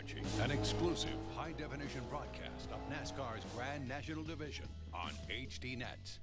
watching an exclusive high-definition broadcast of NASCAR's Grand National Division on HDNet.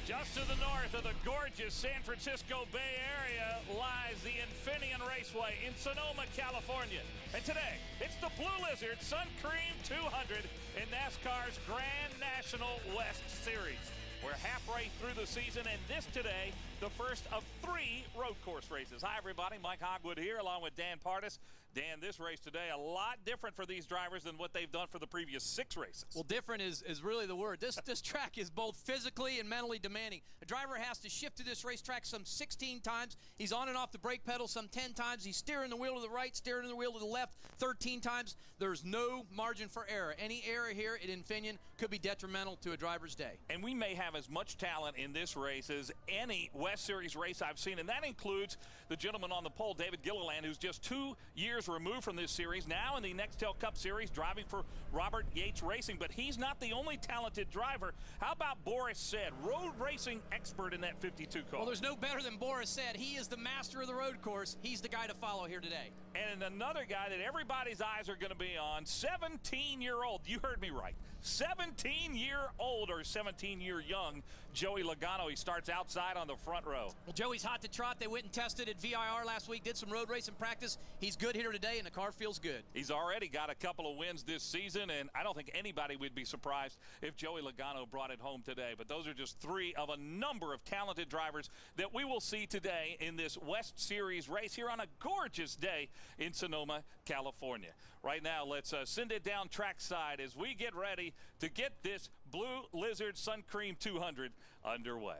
Just to the north of the gorgeous San Francisco Bay Area lies the Infineon Raceway in Sonoma, California. And today, it's the Blue Lizard Suncream 200 in NASCAR's Grand National West Series. We're halfway through the season, and this today, the first of 3 road course races. Hi, everybody. Mike Hogwood here, along with Dan Pardis. Dan, this race today, a lot different for these drivers than what they've done for the previous 6 races. Well, different is really the word. This track is both physically and mentally demanding. A driver has to shift to this racetrack some 16 times. He's on and off the brake pedal some 10 times. He's steering the wheel to the right, steering the wheel to the left 13 times. There's no margin for error. Any error here at Infineon could be detrimental to a driver's day. And we may have as much talent in this race as any West Series race I've seen, and that includes the gentleman on the pole, David Gilliland, who's just 2 years removed from this series, now in the Nextel Cup Series, driving for Robert Yates Racing. But he's not the only talented driver. How about Boris Said, road racing expert in that 52 car? Well, there's no better than Boris Said. He is the master of the road course. He's the guy to follow here today. And another guy that everybody's eyes are going to be on, 17-year-old, you heard me right, 17-year-old or 17-year young Joey Logano. He starts outside on the front row. Well, Joey's hot to trot. They went and tested at VIR last week, did some road racing practice. He's good here today, and the car feels good. He's already got a couple of wins this season, and I don't think anybody would be surprised if Joey Logano brought it home today. But those are just 3 of a number of talented drivers that we will see today in this West Series race here on a gorgeous day in Sonoma, California. Right now, let's send it down trackside as we get ready to get this Blue Lizard Suncream 200 underway.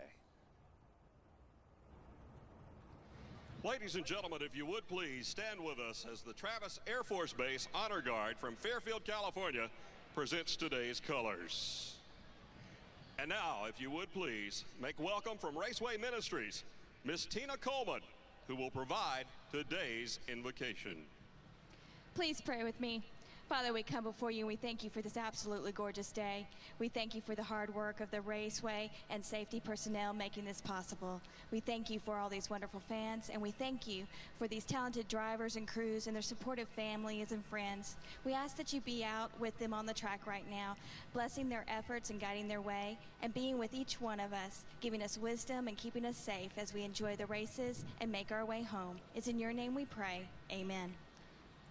Ladies and gentlemen, if you would please stand with us as the Travis Air Force Base Honor Guard from Fairfield, California presents today's colors. And now, if you would please, make welcome from Raceway Ministries, Miss Tina Coleman, who will provide today's invocation. Please pray with me. Father, we come before you and we thank you for this absolutely gorgeous day. We thank you for the hard work of the Raceway and safety personnel making this possible. We thank you for all these wonderful fans, and we thank you for these talented drivers and crews and their supportive families and friends. We ask that you be out with them on the track right now, blessing their efforts and guiding their way, and being with each one of us, giving us wisdom and keeping us safe as we enjoy the races and make our way home. It's in your name we pray. Amen.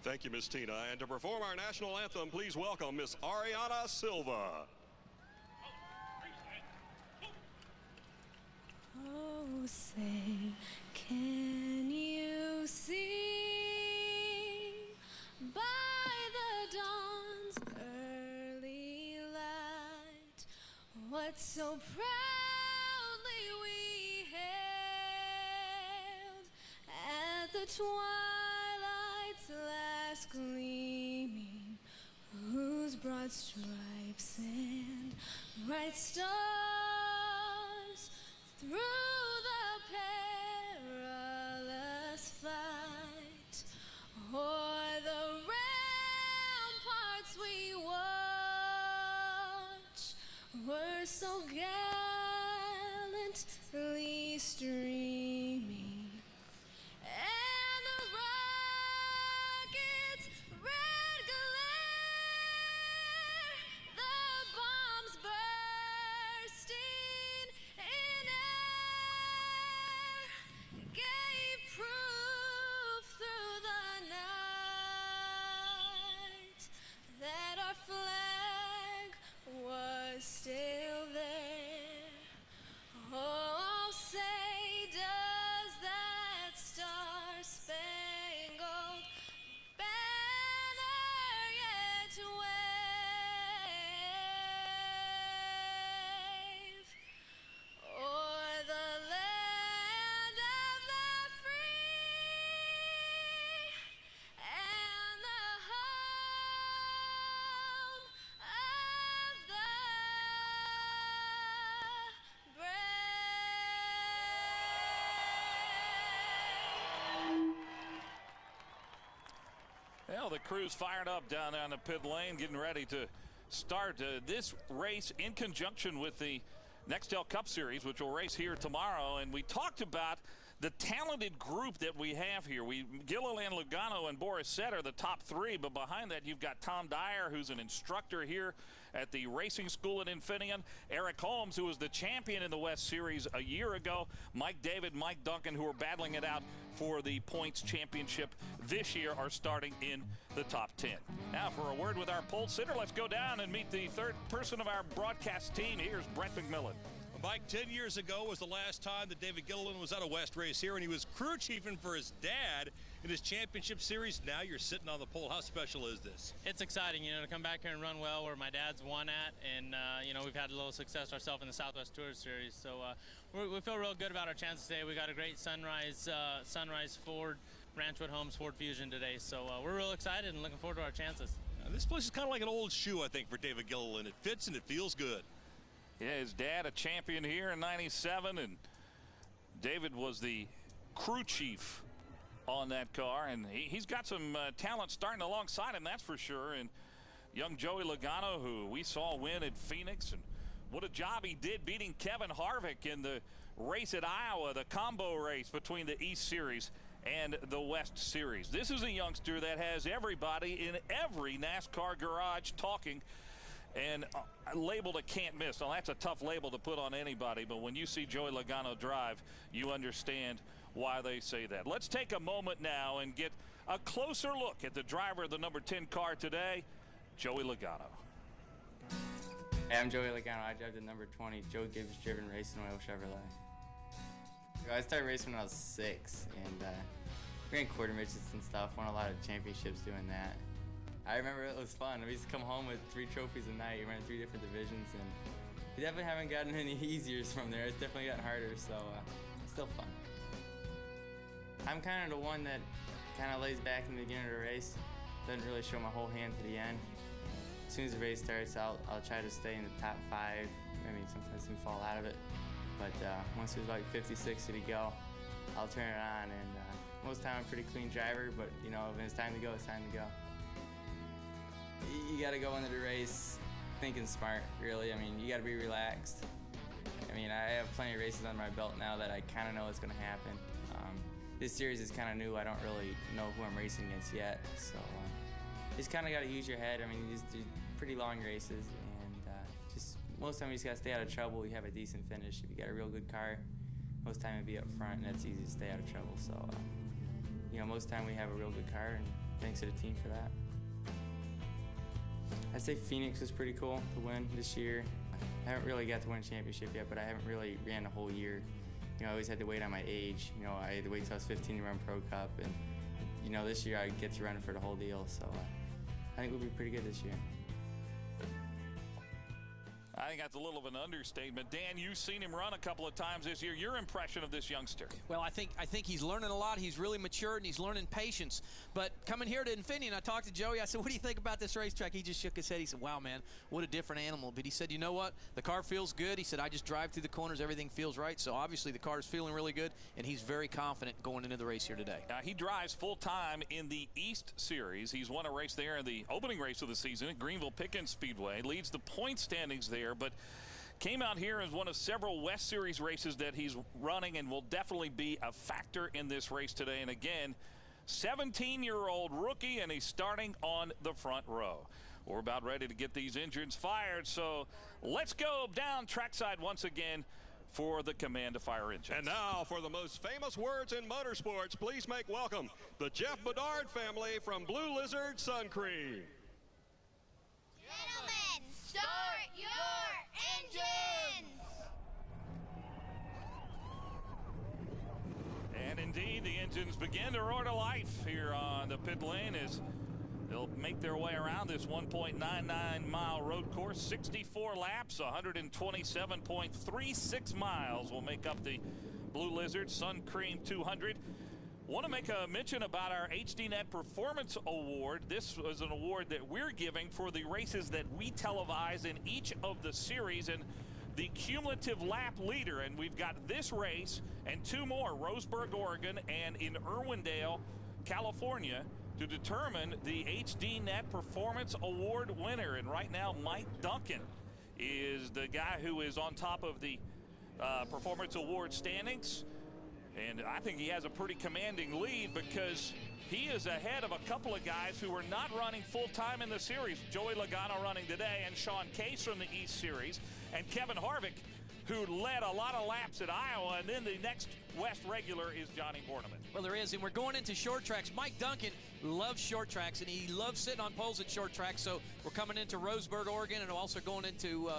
Thank you, Miss Tina. And to perform our national anthem, please welcome Miss Ariana Silva. Oh, say, can you see by the dawn's early light what so proudly we hailed at the twilight's last gleaming, whose broad stripes and bright stars through the perilous fight o'er the ramparts we won. were so gallantly streaming, and the rockets' red glare, the bombs bursting in air, gave proof through the night that our flag was still there. Oh, say does that star-spangled banner yet wave o'er the land of the free and the home of the Well, the crew's fired up down on the pit lane, getting ready to start this race in conjunction with the Nextel Cup Series, which will race here tomorrow. And we talked about the talented group that we have here. Gilliland, Logano, and Borisset are the top three, but behind that you've got Tom Dyer, who's an instructor here at the racing school at Infineon. Eric Holmes, who was the champion in the West Series a year ago. Mike David, Mike Duncan, who are battling it out for the points championship this year, are starting in the top 10. Now for a word with our pole sitter, let's go down and meet the third person of our broadcast team. Here's Brett McMillan. Mike, 10 years ago was the last time that David Gilliland was at a West race here, and he was crew chiefing for his dad in his championship series. Now you're sitting on the pole. How special is this? It's exciting, you know, to come back here and run well where my dad's won at, and, you know, we've had a little success ourselves in the Southwest Tour Series. So we feel real good about our chances today. We got a great Sunrise Ford, Ranchwood Homes Ford Fusion today. So we're real excited and looking forward to our chances. Now, this place is kind of like an old shoe, I think, for David Gilliland. It fits and it feels good. Yeah, his dad a champion here in '97, and David was the crew chief on that car, and he's got some talent starting alongside him, that's for sure. And young Joey Logano, who we saw win at Phoenix, and what a job he did beating Kevin Harvick in the race at Iowa, the combo race between the East Series and the West Series. This is a youngster that has everybody in every NASCAR garage talking, and labeled a can't miss. Well, that's a tough label to put on anybody, but when you see Joey Logano drive, you understand why they say that. Let's take a moment now and get a closer look at the driver of the number 10 car today, Joey Logano. Hey, I'm Joey Logano. I drive the number 20 Joe Gibbs driven racing oil Chevrolet. I started racing when I was 6, and ran quarter midgets and stuff, won a lot of championships doing that. I remember it was fun. We used to come home with 3 trophies a night. We ran 3 different divisions, and we definitely haven't gotten any easier from there. It's definitely gotten harder, so it's still fun. I'm kind of the one that kind of lays back in the beginning of the race, doesn't really show my whole hand to the end. As soon as the race starts, I'll try to stay in the top 5. I mean, sometimes we fall out of it, but once there's like 50, 60 to go, I'll turn it on, and most of the time I'm a pretty clean driver, but you know, when it's time to go, it's time to go. You got to go into the race thinking smart, really. I mean, you got to be relaxed. I mean, I have plenty of races under my belt now that I kind of know what's going to happen. This series is kind of new. I don't really know who I'm racing against yet, so just kind of got to use your head. I mean, you just do pretty long races, and just most of the time you just got to stay out of trouble. You have a decent finish. If you got a real good car, most of the time it'd be up front, and that's easy to stay out of trouble. So, you know, most of the time we have a real good car, and thanks to the team for that. I'd say Phoenix was pretty cool to win this year. I haven't really got to win a championship yet, but I haven't really ran the whole year. You know, I always had to wait on my age. You know, I had to wait till I was 15 to run Pro Cup, and you know, this year I get to run for the whole deal. So I think we'll be pretty good this year. I think that's a little of an understatement. Dan, you've seen him run a couple of times this year. Your impression of this youngster? Well, I think he's learning a lot. He's really matured, and he's learning patience. But coming here to Infineon, I talked to Joey. I said, what do you think about this racetrack? He just shook his head. He said, wow, man, what a different animal. But he said, you know what? The car feels good. He said, I just drive through the corners. Everything feels right. So obviously the car is feeling really good, and he's very confident going into the race here today. He drives full-time in the East Series. He's won a race there in the opening race of the season at Greenville Pickens Speedway. Leads the point standings there, but Came out here as one of several West Series races that he's running and will definitely be a factor in this race today. And again, 17-year-old rookie, and he's starting on the front row. We're about ready to get these engines fired, so let's go down trackside once again for the command to fire engines. And now for the most famous words in motorsports, please make welcome the Jeff Bedard family from Blue Lizard Suncream. Gentlemen, start your engines! And indeed, the engines begin to roar to life here on the pit lane as they'll make their way around this 1.99-mile road course. 64 laps, 127.36 miles will make up the Blue Lizard Suncream 200. Want to make a mention about our HDNet Performance Award. This was an award that we're giving for the races that we televise in each of the series, and the cumulative lap leader, and we've got this race and two more, Roseburg, Oregon, and in Irwindale, California, to determine the HDNet Performance Award winner. And right now, Mike Duncan is the guy who is on top of the Performance Award standings. And I think he has a pretty commanding lead because he is ahead of a couple of guys who are not running full-time in the series. Joey Logano running today, and Sean Case from the East Series, and Kevin Harvick, who led a lot of laps at Iowa. And then the next West regular is Johnny Borneman. Well, there is, and we're going into short tracks. Mike Duncan loves short tracks, and he loves sitting on poles at short tracks. So we're coming into Roseburg, Oregon, and also going into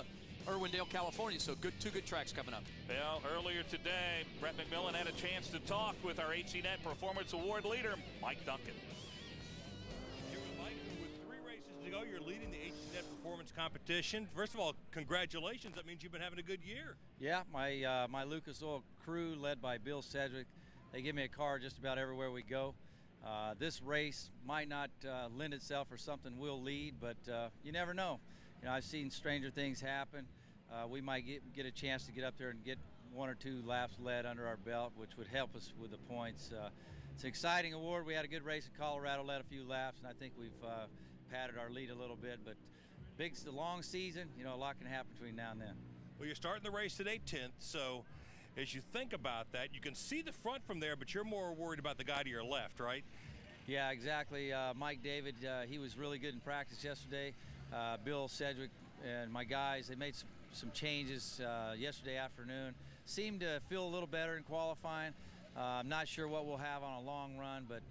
Irwindale, California. So two good tracks coming up. Well, earlier today, Brett McMillan had a chance to talk with our HDNet Performance Award leader, Mike Duncan. Here with Mike, with 3 races to go, you're leading the HDNet Performance competition. First of all, congratulations. That means you've been having a good year. Yeah, my Lucas Oil crew, led by Bill Sedgwick, they give me a car just about everywhere we go. This race might not lend itself for something we'll lead, but you never know. You know, I've seen stranger things happen. We might get a chance to get up there and get 1 or 2 laps led under our belt, which would help us with the points. It's an exciting award. We had a good race in Colorado, led a few laps, and I think we've padded our lead a little bit. But the long season, you know, a lot can happen between now and then. Well, you're starting the race today 10th, so as you think about that, you can see the front from there, but you're more worried about the guy to your left, right? Yeah, exactly. Mike David, he was really good in practice yesterday. Bill Sedgwick and my guys, they made some changes yesterday afternoon. Seemed to feel a little better in qualifying. I'm not sure what we'll have on a long run, but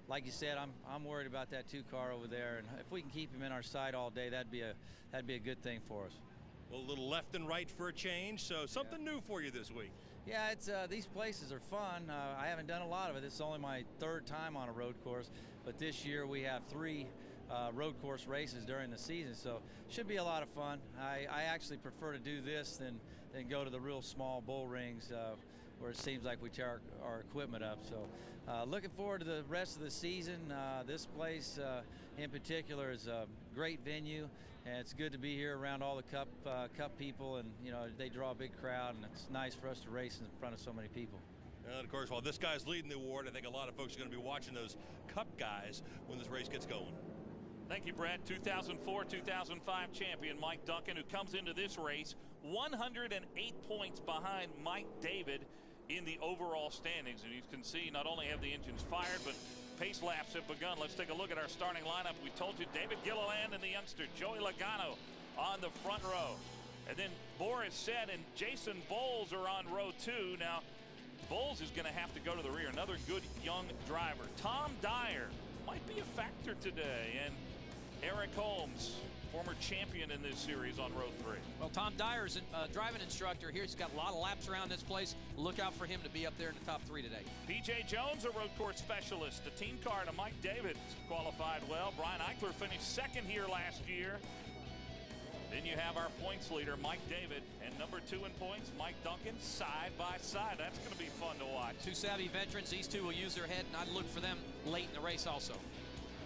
like you said, I'm worried about that 2 car over there, and if we can keep him in our sight all day, that'd be a good thing for us. Well, a little left and right for a change, so something new for you this week. Yeah, it's these places are fun. I haven't done a lot of it. It's only my 3rd time on a road course, but this year we have 3 road course races during the season, so should be a lot of fun. I actually prefer to do this than go to the real small bull rings where it seems like we tear our equipment up. So looking forward to the rest of the season. This place in particular is a great venue, and it's good to be here around all the cup people, and you know, they draw a big crowd, and it's nice for us to race in front of so many people. And of course, while this guy's leading the award, I think a lot of folks are going to be watching those cup guys when this race gets going. Thank you, Brett. 2004-2005 champion Mike Duncan, who comes into this race 108 points behind Mike David in the overall standings. And you can see not only have the engines fired, but pace laps have begun. Let's take a look at our starting lineup. We told you David Gilliland and the youngster Joey Logano on the front row. And then Boris Said and Jason Bowles are on row 2. Now, Bowles is going to have to go to the rear. Another good young driver. Tom Dyer might be a factor today. And Eric Holmes, former champion in this series, on row 3. Well, Tom Dyer's a driving instructor here. He's got a lot of laps around this place. Look out for him to be up there in the top 3 today. P.J. Jones, a road course specialist. The team car to Mike David qualified well. Brian Eichler finished 2nd here last year. Then you have our points leader, Mike David, and number 2 in points, Mike Duncan, side by side. That's going to be fun to watch. 2 savvy veterans. These 2 will use their head, and I'd look for them late in the race also.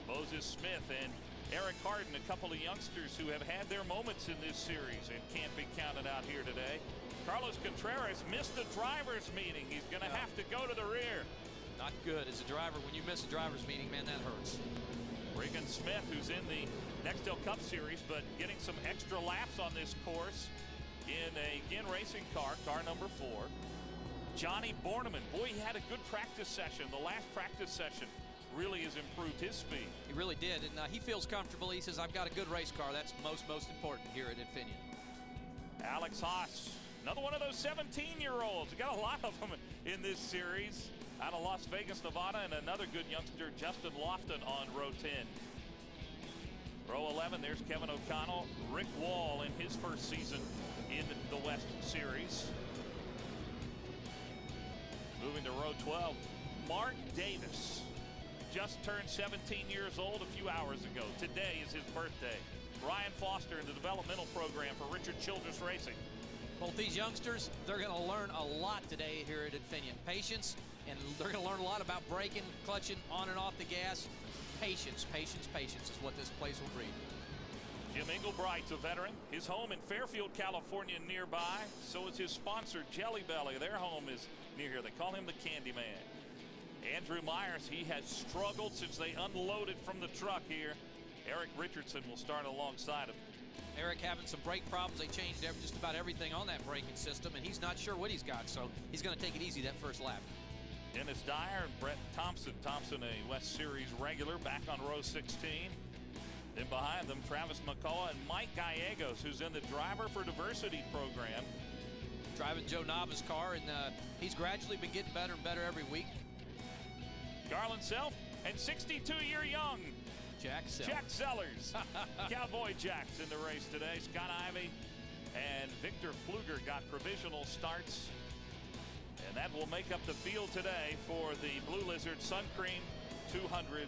Moses Smith and Eric Harden, a couple of youngsters who have had their moments in this series and can't be counted out here today. Carlos Contreras missed the driver's meeting. He's going to have to go to the rear. Not good as a driver. When you miss a driver's meeting, man, that hurts. Regan Smith, who's in the Nextel Cup Series, but getting some extra laps on this course. in a Ginn Racing car number 4. Johnny Borneman, boy, he had a good practice session. The last practice session really has improved his speed. He really did, and he feels comfortable. He says, I've got a good race car. That's most important here at Infineon. Alex Haas, another one of those 17-year-olds. We got a lot of them in this series out of Las Vegas, Nevada, and another good youngster, Justin Lofton, on row 10. Row 11, there's Kevin O'Connell. Rick Wall in his first season in the West Series. Moving to row 12, Mark Davis. Just turned 17 years old a few hours ago. Today is his birthday. Ryan Foster in the developmental program for Richard Childress Racing. Both these youngsters, they're going to learn a lot today here at Infineon. Patience, and they're going to learn a lot about braking, clutching, on and off the gas. Patience, patience, patience is what this place will breed. Jim Englebright's a veteran. His home in Fairfield, California nearby. So is his sponsor, Jelly Belly. Their home is near here. They call him the Candy Man. Andrew Myers, he has struggled since they unloaded from the truck here. Eric Richardson will start alongside him. Eric having some brake problems. They changed just about everything on that braking system, and he's not sure what he's got, so he's going to take it easy that first lap. Dennis Dyer and Brett Thompson. Thompson, a West Series regular, back on row 16. Then behind them, Travis McCullough and Mike Gallegos, who's in the Driver for Diversity program. Driving Joe Nava's car, and he's gradually been getting better and better every week. Garland Self and 62-year young Jack Sellers. Cowboy Jack's in the race today. Scott Ivey and Victor Pfluger got provisional starts. And that will make up the field today for the Blue Lizard Suncream 200,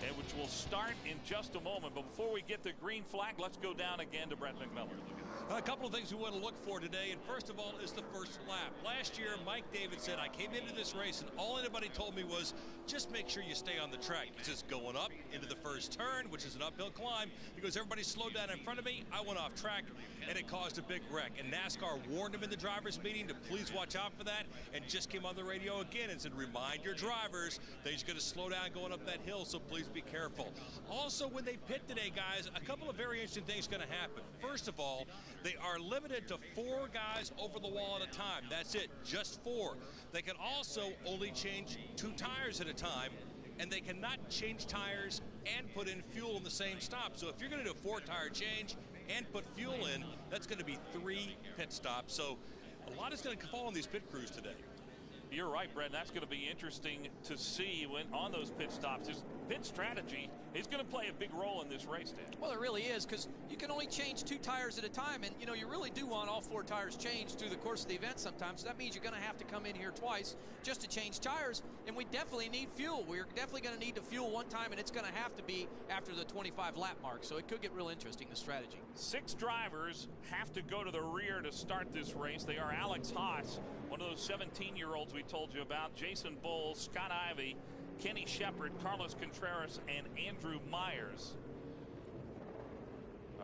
and which will start in just a moment. But before we get the green flag, let's go down again to Brett McMillan. A couple of things we want to look for today, and first of all is the first lap. Last year, Mike David said, I came into this race and all anybody told me was, just make sure you stay on the track. He says, going up into the first turn, which is an uphill climb. He goes, everybody slowed down in front of me. I went off track, and it caused a big wreck. And NASCAR warned him in the driver's meeting to please watch out for that, and just came on the radio again and said, remind your drivers that he's going to slow down going up that hill, so please be careful. Also, when they pit today, guys, a couple of very interesting things going to happen. First of all, they are limited to 4 guys over the wall at a time. That's it, just 4. They can also only change 2 tires at a time, and they cannot change tires and put in fuel in the same stop. So if you're going to do a 4-tire change and put fuel in, that's going to be 3 pit stops. So a lot is going to fall on these pit crews today. You're right, Brett. That's going to be interesting to see when on those pit stops. His pit strategy is going to play a big role in this race, Dan. Well, it really is, because you can only change 2 tires at a time, and you really do want all 4 tires changed through the course of the event sometimes. So that means you're going to have to come in here twice just to change tires, and we definitely need fuel. We're definitely going to need to fuel one time, and it's going to have to be after the 25 lap mark. So it could get real interesting, the strategy. 6 drivers have to go to the rear to start this race. They are Alex Haas, one of those 17-year-olds we told you about, Jason Bowles, Scott Ivey, Kenny Shepard, Carlos Contreras, and Andrew Myers.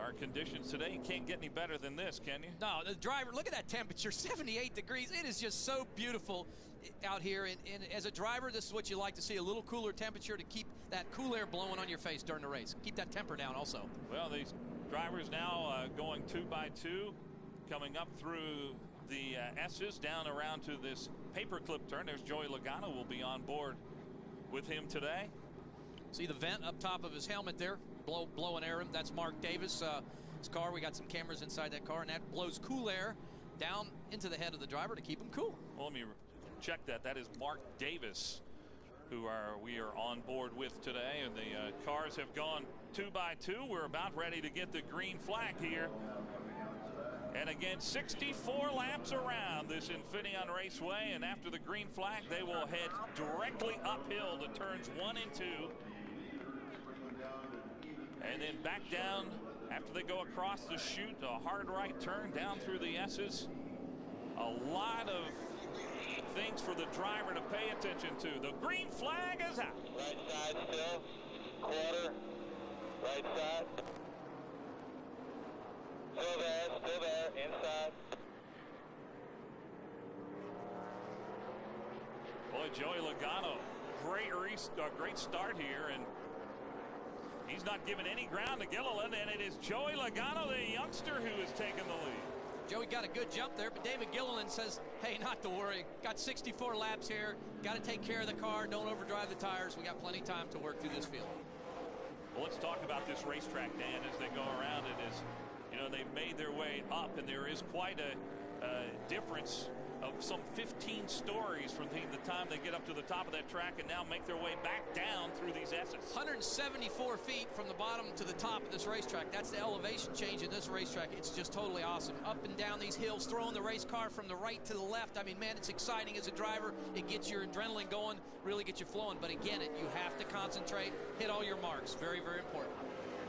Our conditions today, you can't get any better than this, can you? No, the driver, look at that temperature, 78 degrees. It is just so beautiful out here. And as a driver, this is what you like to see, a little cooler temperature to keep that cool air blowing on your face during the race. Keep that temper down also. Well, these drivers now going 2 by 2, coming up through the S's down around to this paperclip turn. There's Joey Logano will be on board with him today. See the vent up top of his helmet there, blowing air. That's Mark Davis' his car. We got some cameras inside that car, and that blows cool air down into the head of the driver to keep him cool. Well, let me check that. That is Mark Davis, who we are on board with today, and the cars have gone 2 by 2. We're about ready to get the green flag here. And again, 64 laps around this Infineon Raceway, and after the green flag, they will head directly uphill to turns 1 and 2. And then back down after they go across the chute, a hard right turn down through the S's. A lot of things for the driver to pay attention to. The green flag is out. Right side still, quarter, right side. Still there, inside. Boy, Joey Logano, great start here, and he's not giving any ground to Gilliland, and it is Joey Logano, the youngster, who has taken the lead. Joey got a good jump there, but David Gilliland says, hey, not to worry. Got 64 laps here. Got to take care of the car. Don't overdrive the tires. We got plenty of time to work through this field. Well, let's talk about this racetrack, Dan, as they go around it. As you know, they've made their way up, and there is quite a difference of some 15 stories from the time they get up to the top of that track and now make their way back down through these S's. 174 feet from the bottom to the top of this racetrack. That's the elevation change in this racetrack. It's just totally awesome. Up and down these hills, throwing the race car from the right to the left. I mean, man, it's exciting as a driver. It gets your adrenaline going, really gets you flowing. But again, you have to concentrate, hit all your marks. Very, very important.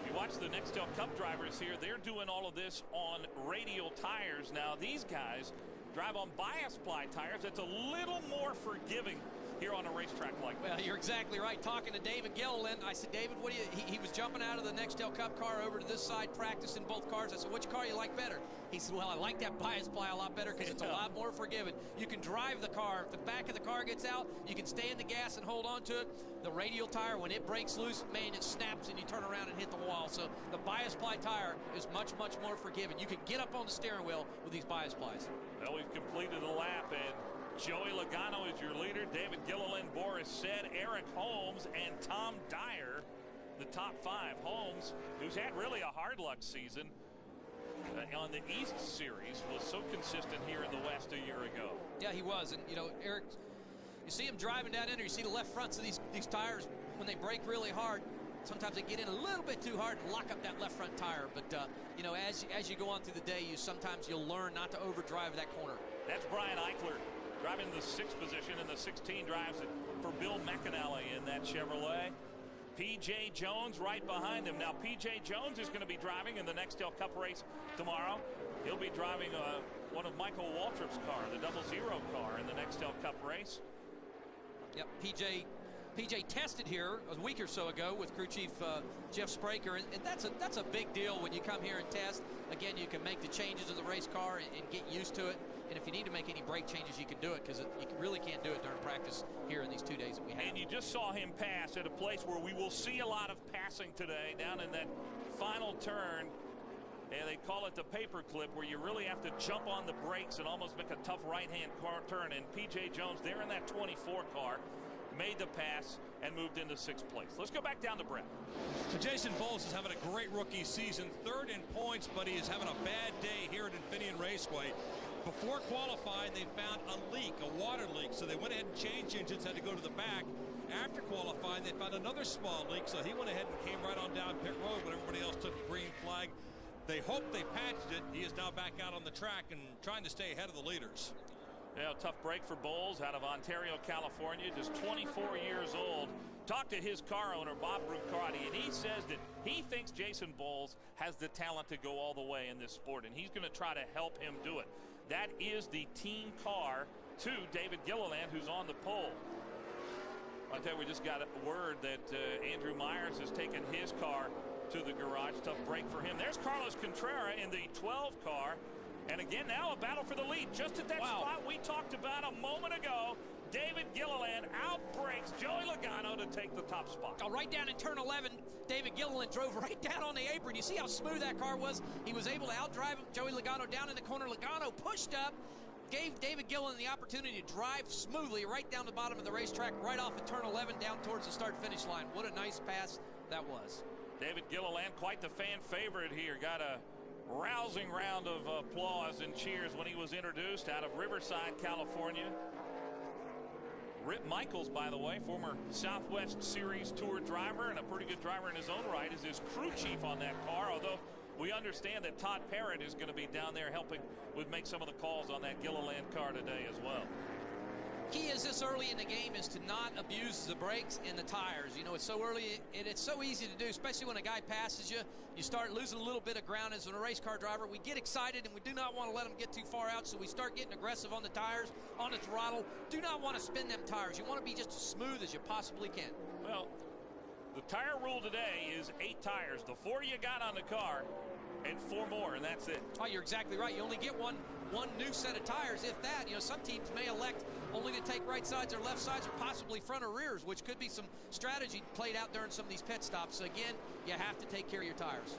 If you watch the Nextel Cup drivers here, they're doing all of this on radial tires. Now, these guys drive on bias ply tires. It's a little more forgiving here on a racetrack like that. Well, you're exactly right. Talking to David Gilliland, I said, David, what do you, he was jumping out of the Nextel Cup car over to this side, practicing both cars. I said, which car you like better? He said, well, I like that bias ply a lot better because it's a lot more forgiving. You can drive the car. If the back of the car gets out, you can stay in the gas and hold on to it. The radial tire, when it breaks loose, man, it snaps and you turn around and hit the wall. So the bias ply tire is much, much more forgiving. You can get up on the steering wheel with these bias plies. Well, we've completed a lap, and Joey Logano is your leader. David Gilliland, Boris Said, Eric Holmes, and Tom Dyer, the top 5. Holmes, who's had really a hard luck season on the East Series, was so consistent here in the West a year ago. Yeah, he was. And, you know, Eric, you see him driving down in there. You see the left fronts of these tires when they brake really hard. Sometimes they get in a little bit too hard and lock up that left front tire. But, you know, as you go on through the day, sometimes you'll learn not to overdrive that corner. That's Brian Eichler driving the 6th position, and the 16 drives it for Bill McAnally in that Chevrolet. P.J. Jones right behind him. Now, P.J. Jones is going to be driving in the Nextel Cup race tomorrow. He'll be driving one of Michael Waltrip's car, the 00 car in the Nextel Cup race. Yep, PJ tested here a week or so ago with crew chief Jeff Spraker, and that's a big deal when you come here and test. Again, you can make the changes of the race car and get used to it. And if you need to make any brake changes, you can do it, because you really can't do it during practice here in these 2 days that we have. And you just saw him pass at a place where we will see a lot of passing today, down in that final turn. And they call it the paperclip, where you really have to jump on the brakes and almost make a tough right-hand car turn. And P.J. Jones, there in that 24 car, made the pass and moved into 6th place. Let's go back down to Brett. So Jason Bowles is having a great rookie season, 3rd in points, but he is having a bad day here at Infineon Raceway. Before qualifying, they found a leak, a water leak, so they went ahead and changed engines, had to go to the back. After qualifying, they found another small leak, so he went ahead and came right on down pit road when everybody else took the green flag. They hope they patched it. He is now back out on the track and trying to stay ahead of the leaders. Yeah, tough break for Bowles out of Ontario, California, just 24 years old. Talked to his car owner, Bob Brucati, and he says that he thinks Jason Bowles has the talent to go all the way in this sport, and he's going to try to help him do it. That is the team car to David Gilliland, who's on the pole. I'll tell you, we just got a word that Andrew Myers has taken his car to the garage. Tough break for him. There's Carlos Contreras in the 12 car. And again, now a battle for the lead. Just at that spot we talked about a moment ago, David Gilliland outbreaks Joey Logano to take the top spot. Right down in turn 11, David Gilliland drove right down on the apron. You see how smooth that car was? He was able to outdrive Joey Logano down in the corner. Logano pushed up, gave David Gilliland the opportunity to drive smoothly right down the bottom of the racetrack, right off of turn 11 down towards the start-finish line. What a nice pass that was. David Gilliland, quite the fan favorite here. Got a rousing round of applause and cheers when he was introduced out of Riverside, California. Rip Michaels, by the way, former Southwest Series Tour driver and a pretty good driver in his own right, is his crew chief on that car, although we understand that Todd Parrott is going to be down there helping with make some of the calls on that Gilliland car today as well. Key is this early in the game is to not abuse the brakes and the tires. You know, it's so early and it's so easy to do, especially when a guy passes you. You start losing a little bit of ground as a race car driver. We get excited and we do not want to let them get too far out, so we start getting aggressive on the tires, on the throttle. Do not want to spin them tires. You want to be just as smooth as you possibly can. Well, the tire rule today is 8 tires. The 4 you got on the car and 4 more, and that's it. Oh, you're exactly right. You only get one new set of tires, if that. You know, some teams may elect only to take right sides or left sides or possibly front or rears, which could be some strategy played out during some of these pit stops. So again, you have to take care of your tires.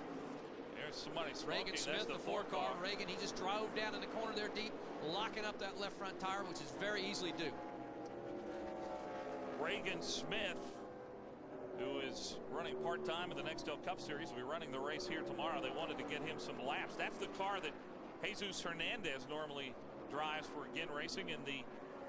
There there's somebody smoking. Reagan Smith, That's the 4-car. Reagan, he just drove down in the corner there deep, locking up that left front tire, which is very easily do. Reagan Smith, who is running part-time in the Nextel Cup Series, will be running the race here tomorrow. They wanted to get him some laps. That's the car that Jesus Hernandez normally drives for Ginn Racing in the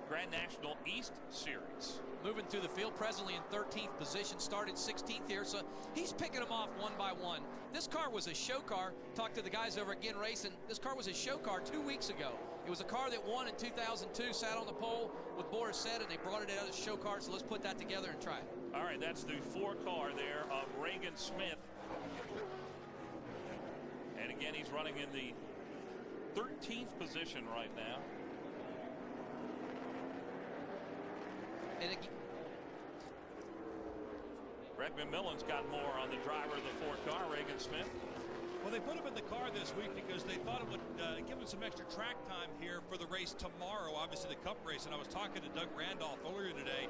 Grand National East Series. Moving through the field, presently in 13th position, started 16th here, so he's picking them off one by one. This car was a show car. Talked to the guys over at Ginn Racing. This car was a show car 2 weeks ago. It was a car that won in 2002, sat on the pole with Boris Said, and they brought it out as a show car, so let's put that together and try it. All right, that's the 4-car there of Reagan Smith. And again, he's running in the 13th position right now. And again, Brett McMillan's got more on the driver of the 4-car, Reagan Smith. Well, they put him in the car this week because they thought it would give him some extra track time here for the race tomorrow, obviously the Cup race. And I was talking to Doug Randolph earlier today,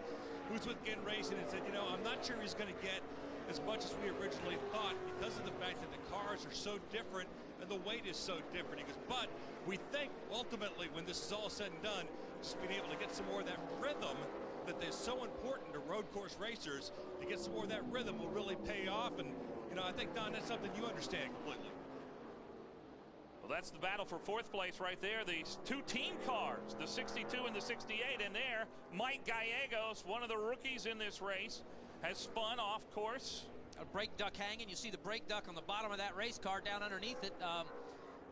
who's with Ginn Racing, and said, you know, I'm not sure he's going to get as much as we originally thought because of the fact that the cars are so different and the weight is so different. He goes, but we think ultimately when this is all said and done, just being able to get some more of that rhythm that is so important to road course racers, to get some more of that rhythm will really pay off. And you know, I think, Don, that's something you understand completely. Well, that's the battle for 4th place right there. These 2 team cars, the 62 and the 68, and there, Mike Gallegos, one of the rookies in this race, has spun off course. A brake duct hanging. You see the brake duct on the bottom of that race car down underneath it.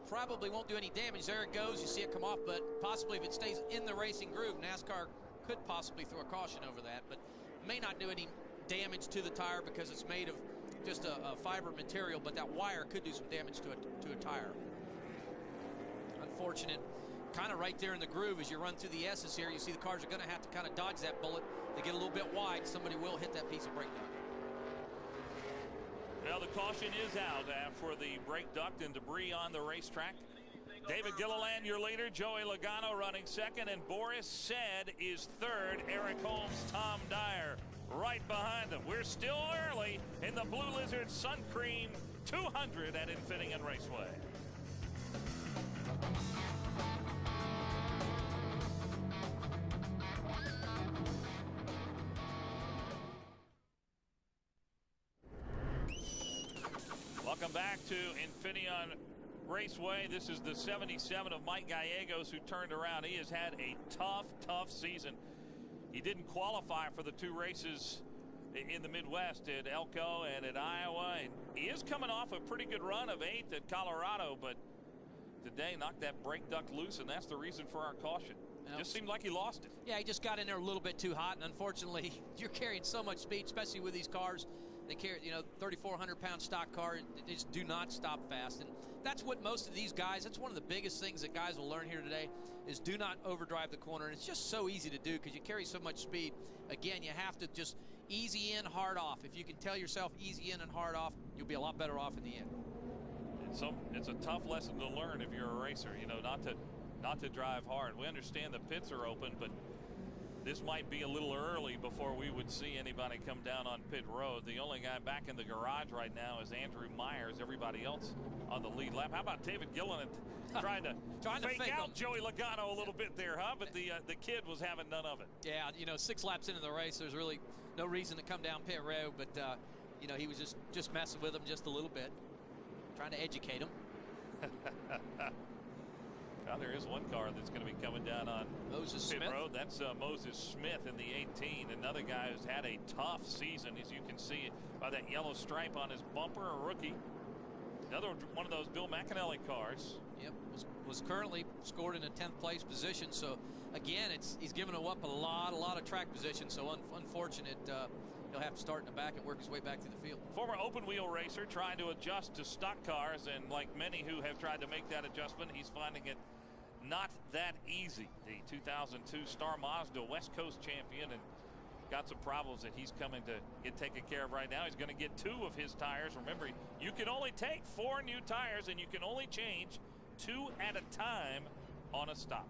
Probably won't do any damage. There it goes. You see it come off, but possibly if it stays in the racing groove, NASCAR could possibly throw a caution over that, but may not do any damage to the tire because it's made of just a fiber material, but that wire could do some damage to a tire. Unfortunate, kind of right there in the groove as you run through the S's here. You see the cars are going to have to kind of dodge that bullet. They get a little bit wide, somebody will hit that piece of brake duct. Well, the caution is out for the brake duct and debris on the racetrack. David Gilliland, your leader. Joey Logano running 2nd, and Boris Said is 3rd. Eric Holmes, Tom Dyer right behind them. We're still early in the Blue Lizard Suncream 200 at Infineon Raceway. Welcome back to Infineon Raceway. This is the 77 of Mike Gallegos, who turned around. He has had a tough season. He didn't qualify for the 2 races in the Midwest at Elko and at Iowa. And he is coming off a pretty good run of 8th at Colorado, but today knocked that brake duct loose, and that's the reason for our caution. Just seemed like he lost it. Yeah, he just got in there a little bit too hot, and unfortunately, you're carrying so much speed, especially with these cars. They carry, you know, 3,400-pound stock car. They just do not stop fast, and that's what most of these guys, that's one of the biggest things that guys will learn here today, is do not overdrive the corner. And it's just so easy to do because you carry so much speed. Again, you have to just easy in, hard off. If you can tell yourself easy in and hard off, you'll be a lot better off in the end. It's a tough lesson to learn if you're a racer, you know, not to drive hard. We understand the pits are open, but this might be a little early before we would see anybody come down on pit road. The only guy back in the garage right now is Andrew Myers. Everybody else on the lead lap. How about David Gilliland trying to fake out Joey Logano a little bit there, huh? But the kid was having none of it. Yeah, you know, 6 laps into the race, there's really no reason to come down pit road, but you know, he was just messing with him just a little bit, trying to educate him. Well, there is one car that's going to be coming down on Moses pit Smith. road. That's Moses Smith in the 18. Another guy who's had a tough season, as you can see by that yellow stripe on his bumper, a rookie. Another one of those Bill McAnally cars. Yep, was currently scored in a 10th place position. So again, he's given up a lot of track position. So unfortunate. He'll have to start in the back and work his way back through the field. Former open wheel racer trying to adjust to stock cars, and like many who have tried to make that adjustment, he's finding it not that easy. The 2002 Star Mazda West Coast champion, and got some problems that he's coming to get taken care of right now. He's going to get 2 of his tires. Remember, you can only take 4 new tires, and you can only change 2 at a time on a stop.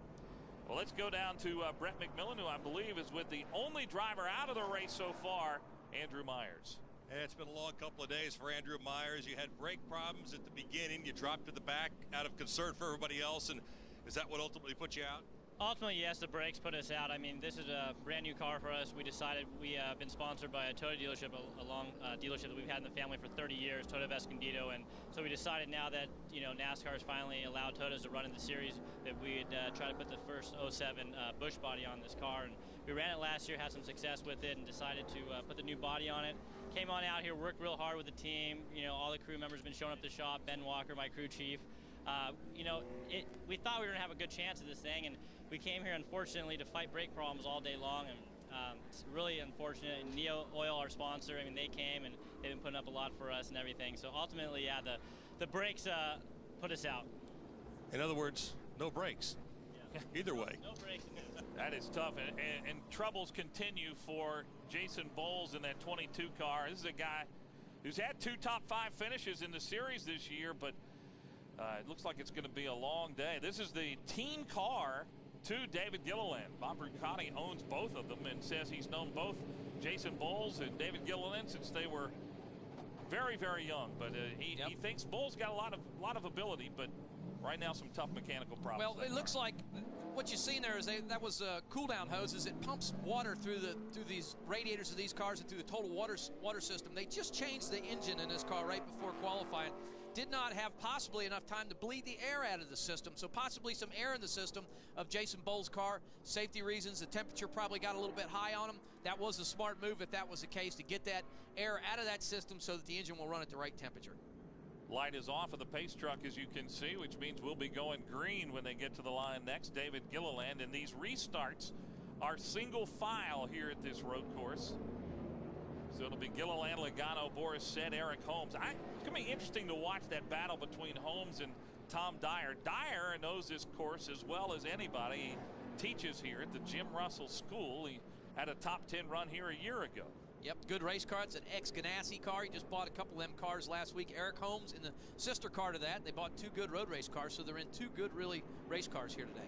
Well, let's go down to Brett McMillan, who I believe is with the only driver out of the race so far, Andrew Myers. It's been a long couple of days for Andrew Myers. You had brake problems at the beginning. You dropped to the back out of concern for everybody else. And is that what ultimately put you out? Ultimately, yes, the brakes put us out. I mean, this is a brand new car for us. We decided we have been sponsored by a Toyota dealership, a long dealership that we've had in the family for 30 years, Toyota of Escondido. And so we decided now that, you know, NASCAR has finally allowed Toyotas to run in the series that we'd try to put the first 07 Bush body on this car. And we ran it last year, had some success with it, and decided to put the new body on it. Came on out here, worked real hard with the team. You know, all the crew members have been showing up to the shop. Ben Walker, my crew chief. You know, we thought we were going to have a good chance at this thing, and we came here, unfortunately, to fight brake problems all day long, and it's really unfortunate. And Neo Oil, our sponsor, I mean, they came, and they've been putting up a lot for us and everything. So ultimately, yeah, the brakes put us out. In other words, no brakes. Yeah. Either way. No brakes. That is tough, and troubles continue for Jason Bowles in that 22 car. This is a guy who's had 2 top 5 finishes in the series this year, but it looks like it's going to be a long day. This is the team car to David Gilliland. Bob Brucati owns both of them and says he's known both Jason Bowles and David Gilliland since they were very, very young. But he thinks Bowles got a lot of ability, but right now some tough mechanical problems. Well, it looks like what you've seen there is that was cool down hoses. It pumps water through these radiators of these cars and through the total water system. They just changed the engine in this car right before qualifying. Did not have possibly enough time to bleed the air out of the system, so possibly some air in the system of Jason Bowles' car. Safety reasons, the temperature probably got a little bit high on him. That was a smart move if that was the case, to get that air out of that system so that the engine will run at the right temperature. Light is off of the pace truck, as you can see, which means we'll be going green when they get to the line next. David Gilliland, and these restarts are single file here at this road course. So it'll be Gilliland, Logano, Boris Said, Eric Holmes. It's going to be interesting to watch that battle between Holmes and Tom Dyer. Dyer knows this course as well as anybody. He teaches here at the Jim Russell School. He had a top 10 run here a year ago. Yep, good race car. It's an ex-Ganassi car. He just bought a couple of them cars last week. Eric Holmes in the sister car to that. They bought 2 good road race cars, so they're in 2 good, really, race cars here today.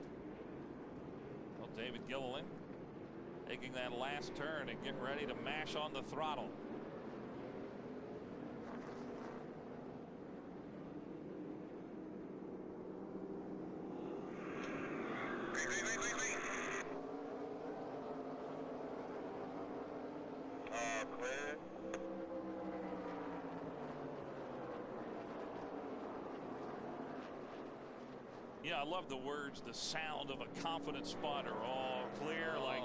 Well, David Gilliland taking that last turn and getting ready to mash on the throttle. Clear. Yeah, I love the words, the sound of a confident spotter. All clear, like.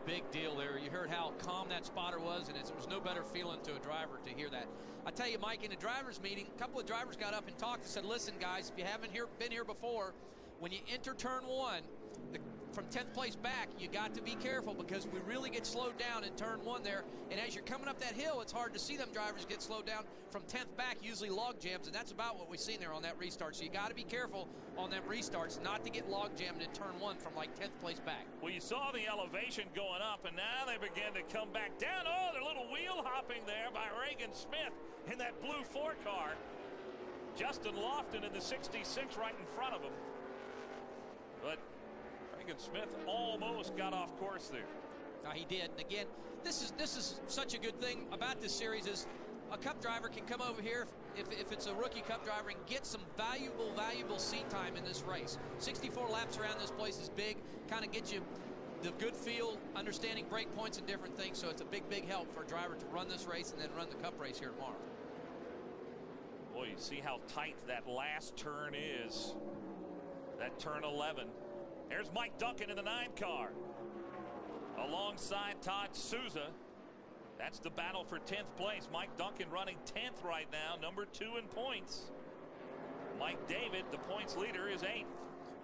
Big deal there. You heard how calm that spotter was, and it was no better feeling to a driver to hear that. I tell you, Mike, in the drivers' meeting, a couple of drivers got up and talked and said, listen, guys, if you haven't been here before, when you enter turn 1, from 10th place back, you got to be careful because we really get slowed down in turn 1 there. And as you're coming up that hill, it's hard to see them drivers get slowed down. From 10th back, usually log jams, and that's about what we've seen there on that restart. So you got to be careful on them restarts not to get log jammed in turn 1 from like 10th place back. Well, you saw the elevation going up, and now they begin to come back down. Oh, they're a little wheel hopping there by Reagan Smith in that blue 4 car. Justin Lofton in the 66 right in front of him. But Reagan Smith almost got off course there. Now he did, and again, this is such a good thing about this series is a Cup driver can come over here if it's a rookie Cup driver and get some valuable seat time in this race. 64 laps around this place is big, kind of gets you the good feel, understanding brake points and different things, so it's a big help for a driver to run this race and then run the Cup race here tomorrow. Boy, you see how tight that last turn is. That turn 11. There's Mike Duncan in the 9 car. Alongside Todd Souza. That's the battle for 10th place. Mike Duncan running 10th right now, number 2 in points. Mike David, the points leader, is 8th.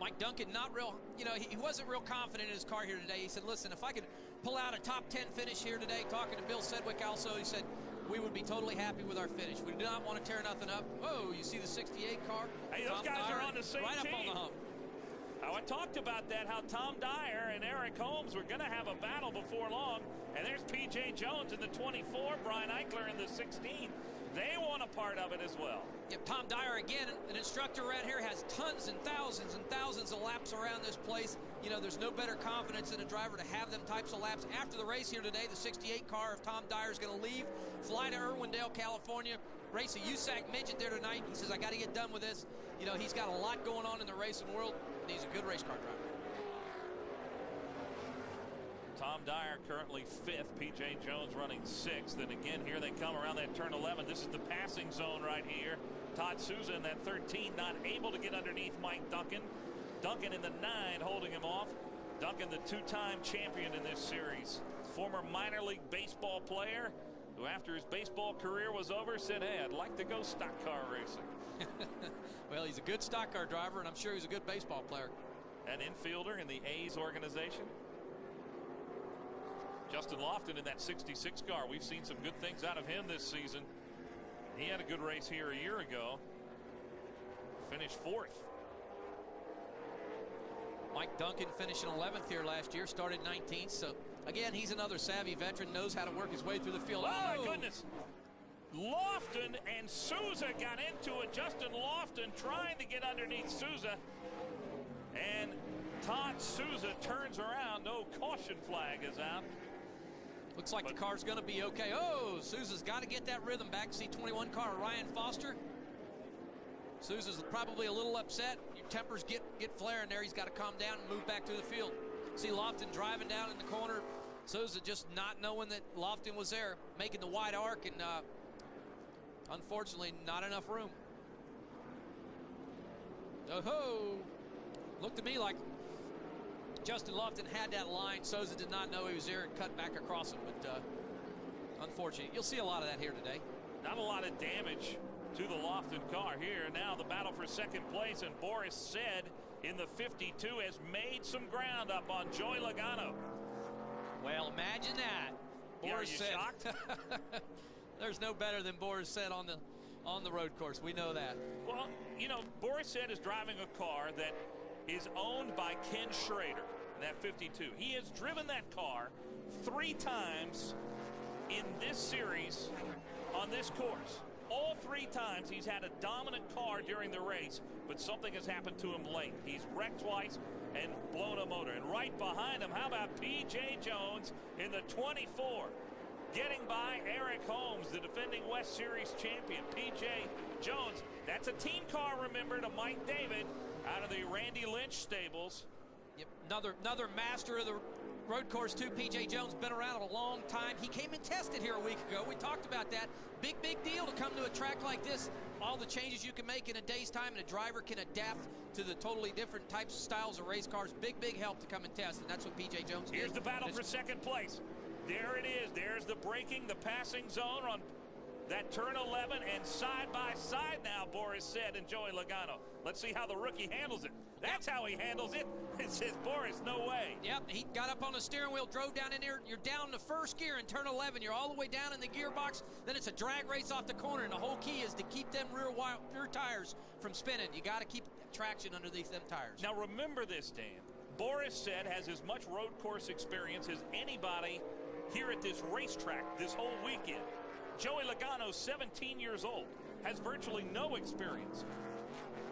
Mike Duncan, not real, he wasn't real confident in his car here today. He said, listen, if I could pull out a top 10 finish here today, talking to Bill Sedgwick also, he said, we would be totally happy with our finish. We do not want to tear nothing up. Whoa, you see the 68 car? Hey, those guys are on the same right team. Up on the hump. Now, I talked about that, how Tom Dyer and Eric Holmes were going to have a battle before long. And there's P.J. Jones in the 24, Brian Eichler in the 16. They want a part of it as well. Yep, Tom Dyer, again, an instructor around here, has tons and thousands of laps around this place. You know, there's no better confidence in a driver to have them types of laps. After the race here today, the 68 car of Tom Dyer is going to leave, fly to Irwindale, California, race a USAC midget there tonight. He says, I got to get done with this. You know, he's got a lot going on in the racing world, and he's a good race car driver. Tom Dyer currently 5th. P.J. Jones running 6th. And again, here they come around that turn 11. This is the passing zone right here. Todd Souza in that 13, not able to get underneath Mike Duncan. Duncan in the 9, holding him off. Duncan, the 2-time champion in this series. Former minor league baseball player who, after his baseball career was over, said, hey, I'd like to go stock car racing. Well, he's a good stock car driver, and I'm sure he's a good baseball player. An infielder in the A's organization. Justin Lofton in that 66 car. We've seen some good things out of him this season. He had a good race here a year ago. Finished 4th. Mike Duncan finishing 11th here last year, started 19th. So, again, he's another savvy veteran, knows how to work his way through the field. Oh, my goodness. Lofton and Souza got into it. Justin Lofton trying to get underneath Souza. And Todd Souza turns around. No caution flag is out. Looks like the car's going to be okay. Oh, Souza's got to get that rhythm back. C21 car, Ryan Foster. Souza's probably a little upset. Your tempers get flaring there. He's got to calm down and move back to the field. See Lofton driving down in the corner. Souza just not knowing that Lofton was there, making the wide arc, and unfortunately not enough room. Oh-ho! Looked to me like Justin Lofton had that line. Souza did not know he was there and cut back across it, but unfortunate. You'll see a lot of that here today. Not a lot of damage to the Lofton car here. Now the battle for second place, and Boris Said in the 52 has made some ground up on Joey Logano. Well, imagine that. Boris Said. Shocked? There's no better than Boris Said on the road course. We know that. Well, you know, Boris Said is driving a car that is owned by Ken Schrader, that 52. He has driven that car 3 times in this series on this course. All 3 times he's had a dominant car during the race, but something has happened to him late. He's wrecked twice and blown a motor. And right behind him, how about P.J. Jones in the 24? Getting by Eric Holmes, the defending West Series champion. P.J. Jones, that's a team car, remember, to Mike David out of the Randy Lynch stables. Yep, another master of the road course too. P.J. Jones been around a long time. He came and tested here a week ago. We talked about that. Big deal to come to a track like this. All the changes you can make in a day's time, and a driver can adapt to the totally different types of styles of race cars. Big help to come and test, and that's what P.J. Jones did. Here's the battle for second place. There it is. There's the braking, the passing zone on that turn 11, and side by side now, Boris Said and Joey Logano. Let's see how the rookie handles it. That's how he handles it. It says, Boris, no way. Yep, he got up on the steering wheel, drove down in there. You're down the first gear in turn 11. You're all the way down in the gearbox. Then it's a drag race off the corner, and the whole key is to keep them rear tires from spinning. You got to keep traction underneath them tires. Now remember this, Dan. Boris Said has as much road course experience as anybody here at this racetrack this whole weekend. Joey Logano, 17 years old, has virtually no experience.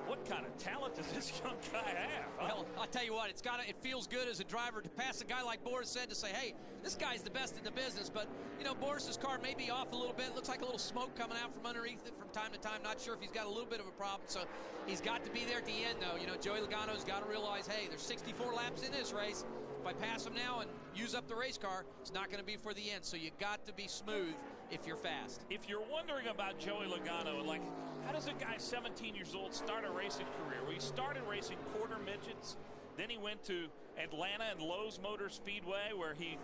What kind of talent does this young guy have? Huh? Well, I'll tell you what, it feels good as a driver to pass a guy like Boris Said, to say, hey, this guy's the best in the business. But, you know, Boris's car may be off a little bit. Looks like a little smoke coming out from underneath it from time to time. Not sure if he's got a little bit of a problem. So he's got to be there at the end, though. You know, Joey Logano's got to realize, hey, there's 64 laps in this race. If I pass him now and use up the race car, it's not going to be for the end. So you got to be smooth if you're fast. If you're wondering about Joey Logano, and like, how does a guy 17 years old start a racing career? Well, he started racing quarter midgets. Then he went to Atlanta and Lowe's Motor Speedway, where he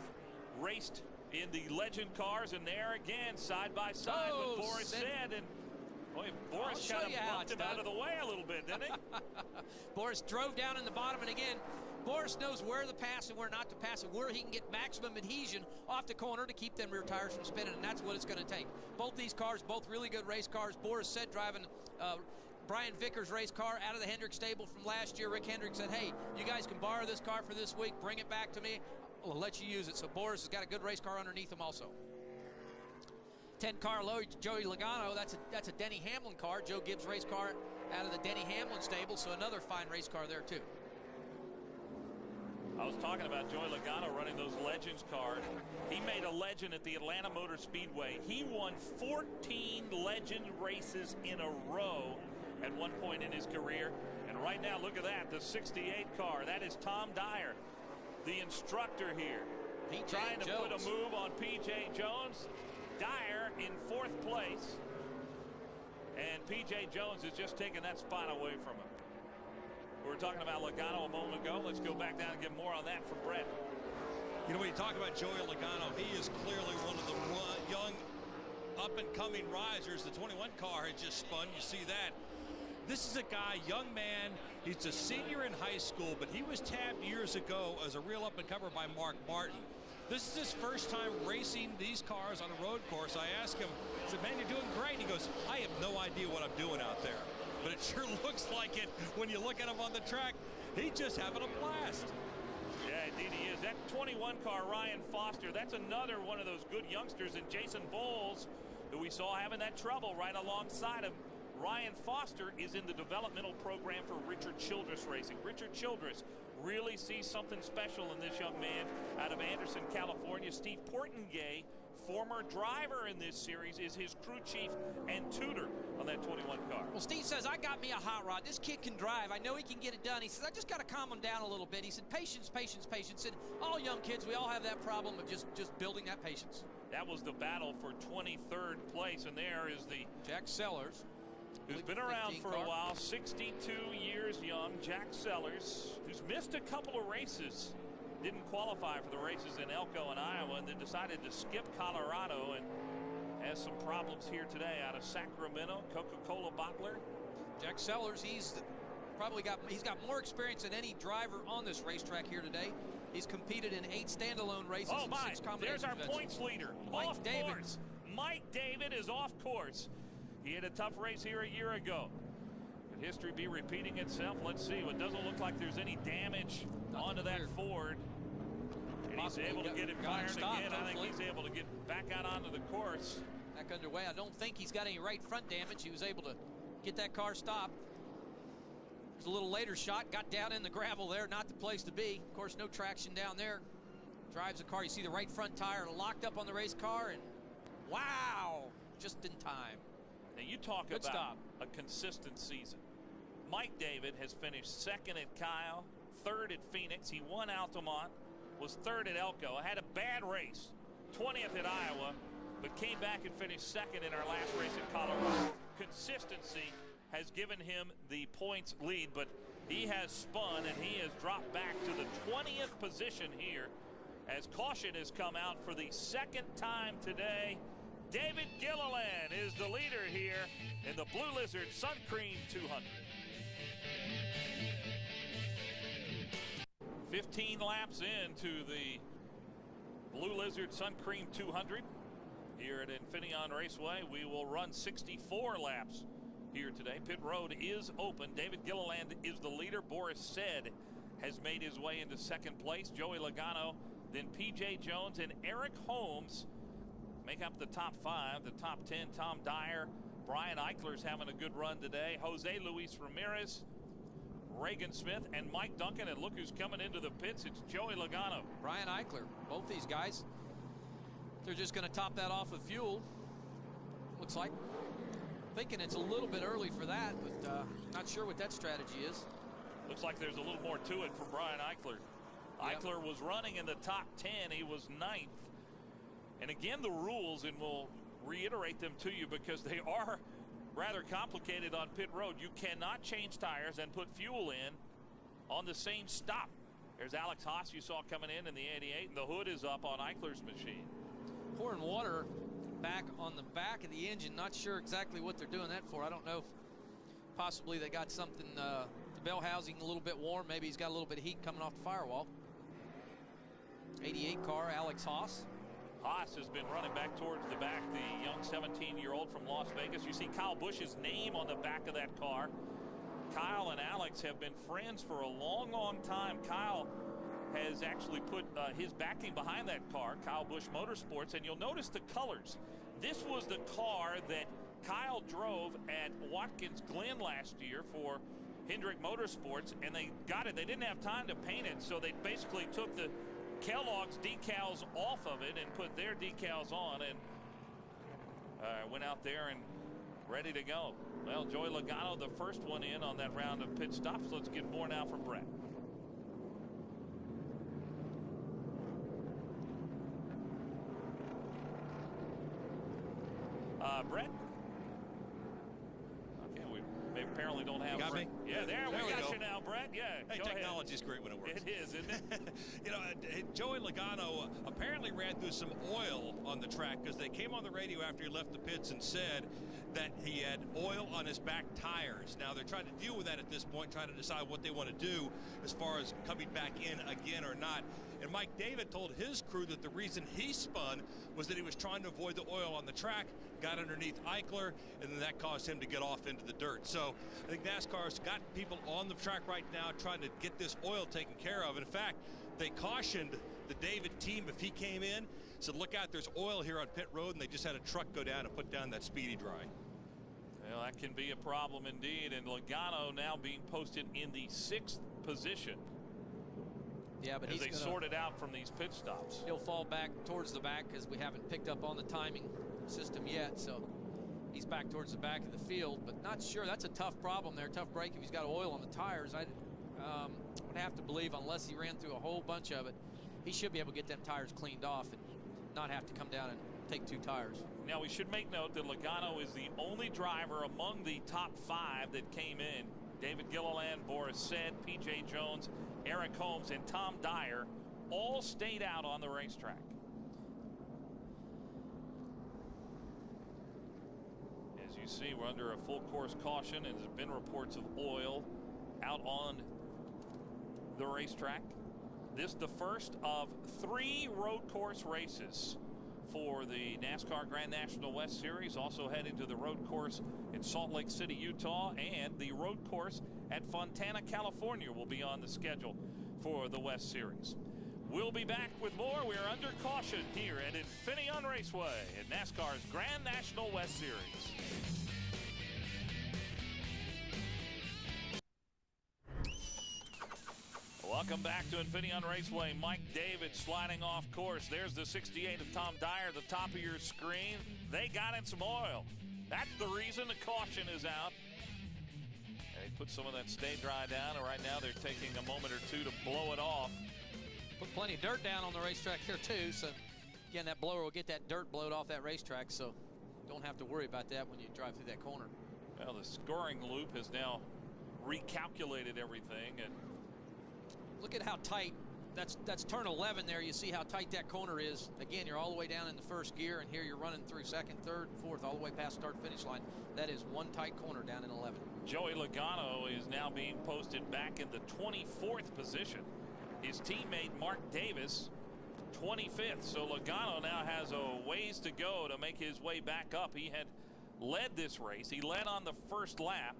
raced in the legend cars, and there again, side by side with Boris Said. And boy, Boris kind of bumped him out of the way a little bit, didn't he? Boris drove down in the bottom, and again, Boris knows where to pass and where not to pass, and where he can get maximum adhesion off the corner to keep them rear tires from spinning, and that's what it's going to take. Both these cars, both really good race cars. Boris Said driving Brian Vickers' race car out of the Hendrick stable from last year. Rick Hendrick said, hey, you guys can borrow this car for this week. Bring it back to me. I'll let you use it. So Boris has got a good race car underneath him also. 10 car low, Joey Logano. That's a Denny Hamlin car. Joe Gibbs race car out of the Denny Hamlin stable, so another fine race car there too. I was talking about Joey Logano running those Legends cars. He made a legend at the Atlanta Motor Speedway. He won 14 Legend races in a row at one point in his career. And right now, look at that, the 68 car. That is Tom Dyer, the instructor here. Trying to put a move on P.J. Jones. Dyer in 4th place. And P.J. Jones has just taken that spot away from him. We were talking about Logano a moment ago. Let's go back down and get more on that from Brett. You know, when you talk about Joey Logano, he is clearly one of the young up-and-coming risers. The 21 car had just spun. You see that. This is a guy, young man. He's a senior in high school, but he was tabbed years ago as a real up-and-comer by Mark Martin. This is his first time racing these cars on a road course. I asked him, I said, man, you're doing great. And he goes, I have no idea what I'm doing out there. But it sure looks like it when you look at him on the track. He's just having a blast. Yeah, indeed he is. That 21 car, Ryan Foster, that's another one of those good youngsters. And Jason Bowles, who we saw having that trouble right alongside him. Ryan Foster is in the developmental program for Richard Childress Racing. Richard Childress really sees something special in this young man out of Anderson, California. Steve Portengay, former driver in this series, is his crew chief and tutor on that 21 car. Well, Steve says, I got me a hot rod. This kid can drive. I know he can get it done. He says, I just got to calm him down a little bit. He said, patience, patience, patience. And all young kids, we all have that problem of just building that patience. That was the battle for 23rd place, and there is the Jack Sellers, who's been around for a while, 62 years young. Jack Sellers, who's missed a couple of races, didn't qualify for the races in Elko and Iowa, and then decided to skip Colorado and has some problems here today out of Sacramento. Coca-Cola bottler. Jack Sellers, he's got more experience than any driver on this racetrack here today. He's competed in 8 standalone races and 6 combination there's our events. points leader, Mike David. Course. Mike David is off course. He had a tough race here a year ago. Could history be repeating itself? Let's see. It doesn't look like there's any damage onto that Ford. And he's able to get it fired again. I think he's able to get back out onto the course. Back underway. I don't think he's got any right front damage. He was able to get that car stopped. It was a little later shot. Got down in the gravel there. Not the place to be. Of course, no traction down there. Drives the car. You see the right front tire locked up on the race car. And wow, just in time. Now you talk about a consistent season. Mike David has finished 2nd at Kyle, 3rd at Phoenix. He won Altamont, was 3rd at Elko. Had a bad race, 20th at Iowa, but came back and finished 2nd in our last race at Colorado. Consistency has given him the points lead, but he has spun and he has dropped back to the 20th position here as caution has come out for the 2nd time today. David Gilliland is the leader here in the Blue Lizard Suncreen 200. 15 laps into the Blue Lizard Suncreen 200 here at Infineon Raceway. We will run 64 laps here today. Pit road is open. David Gilliland is the leader. Boris Said has made his way into 2nd place. Joey Logano, then P.J. Jones and Eric Holmes make up the top 5. The top 10, Tom Dyer, Brian Eichler's having a good run today. Jose Luis Ramirez, Reagan Smith, and Mike Duncan. And look who's coming into the pits. It's Joey Logano. Brian Eichler. Both these guys, they're just going to top that off with fuel. Looks like. Thinking it's a little bit early for that, but not sure what that strategy is. Looks like there's a little more to it for Brian Eichler. Yep. Eichler was running in the top 10. He was 9th. And again, the rules, and we'll reiterate them to you because they are rather complicated on pit road. You cannot change tires and put fuel in on the same stop. There's Alex Haas you saw coming in the 88, and the hood is up on Eichler's machine. Pouring water back on the back of the engine. Not sure exactly what they're doing that for. I don't know if possibly they got something, the bell housing a little bit warm. Maybe he's got a little bit of heat coming off the firewall. 88 car, Alex Haas. Haas has been running back towards the back, the young 17-year-old from Las Vegas. You see Kyle Busch's name on the back of that car. Kyle and Alex have been friends for a long, long time. Kyle has actually put his backing behind that car, Kyle Busch Motorsports, and you'll notice the colors. This was the car that Kyle drove at Watkins Glen last year for Hendrick Motorsports, and they got it. They didn't have time to paint it, so they basically took the Kellogg's decals off of it and put their decals on, and went out there and ready to go. Well, Joey Logano, the first one in on that round of pit stops. Let's get more now from Brett. Brett? Okay, we apparently don't have. You got me? Yeah, there we got you now, Brett. Yeah. Hey, technology's great when it works. It is, isn't it? You know, Joey Logano apparently ran through some oil on the track because they came on the radio after he left the pits and said that he had oil on his back tires. Now they're trying to deal with that at this point, trying to decide what they want to do as far as coming back in again or not. And Mike David told his crew that the reason he spun was that he was trying to avoid the oil on the track, got underneath Eichler, and then that caused him to get off into the dirt. So I think NASCAR's got people on the track right now trying to get this oil taken care of. In fact, they cautioned the David team if he came in, said, look out, there's oil here on pit road, and they just had a truck go down and put down that speedy dry. Well, that can be a problem indeed, and Logano now being posted in the 6th position. Yeah, but as they sort it out from these pit stops. He'll fall back towards the back because we haven't picked up on the timing system yet. So he's back towards the back of the field, but not sure. That's a tough problem there. Tough break if he's got oil on the tires. I would have to believe, unless he ran through a whole bunch of it, he should be able to get them tires cleaned off and not have to come down and take 2 tires. Now we should make note that Logano is the only driver among the top 5 that came in. David Gilliland, Boris Said, P.J. Jones, Eric Holmes, and Tom Dyer all stayed out on the racetrack. As you see, we're under a full course caution, and there's been reports of oil out on the racetrack. This is the first of 3 road course races for the NASCAR Grand National West Series. Also heading to the road course in Salt Lake City, Utah, and the road course at Fontana, California will be on the schedule for the West Series. We'll be back with more. We're under caution here at Infineon Raceway at NASCAR's Grand National West Series. Welcome back to Infineon Raceway. Mike David sliding off course. There's the 68 of Tom Dyer at the top of your screen. They got in some oil. That's the reason the caution is out. They put some of that stay dry down, and right now they're taking a moment or 2 to blow it off. Put plenty of dirt down on the racetrack here too, so again, that blower will get that dirt blowed off that racetrack, so don't have to worry about that when you drive through that corner. Well, the scoring loop has now recalculated everything, and look at how tight. That's turn 11 there. You see how tight that corner is. Again, you're all the way down in the first gear, and here you're running through 2nd, 3rd, 4th, all the way past start-finish line. That is one tight corner down in 11. Joey Logano is now being posted back in the 24th position. His teammate Mark Davis, 25th. So Logano now has a ways to go to make his way back up. He had led this race. He led on the first lap,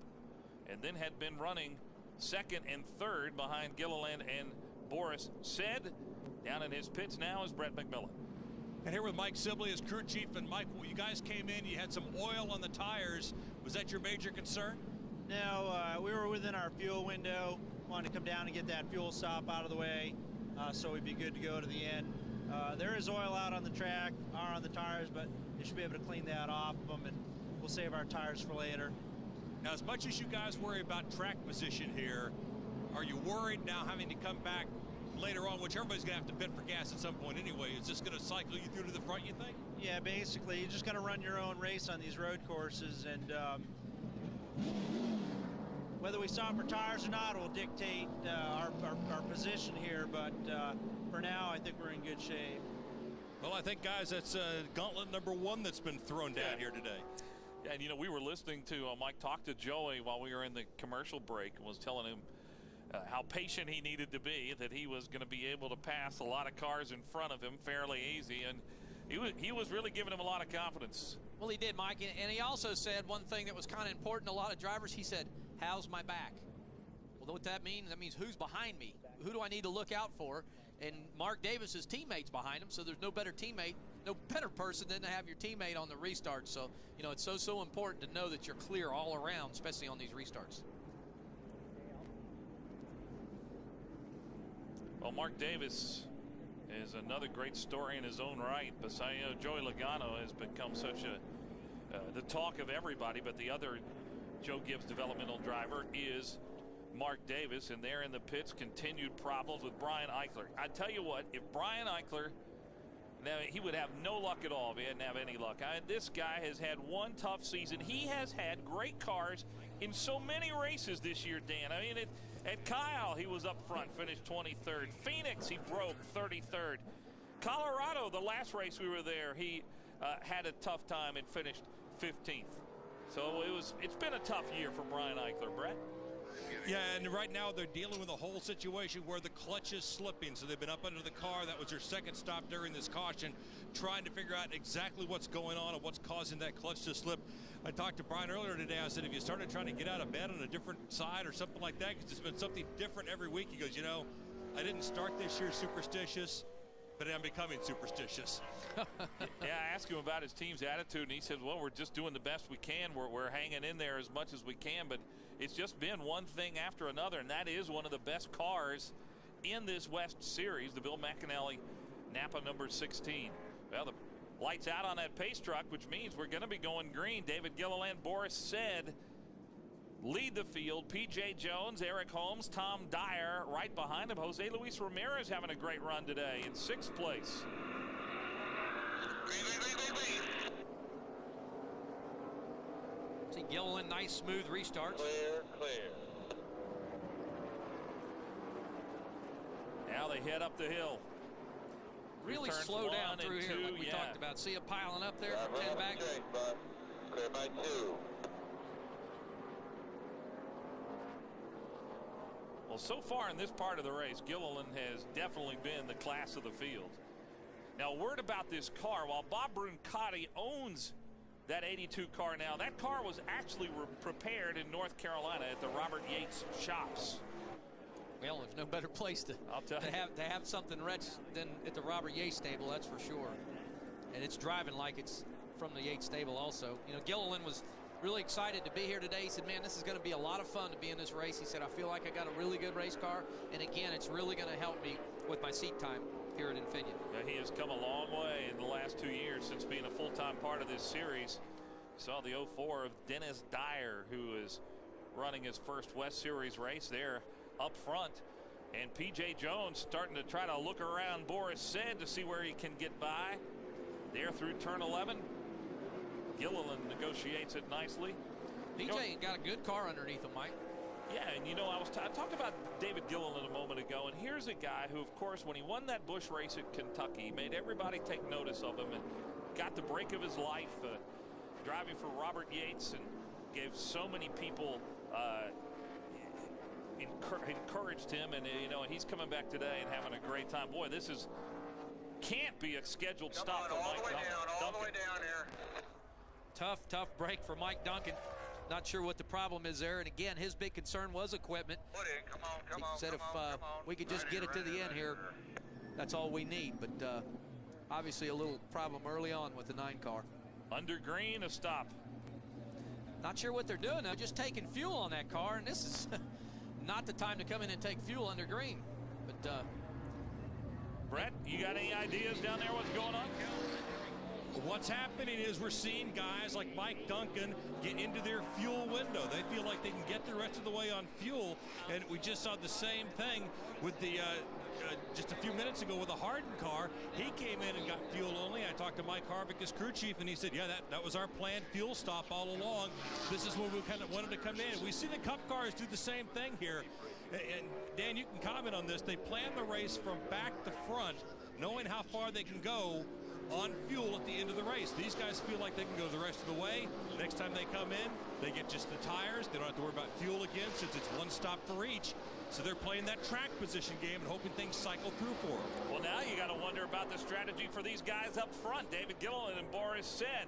and then had been running 2nd and 3rd behind Gilliland and Boris Said. Down in his pits now is Brett McMillan. And here with Mike Sibley as crew chief. And Mike, you guys came in, you had some oil on the tires. Was that your major concern? No, we were within our fuel window. Wanted to come down and get that fuel stop out of the way so we'd be good to go to the end. There is oil out on the track, or on the tires, but they should be able to clean that off of them, and we'll save our tires for later. Now, as much as you guys worry about track position here, are you worried now having to come back later on, which everybody's going to have to bid for gas at some point anyway? Is this going to cycle you through to the front, you think? Yeah, basically, you just got to run your own race on these road courses, and whether we stop for tires or not will dictate our position here, but for now, I think we're in good shape. Well, I think, guys, that's gauntlet number 1 that's been thrown down here today. Yeah, and you know, we were listening to Mike talk to Joey while we were in the commercial break, and was telling him how patient he needed to be, that he was going to be able to pass a lot of cars in front of him fairly easy, and he was really giving him a lot of confidence. Well, he did, Mike, and he also said one thing that was kind of important to a lot of drivers. He said, how's my back? Well, what that means, who's behind me? Who do I need to look out for? And Mark Davis's teammate's behind him, so there's no better teammate no better person than to have your teammate on the restart. So, you know, it's so important to know that you're clear all around, especially on these restarts. Well, Mark Davis is another great story in his own right. Besides, you know, Joey Logano has become such the talk of everybody, but the other Joe Gibbs developmental driver is Mark Davis, and there in the pits, continued problems with Brian Eichler. I tell you what, if Brian Eichler, now he would have no luck at all if he didn't have any luck. This guy has had one tough season. He has had great cars in so many races this year, Dan. I mean, at Kyle, he was up front, finished 23rd. Phoenix, he broke 33rd. Colorado, the last race we were there, he had a tough time and finished 15th. So it's been a tough year for Brian Eichler, Brett. Yeah, and right now they're dealing with a whole situation where the clutch is slipping. So they've been up under the car. That was their second stop during this caution, trying to figure out exactly what's going on and what's causing that clutch to slip. I talked to Brian earlier today. I said, if you started trying to get out of bed on a different side or something like that, because it's been something different every week. He goes, you know, I didn't start this year superstitious, but I'm becoming superstitious. Yeah, I asked him about his team's attitude, and he said, well, we're just doing the best we can. We're hanging in there as much as we can, but it's just been one thing after another, and that is one of the best cars in this West Series, the Bill McAnally Napa number 16. Well, the lights out on that pace truck, which means we're going to be going green. David Gilliland, Boris Said lead the field. P.J. Jones, Eric Holmes, Tom Dyer right behind him. Jose Luis Ramirez having a great run today in 6th place. See Gilliland, nice smooth restarts. Clear. Now they head up the hill. Really Returns slow down through here, two, like we talked about. See it piling up there from 10 back. Clear by 2. Well, so far in this part of the race, Gilliland has definitely been the class of the field. Now, word about this car, while Bob Brancati owns that 82 car now, that car was actually prepared in North Carolina at the Robert Yates shops. Well, there's no better place to have something rich than at the Robert Yates stable, that's for sure. And it's driving like it's from the Yates stable also. You know, Gilliland was really excited to be here today. He said, man, this is going to be a lot of fun to be in this race. He said, I feel like I got a really good race car, and again, it's really going to help me with my seat time here at Infineon. Yeah, he has come a long way in the last 2 years since being a full-time part of this series. Saw the 04 of Dennis Dyer, who is running his first West Series race there up front. And P.J. Jones starting to try to look around Boris Said to see where he can get by. There through turn 11. Gilliland negotiates it nicely. P.J. got a good car underneath him, Mike. Yeah, and you know, I talked about David Gilliland a moment ago, and here's a guy who, of course, when he won that Busch race at Kentucky, he made everybody take notice of him and got the break of his life driving for Robert Yates, and gave so many people encouraged him, and you know, he's coming back today and having a great time. Boy, this can't be a scheduled stop for Mike Duncan. All the way down here. Tough break for Mike Duncan. Not sure what the problem is there, and again, his big concern was equipment. Come on. He said if we could just get it to the end here, that's all we need. But obviously a little problem early on with the 9 car. Under green, a stop. Not sure what they're doing. They're just taking fuel on that car, and this is not the time to come in and take fuel under green. But Brett, you got any ideas down there what's going on? What's happening is we're seeing guys like Mike Duncan get into their fuel window. They feel like they can get the rest of the way on fuel, and we just saw the same thing with the just a few minutes ago with the Harden car. He came in and got fuel only. I talked to Mike Harvick, his crew chief, and he said, yeah, that was our planned fuel stop all along. This is when we kind of wanted to come in. We see the Cup cars do the same thing here. And Dan, you can comment on this. They plan the race from back to front, knowing how far they can go on fuel at the end of the race. These guys feel like they can go the rest of the way. Next time they come in, they get just the tires. They don't have to worry about fuel again since it's one stop for each. So they're playing that track position game and hoping things cycle through for them. Well, now you got to wonder about the strategy for these guys up front. David Gilliland and Boris Said,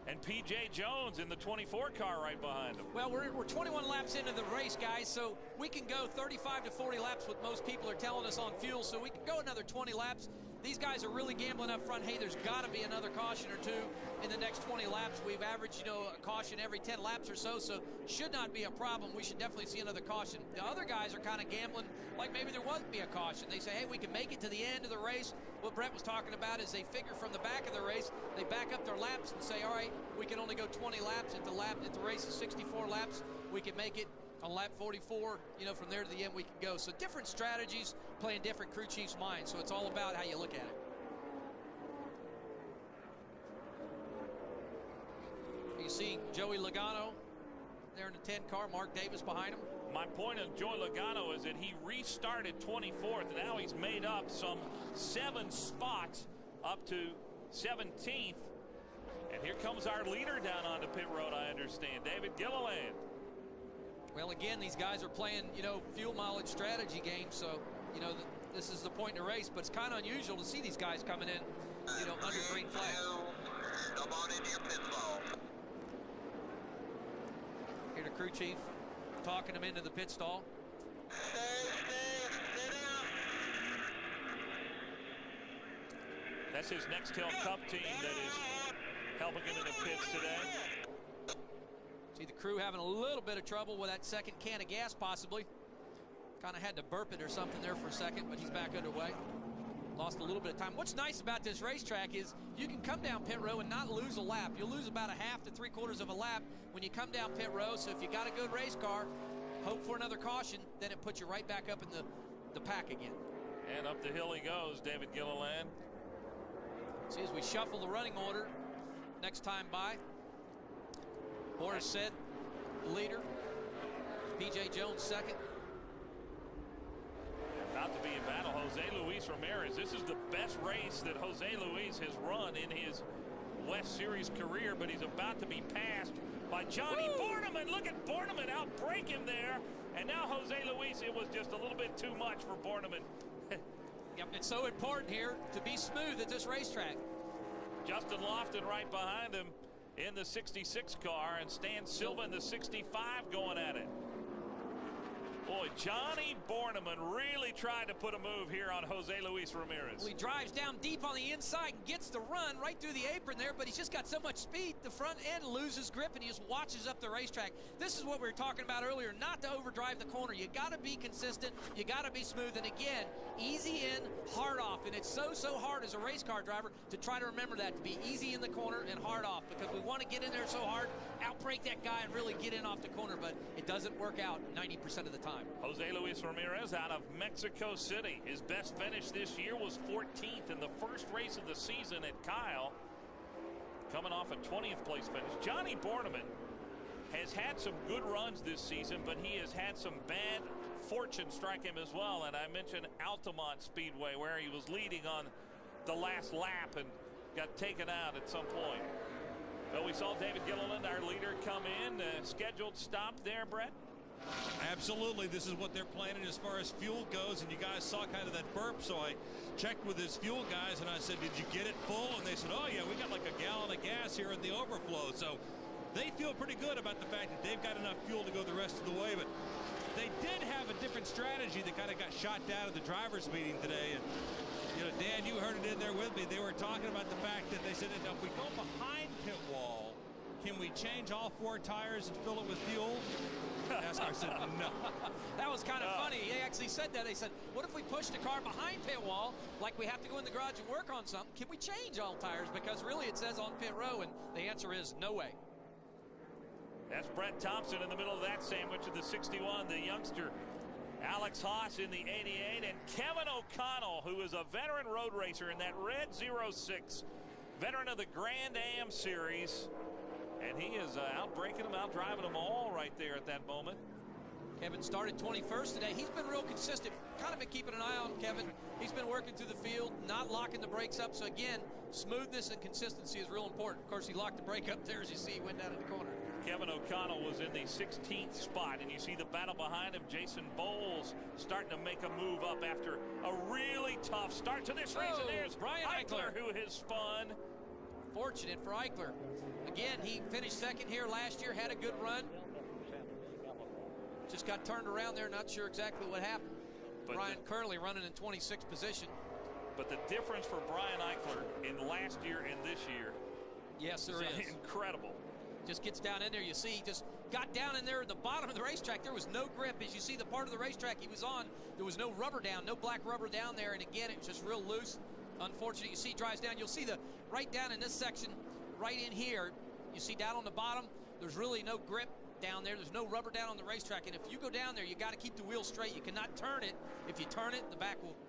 and P.J. Jones in the 24 car right behind them. Well, we're 21 laps into the race, guys, so we can go 35 to 40 laps, what most people are telling us on fuel, so we can go another 20 laps. these guys are really gambling up front. Hey, there's got to be another caution or two in the next 20 laps. We've averaged, a caution every 10 laps or so should not be a problem. We should definitely see another caution. The other guys are kind of gambling like maybe there won't be a caution. They say, hey, we can make it to the end of the race. What Brett was talking about is they figure from the back of the race, they back up their laps and say, all right, we can only go 20 laps. If the race is 64 laps, we can make it on lap 44, from there to the end we can go. So different strategies play in different crew chiefs' minds. So it's all about how you look at it. You see Joey Logano there in the 10 car, Mark Davis behind him. My point on Joey Logano is that he restarted 24th. Now he's made up some 7 spots up to 17th. And here comes our leader down onto pit road, I understand, David Gilliland. Well, again, these guys are playing, fuel mileage strategy games, so, this is the point in the race, but it's kind of unusual to see these guys coming in, under green flag. Come on into your pit stall. Here the crew chief talking them into the pit stall. That's his Nextel Cup team that is helping him in the pits today. See the crew having a little bit of trouble with that second can of gas possibly. Kind of had to burp it or something there for a second, but he's back underway. Lost a little bit of time. What's nice about this racetrack is you can come down pit row and not lose a lap. You'll lose about a half to 3/4 of a lap when you come down pit row. So if you got a good race car, hope for another caution, then it puts you right back up in the pack again. And up the hill he goes, David Gilliland. See, as we shuffle the running order next time by, Boris said leader, P.J. Jones second. About to be in battle, Jose Luis Ramirez. This is the best race that Jose Luis has run in his West Series career, but he's about to be passed by Johnny Borneman. Look at Borneman outbreak him there. And now Jose Luis, it was just a little bit too much for Borneman. Yep, it's so important here to be smooth at this racetrack. Justin Lofton right behind him in the 66 car, and Stan Silva in the 65 going at it. Boy, Johnny Borneman really tried to put a move here on Jose Luis Ramirez. Well, he drives down deep on the inside and gets the run right through the apron there, but he's just got so much speed, the front end loses grip, and he just watches up the racetrack. This is what we were talking about earlier, not to overdrive the corner. You got to be consistent. You got to be smooth. And again, easy in, hard off. And it's so hard as a race car driver to try to remember that, to be easy in the corner and hard off, because we want to get in there so hard, outbreak that guy and really get in off the corner, but it doesn't work out 90% of the time. Jose Luis Ramirez out of Mexico City. His best finish this year was 14th in the first race of the season at Kyle, coming off a 20th place finish. Johnny Borneman has had some good runs this season, but he has had some bad fortune strike him as well. And I mentioned Altamont Speedway, where he was leading on the last lap and got taken out at some point. But we saw David Gilliland, our leader, come in. Scheduled stop there, Brett? Absolutely. This is what they're planning as far as fuel goes, and you guys saw kind of that burp, so I checked with his fuel guys and I said, did you get it full? And they said, oh yeah, we got like a gallon of gas here in the overflow. So they feel pretty good about the fact that they've got enough fuel to go the rest of the way. But they did have a different strategy that kind of got shot down at the drivers meeting today. And Dan, you heard it in there with me. They were talking about the fact that they said, if we go behind pit wall, can we change all 4 tires and fill it with fuel? NASCAR said no. That was kind of funny. They actually said that. They said, what if we push the car behind pit wall, like we have to go in the garage and work on something? Can we change all tires? Because really it says on pit row, and the answer is no way. That's Brett Thompson in the middle of that sandwich in the 61, the youngster Alex Haas in the 88, and Kevin O'Connell, who is a veteran road racer in that red 06, veteran of the Grand Am Series. And he is outbreaking them, outdriving them all right there at that moment. Kevin started 21st today. He's been real consistent. Kind of been keeping an eye on Kevin. He's been working through the field, not locking the brakes up. So again, smoothness and consistency is real important. Of course, he locked the brake up there, as you see, he went down in the corner. Kevin O'Connell was in the 16th spot, and you see the battle behind him. Jason Bowles starting to make a move up after a really tough start to this race. And there's Brian Eichler, who has spun. Fortunate for Eichler. Again, he finished second here last year, had a good run. Just got turned around there, not sure exactly what happened. But Brian Curley running in 26th position. But the difference for Brian Eichler in last year and this year, yes, there is incredible. Just gets down in there. You see, he just got down in there at the bottom of the racetrack. There was no grip. As you see the part of the racetrack he was on, there was no rubber down, no black rubber down there. And again, it was just real loose. Unfortunately, you see he drives down. You'll see the right down in this section, right in here, you see down on the bottom, there's really no grip down there. There's no rubber down on the racetrack. And if you go down there, you got to keep the wheel straight. You cannot turn it. If you turn it,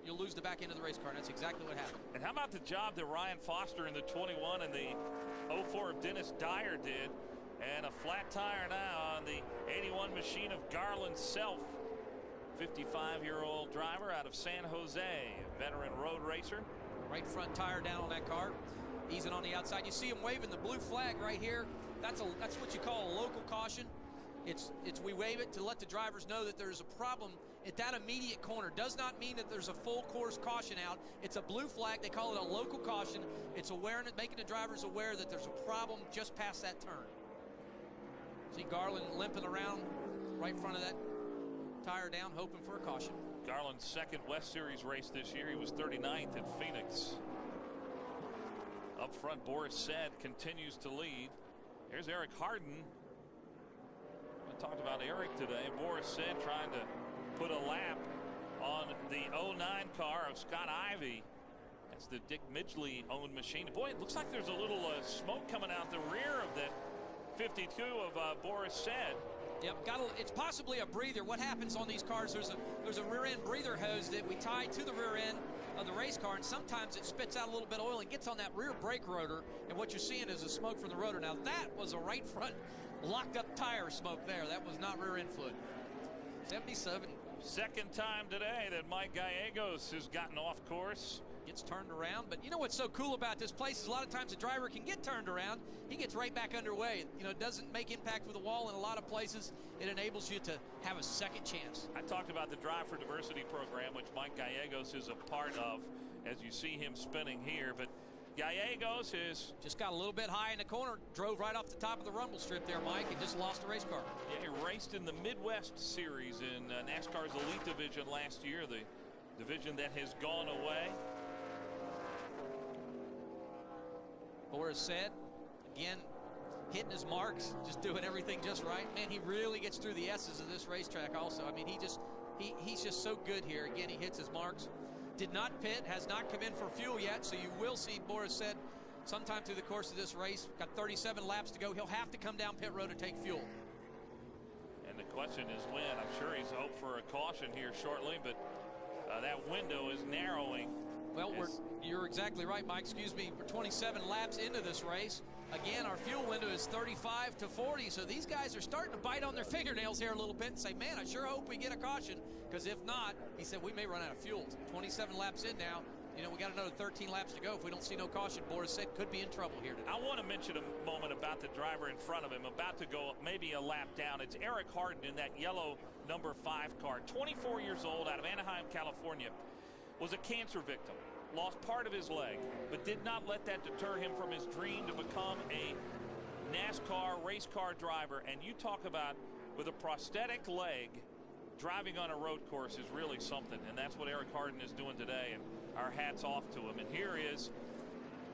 you'll lose the back end of the race car. And that's exactly what happened. And how about the job that Ryan Foster in the 21 and the 04 of Dennis Dyer did? And a flat tire now on the 81 machine of Garland Self. 55-year-old driver out of San Jose, a veteran road racer. Right front tire down on that car, easing on the outside. You see him waving the blue flag right here. That's what you call a local caution. We wave it to let the drivers know that there's a problem at that immediate corner. Does not mean that there's a full course caution out. It's a blue flag. They call it a local caution. It's awareness, making the drivers aware that there's a problem just past that turn. See Garland limping around right in front of that tire down, hoping for a caution. Garland's second West Series race this year. He was 39th at Phoenix. Up front, Boris Said continues to lead. Here's Eric Harden. I talked about Eric today. Boris Said trying to put a lap on the 09 car of Scott Ivey. That's the Dick Midgley owned machine. Boy, it looks like there's a little smoke coming out the rear of that 52 of Boris Said. Yep, it's possibly a breather. What happens on these cars, there's a rear end breather hose that we tie to the rear end of the race car, and sometimes it spits out a little bit of oil and gets on that rear brake rotor, and what you're seeing is the smoke from the rotor. Now that was a right front locked up tire smoke there. That was not rear end fluid. 77. Second time today that Mike Gallegos has gotten off course. Gets turned around, but you know what's so cool about this place is a lot of times the driver can get turned around. He gets right back underway. You know, it doesn't make impact with the wall. In a lot of places, it enables you to have a second chance. I talked about the Drive for Diversity program, which Mike Gallegos is a part of, as you see him spinning here. But Gallegos is just got a little bit high in the corner, drove right off the top of the rumble strip there, Mike, and just lost a race car. Yeah, he raced in the Midwest Series in NASCAR's Elite Division last year, the division that has gone away. Boris Said, again, hitting his marks, just doing everything just right. Man, he really gets through the S's of this racetrack also. I mean, he's just so good here. Again, he hits his marks. Did not pit, has not come in for fuel yet, so you will see Boris Said sometime through the course of this race. Got 37 laps to go. He'll have to come down pit road to take fuel. And the question is when. I'm sure he's hoped for a caution here shortly, but that window is narrowing. Well, you're exactly right, Mike. Excuse me. We're 27 laps into this race. Again, our fuel window is 35 to 40, so these guys are starting to bite on their fingernails here a little bit and say, man, I sure hope we get a caution, because if not, he said, we may run out of fuel. 27 laps in now. You know, we got another 13 laps to go. If we don't see no caution, Boris Said could be in trouble here today. I want to mention a moment about the driver in front of him, about to go maybe a lap down. It's Eric Harden in that yellow number 5 car. 24 years old, out of Anaheim, California. Was a cancer victim, lost part of his leg, but did not let that deter him from his dream to become a NASCAR race car driver. And you talk about, with a prosthetic leg, driving on a road course is really something, and that's what Eric Harden is doing today, and our hats off to him. And here is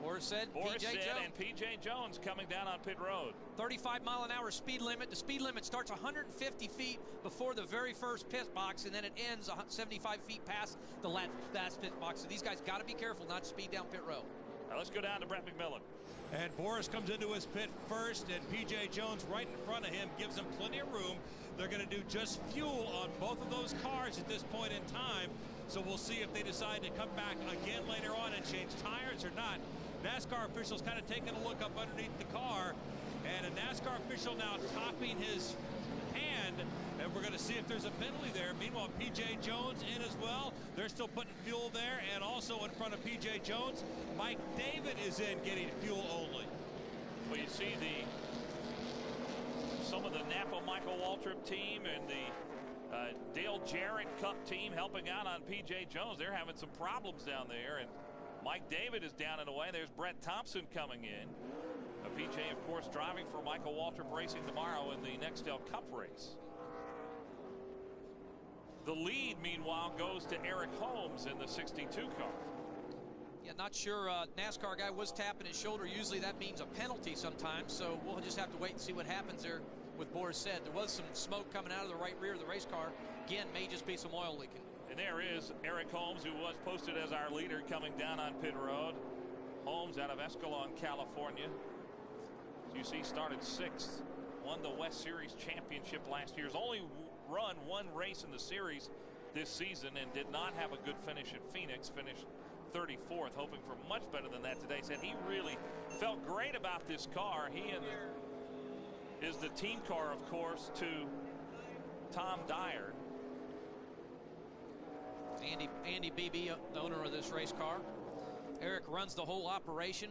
Boris Said and P.J. Jones coming down on pit road. 35-mile-an-hour speed limit. The speed limit starts 150 feet before the very first pit box, and then it ends 75 feet past the last pit box. So these guys got to be careful not to speed down pit road. Now let's go down to Brett McMillan. And Boris comes into his pit first, and P.J. Jones right in front of him gives him plenty of room. They're going to do just fuel on both of those cars at this point in time. So we'll see if they decide to come back again later on and change tires or not. NASCAR officials kind of taking a look up underneath the car, and a NASCAR official now topping his hand, and we're going to see if there's a penalty there. Meanwhile, P.J. Jones in as well. They're still putting fuel there, and also in front of P.J. Jones, Mike David is in getting fuel only. Well, you see some of the Napa Michael Waltrip team and the Dale Jarrett Cup team helping out on P.J. Jones. They're having some problems down there, and Mike David is down and away. There's Brett Thompson coming in. PJ, of course, driving for Michael Waltrip Racing tomorrow in the Nextel Cup race. The lead, meanwhile, goes to Eric Holmes in the 62 car. Yeah, not sure. NASCAR guy was tapping his shoulder. Usually that means a penalty sometimes, so we'll just have to wait and see what happens there with Boris said. There was some smoke coming out of the right rear of the race car. Again, may just be some oil leaking. And there is Eric Holmes, who was posted as our leader, coming down on pit road. Holmes out of Escalon, California. As you see, started 6th. Won the West Series championship last year. Has only run one race in the series this season and did not have a good finish at Phoenix. Finished 34th, hoping for much better than that today. Said he really felt great about this car. He is the team car, of course, to Tom Dyer. Andy Beebe, the owner of this race car. Eric runs the whole operation,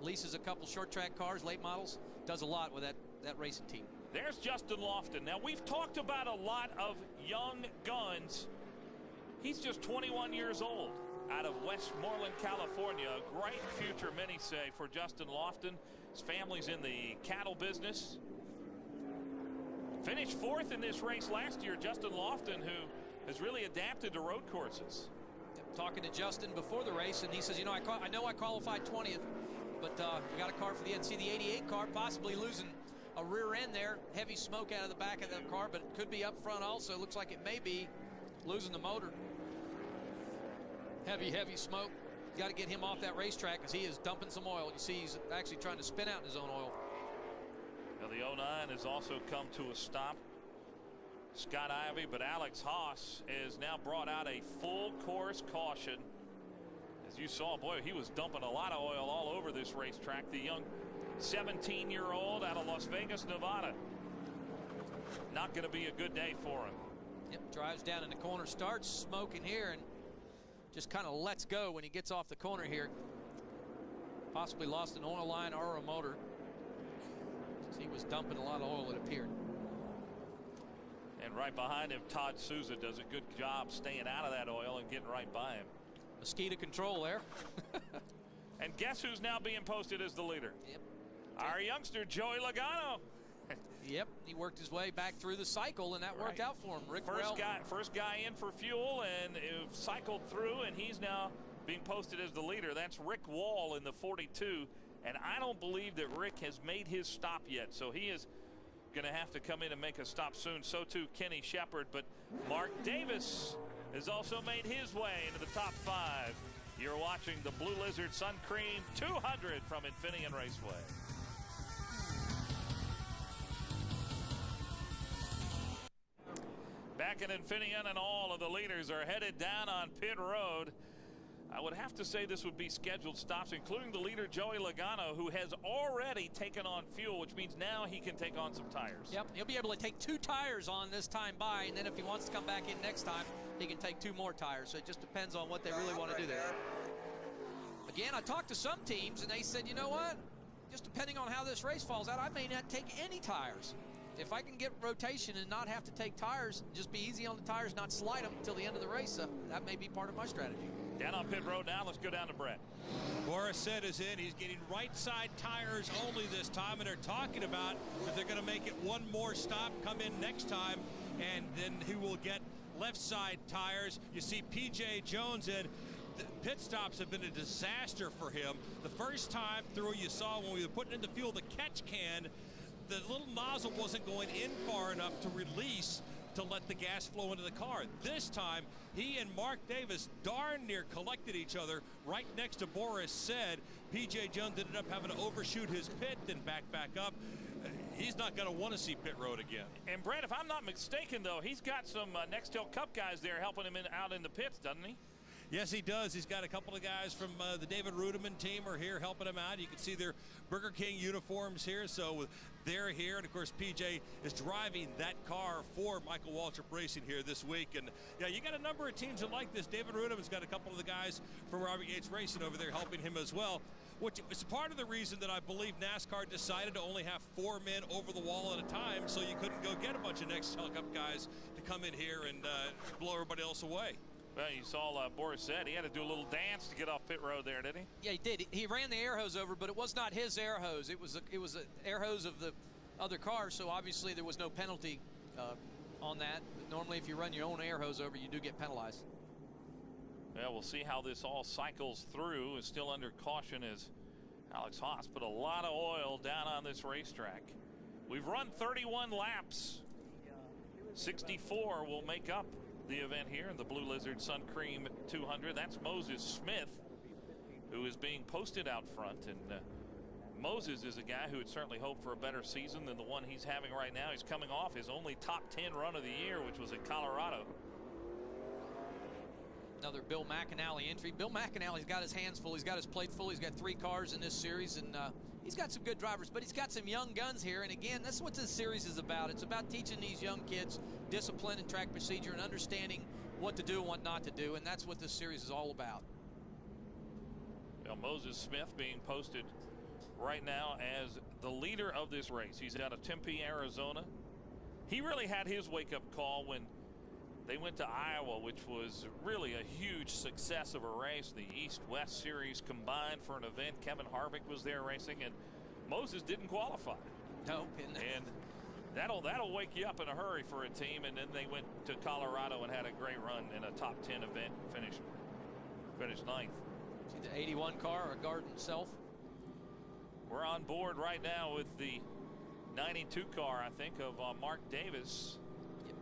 leases a couple short track cars, late models, does a lot with that racing team. There's Justin Lofton. Now, we've talked about a lot of young guns. He's just 21 years old, out of Westmoreland, California. A great future, many say, for Justin Lofton. His family's in the cattle business. Finished 4th in this race last year. Justin Lofton, who has really adapted to road courses. Talking to Justin before the race, and he says, you know, I know I qualified 20th, but we got a car for the end. See the 88 car possibly losing a rear end there. Heavy smoke out of the back of the car, but it could be up front also. Looks like it may be losing the motor. Heavy smoke. Got to get him off that racetrack because he is dumping some oil. You see he's actually trying to spin out in his own oil. Now the 09 has also come to a stop. Scott Ivey, but Alex Haas has now brought out a full course caution. As you saw, boy, he was dumping a lot of oil all over this racetrack. The young 17-year-old out of Las Vegas, Nevada. Not going to be a good day for him. Yep, drives down in the corner, starts smoking here, and just kind of lets go when he gets off the corner here. Possibly lost an oil line or a motor. He was dumping a lot of oil, it appeared. And right behind him, Todd Souza does a good job staying out of that oil and getting right by him. Mosquito control there. And guess who's now being posted as the leader? Yep. Our youngster, Joey Logano. Yep, he worked his way back through the cycle, and that worked out for him. First guy in for fuel, and cycled through, and he's now being posted as the leader. That's Rick Wall in the 42, and I don't believe that Rick has made his stop yet, so he is going to have to come in and make a stop soon. So too Kenny Shepard, but Mark Davis has also made his way into the top 5. You're watching the Blue Lizard Suncream 200 from Infineon Raceway. Back at Infineon, and all of the leaders are headed down on pit road. I would have to say this would be scheduled stops, including the leader, Joey Logano, who has already taken on fuel, which means now he can take on some tires. Yep, he'll be able to take 2 tires on this time by, and then if he wants to come back in next time, he can take 2 more tires. So it just depends on what they really want to do there. Again, I talked to some teams, and they said, you know what? Just depending on how this race falls out, I may not take any tires. If I can get rotation and not have to take tires, just be easy on the tires, not slide them until the end of the race, that may be part of my strategy. Down on pit road now. Let's go down to Brett. Boris said is in. He's getting right side tires only this time, and they're talking about that they're going to make it one more stop, come in next time, and then he will get left side tires. You see PJ Jones in. The pit stops have been a disaster for him. The first time through, you saw when we were putting in the fuel, the catch can, the little nozzle wasn't going in far enough to release to let the gas flow into the car. This time, he and Mark Davis darn near collected each other right next to Boris said. PJ Jones ended up having to overshoot his pit, then back up. He's not going to want to see pit road again. And Brett, if I'm not mistaken, though, he's got some Nextel Cup guys there helping him out in the pits, doesn't he? Yes, he does. He's got a couple of guys from the David Rudiman team are here helping him out. You can see their Burger King uniforms here, so they're here. And, of course, PJ is driving that car for Michael Waltrip Racing here this week. And, yeah, you got a number of teams that like this. David Rudiman's got a couple of the guys from Robert Yates Racing over there helping him as well, which is part of the reason that I believe NASCAR decided to only have 4 men over the wall at a time, so you couldn't go get a bunch of Nextel Cup guys to come in here and blow everybody else away. Well, you saw Boris said he had to do a little dance to get off pit road there, didn't he? Yeah, he did. He ran the air hose over, but it was not his air hose. It was an air hose of the other car, so obviously there was no penalty on that. But normally, if you run your own air hose over, you do get penalized. Well, we'll see how this all cycles through. Is still under caution as Alex Haas put a lot of oil down on this racetrack. We've run 31 laps. 64 will make up the event here in the Blue Lizard Suncream 200. That's Moses Smith, who is being posted out front. And Moses is a guy who would certainly hope for a better season than the one he's having right now. He's coming off his only top 10 run of the year, which was at Colorado. Another Bill McAnally entry. Bill McAnally's got his hands full. He's got his plate full. He's got 3 cars in this series, and he's got some good drivers, but he's got some young guns here. And again, that's what this series is about. It's about teaching these young kids discipline and track procedure and understanding what to do and what not to do, and that's what this series is all about. Well, Moses Smith being posted right now as the leader of this race. He's out of Tempe, Arizona. He really had his wake-up call when they went to Iowa, which was really a huge success of a race. The East-West Series combined for an event. Kevin Harvick was there racing, and Moses didn't qualify. No, and that'll wake you up in a hurry for a team. And then they went to Colorado and had a great run in a top 10 event and finished 9th. See the 81 car, a Garden Self. We're on board right now with the 92 car, I think, of Mark Davis.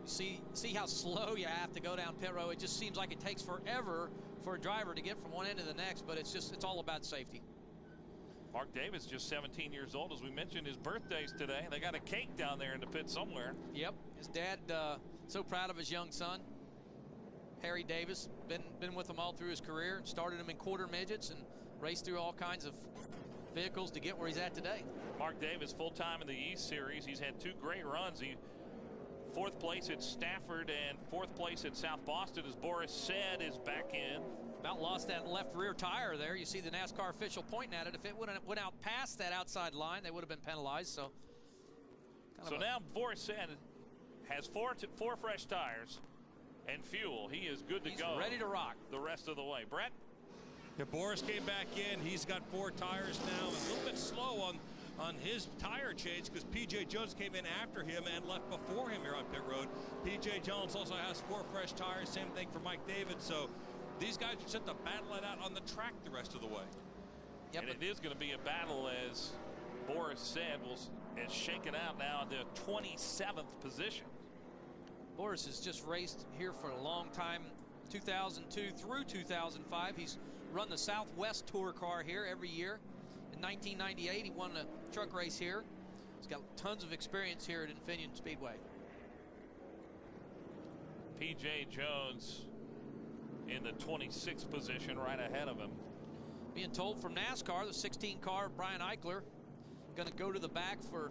See how slow you have to go down pit road. It just seems like it takes forever for a driver to get from one end to the next, but it's all about safety. Mark Davis, just 17 years old. As we mentioned, his birthday's today. They got a cake down there in the pit somewhere. Yep, his dad so proud of his young son, Harry Davis. Been with him all through his career. Started him in quarter midgets and raced through all kinds of vehicles to get where he's at today. Mark Davis, full-time in the East Series. He's had 2 great runs. He 4th place at Stafford and 4th place at South Boston, as Boris said, is back in. About lost that left rear tire there. You see the NASCAR official pointing at it. If it went out past that outside line, they would have been penalized. So now Boris said has 4 fresh tires and fuel. He is good to go. He's ready to rock the rest of the way. Brett? Yeah, Boris came back in. He's got 4 tires now. A little bit slow on his tire change because P.J. Jones came in after him and left before him here on pit road. P.J. Jones also has 4 fresh tires. Same thing for Mike David. So these guys are set to battle it out on the track the rest of the way. Yep. And it is going to be a battle, as Boris said, is shaken out now in the 27th position. Boris has just raced here for a long time, 2002 through 2005. He's run the Southwest Tour car here every year. In 1998, he won a truck race here. He's got tons of experience here at Infineon Speedway. P.J. Jones in the 26th position, right ahead of him. Being told from NASCAR, the 16 car, Brian Eichler, going to go to the back for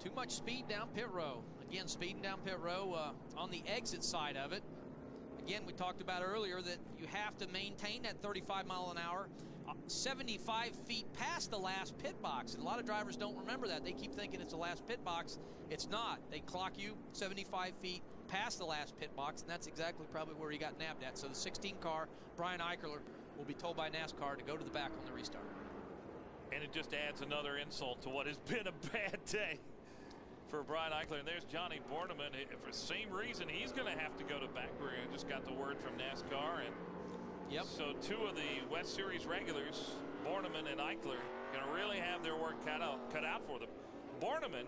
too much speed down pit row. Again, speeding down pit row on the exit side of it. Again, we talked about earlier that you have to maintain that 35 mile an hour 75 feet past the last pit box. And a lot of drivers don't remember that. They keep thinking it's the last pit box. It's not. They clock you 75 feet past the last pit box, and that's exactly probably where he got nabbed at. So the 16 car, Brian Eichler, will be told by NASCAR to go to the back on the restart. And it just adds another insult to what has been a bad day for Brian Eichler. And there's Johnny Borneman. For the same reason, he's going to have to go to back. We just got the word from NASCAR. And yep. So 2 of the West Series regulars, Borneman and Eichler, going to really have their work cut out for them. Borneman,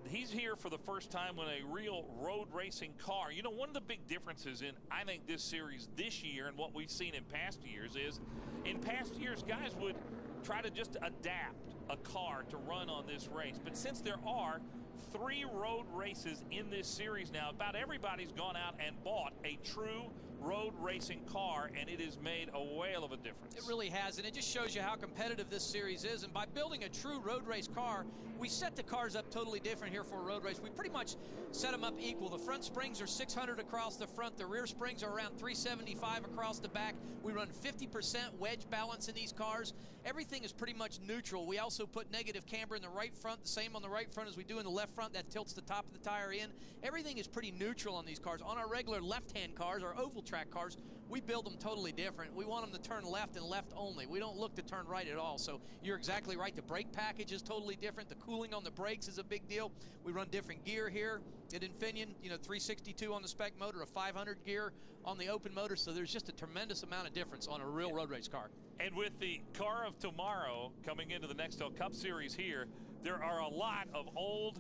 he's here for the first time with a real road racing car. You know, one of the big differences in, I think, this series this year and what we've seen in past years is, in past years, guys would try to just adapt a car to run on this race. But since there are 3 road races in this series now, about everybody's gone out and bought a true road racing car, and it has made a whale of a difference. It really has, and it just shows you how competitive this series is. And by building a true road race car, we set the cars up totally different here for a road race. We pretty much set them up equal. The front springs are 600 across the front. The rear springs are around 375 across the back. We run 50% wedge balance in these cars. Everything is pretty much neutral. We also put negative camber in the right front, the same on the right front as we do in the left front. That tilts the top of the tire in. Everything is pretty neutral on these cars. On our regular left-hand cars, our oval track cars. We build them totally different. We want them to turn left and left only. We don't look to turn right at all. So you're exactly right. The brake package is totally different. The cooling on the brakes is a big deal. We run different gear here at Infineon. 362 on the spec motor, a 500 gear on the open motor. So there's just a tremendous amount of difference on a real road race car. And with the car of tomorrow coming into the Nextel Cup Series here, there are a lot of old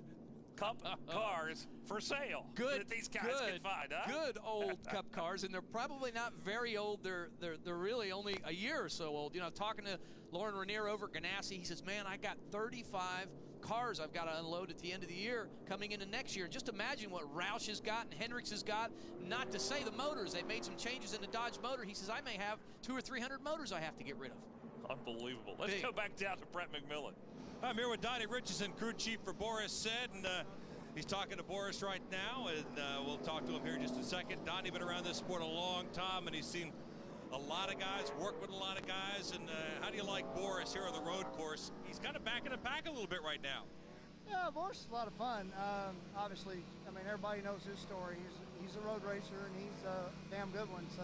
Cup cars for sale that these guys can find. Huh? Good old Cup cars, and they're probably not very old. They're really only a year or so old. Talking to Lauren Ranier over at Ganassi, he says, man, I got 35 cars I've got to unload at the end of the year coming into next year. Just imagine what Roush has got and Hendricks has got, not to say the motors. They've made some changes in the Dodge motor. He says, I may have 200 or 300 motors I have to get rid of. Unbelievable. Let's go back down to Brett McMillan. I'm here with Donnie Richardson, crew chief for Boris Said, and he's talking to Boris right now, and we'll talk to him here in just a second. Donnie been around this sport a long time, and he's seen a lot of guys, worked with a lot of guys, and how do you like Boris here on the road course? He's kind of back in the pack a little bit right now. Yeah, Boris is a lot of fun. Obviously, I mean, everybody knows his story. He's a road racer, and he's a damn good one. So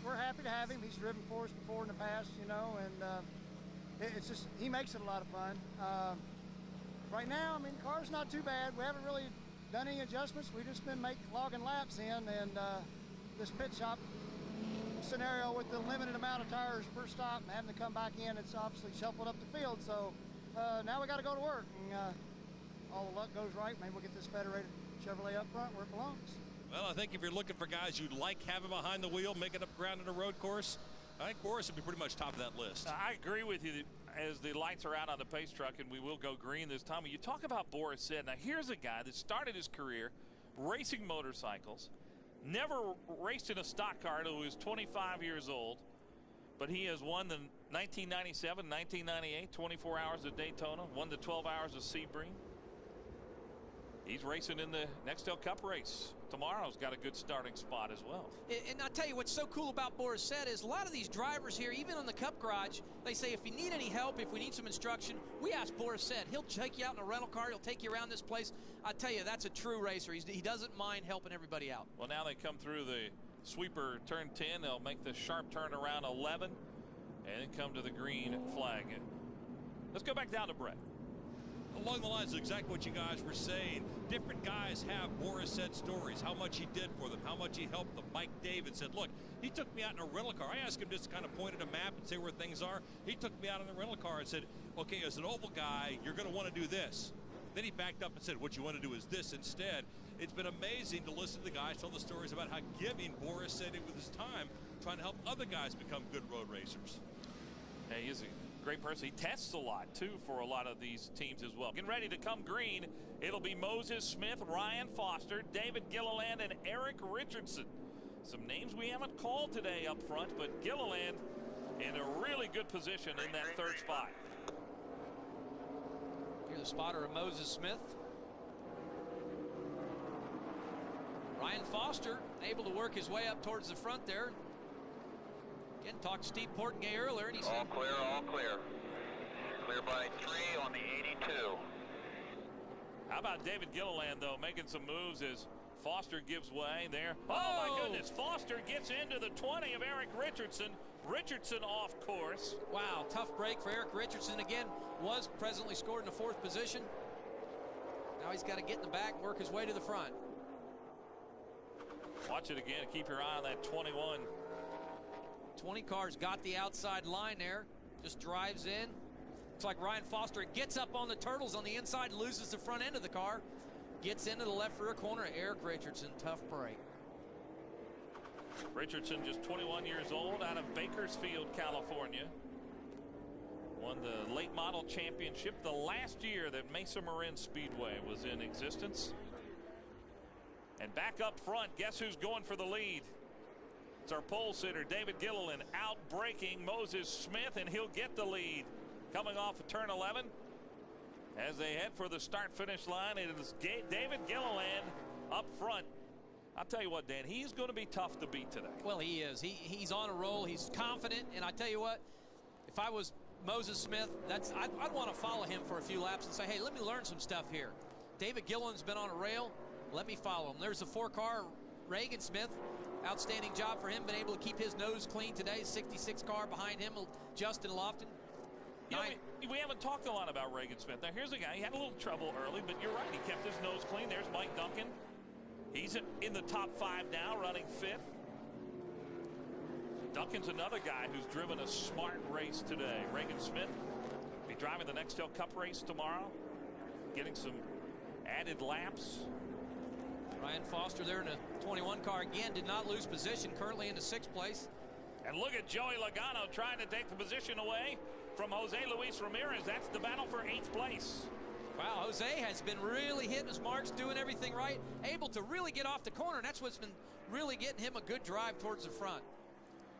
we're happy to have him. He's driven for us before in the past, and it's just, he makes it a lot of fun. Right now, I mean, the car's not too bad. We haven't really done any adjustments. We've just been logging laps in, and this pit shop scenario with the limited amount of tires per stop and having to come back in, it's obviously shuffled up the field. So now we got to go to work, and all the luck goes right. Maybe we'll get this federated Chevrolet up front where it belongs. Well, I think if you're looking for guys you'd like having behind the wheel, making up ground in a road course, I think Boris would be pretty much top of that list. I agree with you as the lights are out on the pace truck, and we will go green this time. You talk about Boris Said. Now, here's a guy that started his career racing motorcycles, never raced in a stock car until he was 25 years old, but he has won the 1997, 1998, 24 Hours of Daytona, won the 12 Hours of Sebring. He's racing in the Nextel Cup race. Tomorrow's got a good starting spot as well. And I'll tell you what's so cool about Boris Said is a lot of these drivers here, even on the Cup Garage, they say if you need any help, if we need some instruction, we ask Boris Said. He'll take you out in a rental car. He'll take you around this place. I tell you, that's a true racer. He doesn't mind helping everybody out. Well, now they come through the sweeper turn 10. They'll make the sharp turn around 11 and then come to the green flag. Let's go back down to Brett. Along the lines of exactly what you guys were saying, different guys have Boris Said stories, how much he did for them, how much he helped them. Mike David said, look, he took me out in a rental car. I asked him just to kind of point at a map and say where things are. He took me out in a rental car and said, okay, as an oval guy, you're going to want to do this. Then he backed up and said, what you want to do is this instead. It's been amazing to listen to the guys tell the stories about how giving Boris Said it with his time, trying to help other guys become good road racers. Hey, he is a great person. He tests a lot, too, for a lot of these teams as well. Getting ready to come green, it'll be Moses Smith, Ryan Foster, David Gilliland, and Eric Richardson. Some names we haven't called today up front, but Gilliland in a really good position in that third spot. Here's the spotter of Moses Smith. Ryan Foster able to work his way up towards the front there. Again, talked to Steve Portengay earlier, and he said, all clear, all clear. Clear by 3 on the 82. How about David Gilliland, though, making some moves as Foster gives way there. Oh, my goodness. Foster gets into the 20 of Eric Richardson. Richardson off course. Wow, tough break for Eric Richardson. Again, was presently scored in the 4th position. Now he's got to get in the back and work his way to the front. Watch it again. Keep your eye on that 21. 20 cars got the outside line there. Just drives in. Looks like Ryan Foster gets up on the turtles on the inside, loses the front end of the car. Gets into the left rear corner. Eric Richardson, tough break. Richardson, just 21 years old, out of Bakersfield, California. Won the late model championship the last year that Mesa Marin Speedway was in existence. And back up front, guess who's going for the lead? It's our pole sitter, David Gilliland, out braking Moses Smith, and he'll get the lead. Coming off of turn 11, as they head for the start-finish line, it is David Gilliland up front. I'll tell you what, Dan, he's going to be tough to beat today. Well, he is. He's on a roll. He's confident, and I tell you what, if I was Moses Smith, I'd want to follow him for a few laps and say, hey, let me learn some stuff here. David Gilliland's been on a rail. Let me follow him. There's the 4-car Reagan Smith Outstanding job for him, been able to keep his nose clean today. 66 car behind him, Justin Lofton. You know, we haven't talked a lot about Reagan Smith. Now, here's a guy, he had a little trouble early, but you're right, he kept his nose clean. There's Mike Duncan. He's in the top 5 now, running 5th. Duncan's another guy who's driven a smart race today. Reagan Smith be driving the Nextel Cup race tomorrow, getting some added laps. Ryan Foster there in a 21 car again, did not lose position, currently in the 6th place. And look at Joey Logano trying to take the position away from Jose Luis Ramirez. That's the battle for 8th place. Wow, Jose has been really hitting his marks, doing everything right, able to really get off the corner, and that's what's been really getting him a good drive towards the front.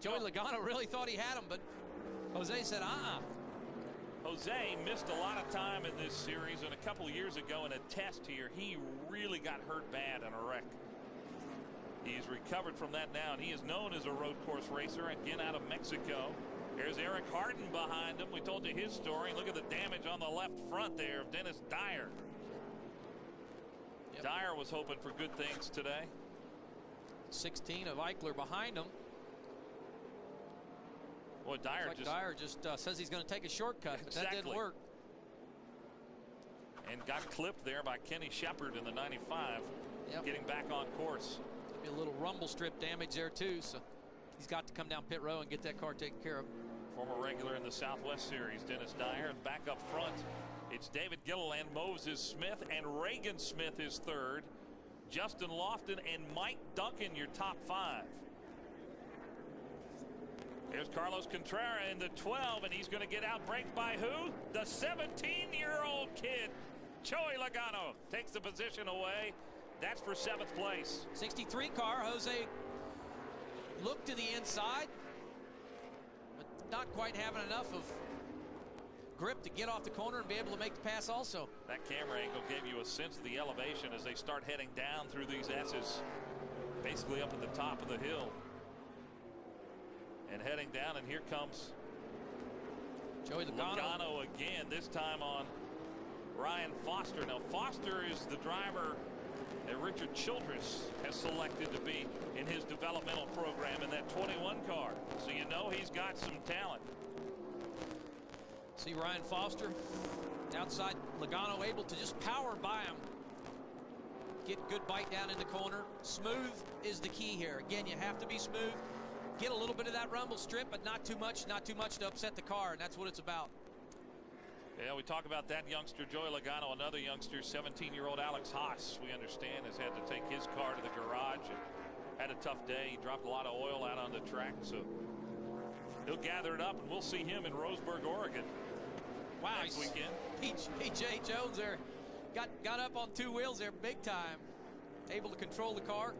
Joey Logano really thought he had him, but Jose said, Jose missed a lot of time in this series, and a couple of years ago in a test here, he really got hurt bad in a wreck. He's recovered from that now, and he is known as a road course racer, again out of Mexico. There's Eric Harden behind him. We told you his story. Look at the damage on the left front there of Dennis Dyer. Yep. Dyer was hoping for good things today. 16 of Eichler behind him. Boy, Dyer just says he's going to take a shortcut, but that didn't work. And got clipped there by Kenny Shepard in the 95, getting back on course. Maybe a little rumble strip damage there too, so he's got to come down pit row and get that car taken care of. Former regular in the Southwest Series, Dennis Dyer. And back up front, it's David Gilliland, Moses Smith, and Reagan Smith is 3rd. Justin Lofton and Mike Duncan, your top 5. There's Carlos Contreras in the 12, and he's going to get outbraked by who? The 17-year-old kid, Joey Logano, takes the position away. That's for 7th place. 63 car, Jose looked to the inside, but not quite having enough of grip to get off the corner and be able to make the pass also. That camera angle gave you a sense of the elevation as they start heading down through these S's, basically up at the top of the hill. And heading down, and here comes Joey Logano again, this time on Ryan Foster. Now, Foster is the driver that Richard Childress has selected to be in his developmental program in that 21 car. So you know he's got some talent. See Ryan Foster outside, Logano able to just power by him. Get good bite down in the corner. Smooth is the key here. Again, you have to be smooth. Get a little bit of that rumble strip, but not too much to upset the car, and that's what it's about. Yeah, we talk about that youngster, Joey Logano. Another youngster, 17-year-old Alex Haas, we understand, has had to take his car to the garage and had a tough day. He dropped a lot of oil out on the track, so he'll gather it up, and we'll see him in Roseburg, Oregon. Wow, next weekend. P.J. Jones there got up on 2 wheels there big time, able to control the car.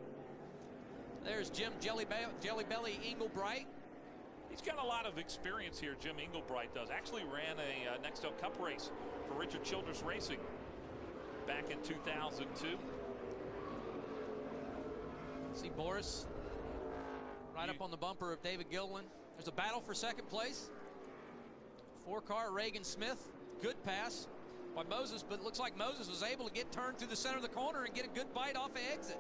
There's Jim Jelly Belly Englebright. He's got a lot of experience here, Jim Englebright does. Actually ran a Nextel Cup race for Richard Childress Racing back in 2002. See Boris right up on the bumper of David Gilliland. There's a battle for 2nd place. 4-car Reagan Smith, good pass by Moses, but it looks like Moses was able to get turned through the center of the corner and get a good bite off the exit.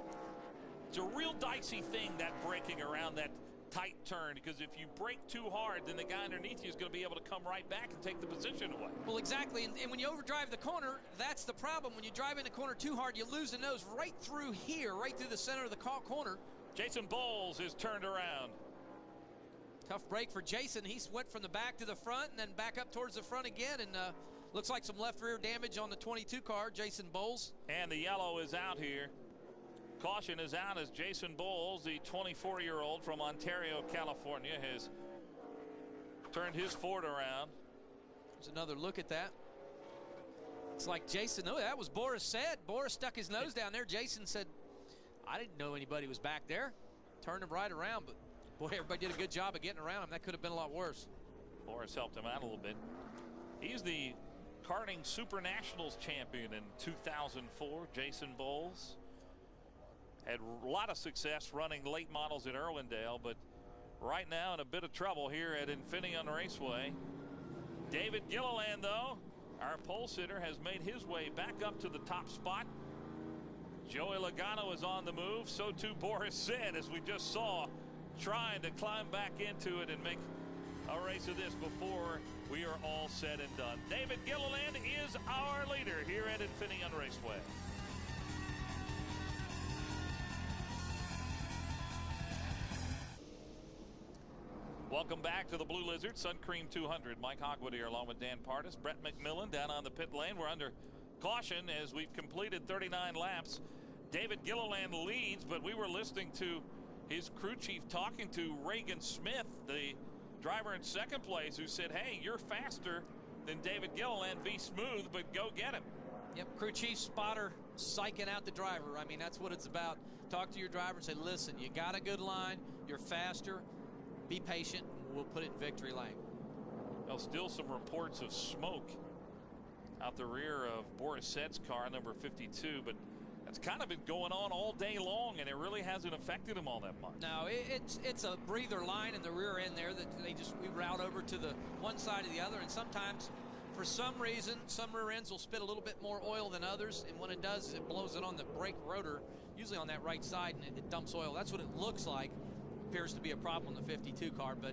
It's a real dicey thing, that braking around that tight turn, because if you brake too hard, then the guy underneath you is going to be able to come right back and take the position away. Well, exactly, and when you overdrive the corner, that's the problem. When you drive in the corner too hard, you lose the nose right through here, right through the center of the corner. Jason Bowles is turned around. Tough break for Jason. He went from the back to the front and then back up towards the front again, and looks like some left rear damage on the 22 car, Jason Bowles. And the yellow is out here. Caution is out as Jason Bowles, the 24-year-old from Ontario, California, has turned his Ford around. There's another look at that. It's like Jason, oh, that was Boris said. Boris stuck his nose down there. Jason said, I didn't know anybody was back there. Turned him right around, but boy, everybody did a good job of getting around him. That could have been a lot worse. Boris helped him out a little bit. He's the karting Super Nationals champion in 2004, Jason Bowles. Had a lot of success running late models at Irwindale, but right now in a bit of trouble here at Infineon Raceway. David Gilliland, though, our pole sitter, has made his way back up to the top spot. Joey Logano is on the move. So too Boris Said, as we just saw, trying to climb back into it and make a race of this before we are all said and done. David Gilliland is our leader here at Infineon Raceway. Welcome back to the Blue Lizard Suncream 200. Mike Hogwood here along with Dan Partis. Brett McMillan down on the pit lane. We're under caution as we've completed 39 laps. David Gilliland leads, but we were listening to his crew chief talking to Reagan Smith, the driver in second place, who said, hey, you're faster than David Gilliland. Be smooth, but go get him. Yep, crew chief spotter psyching out the driver. I mean, that's what it's about. Talk to your driver and say, listen, you got a good line. You're faster. Be patient. We'll put it in victory lane. Well, still some reports of smoke out the rear of Boris Said's car, number 52, but that's kind of been going on all day long, and it really hasn't affected him all that much. No, it's a breather line in the rear end there that we route over to the one side or the other, and sometimes for some reason some rear ends will spit a little bit more oil than others, and when it does, it blows it on the brake rotor, usually on that right side, and it dumps oil. That's what it looks like. Appears to be a problem in the 52 car, but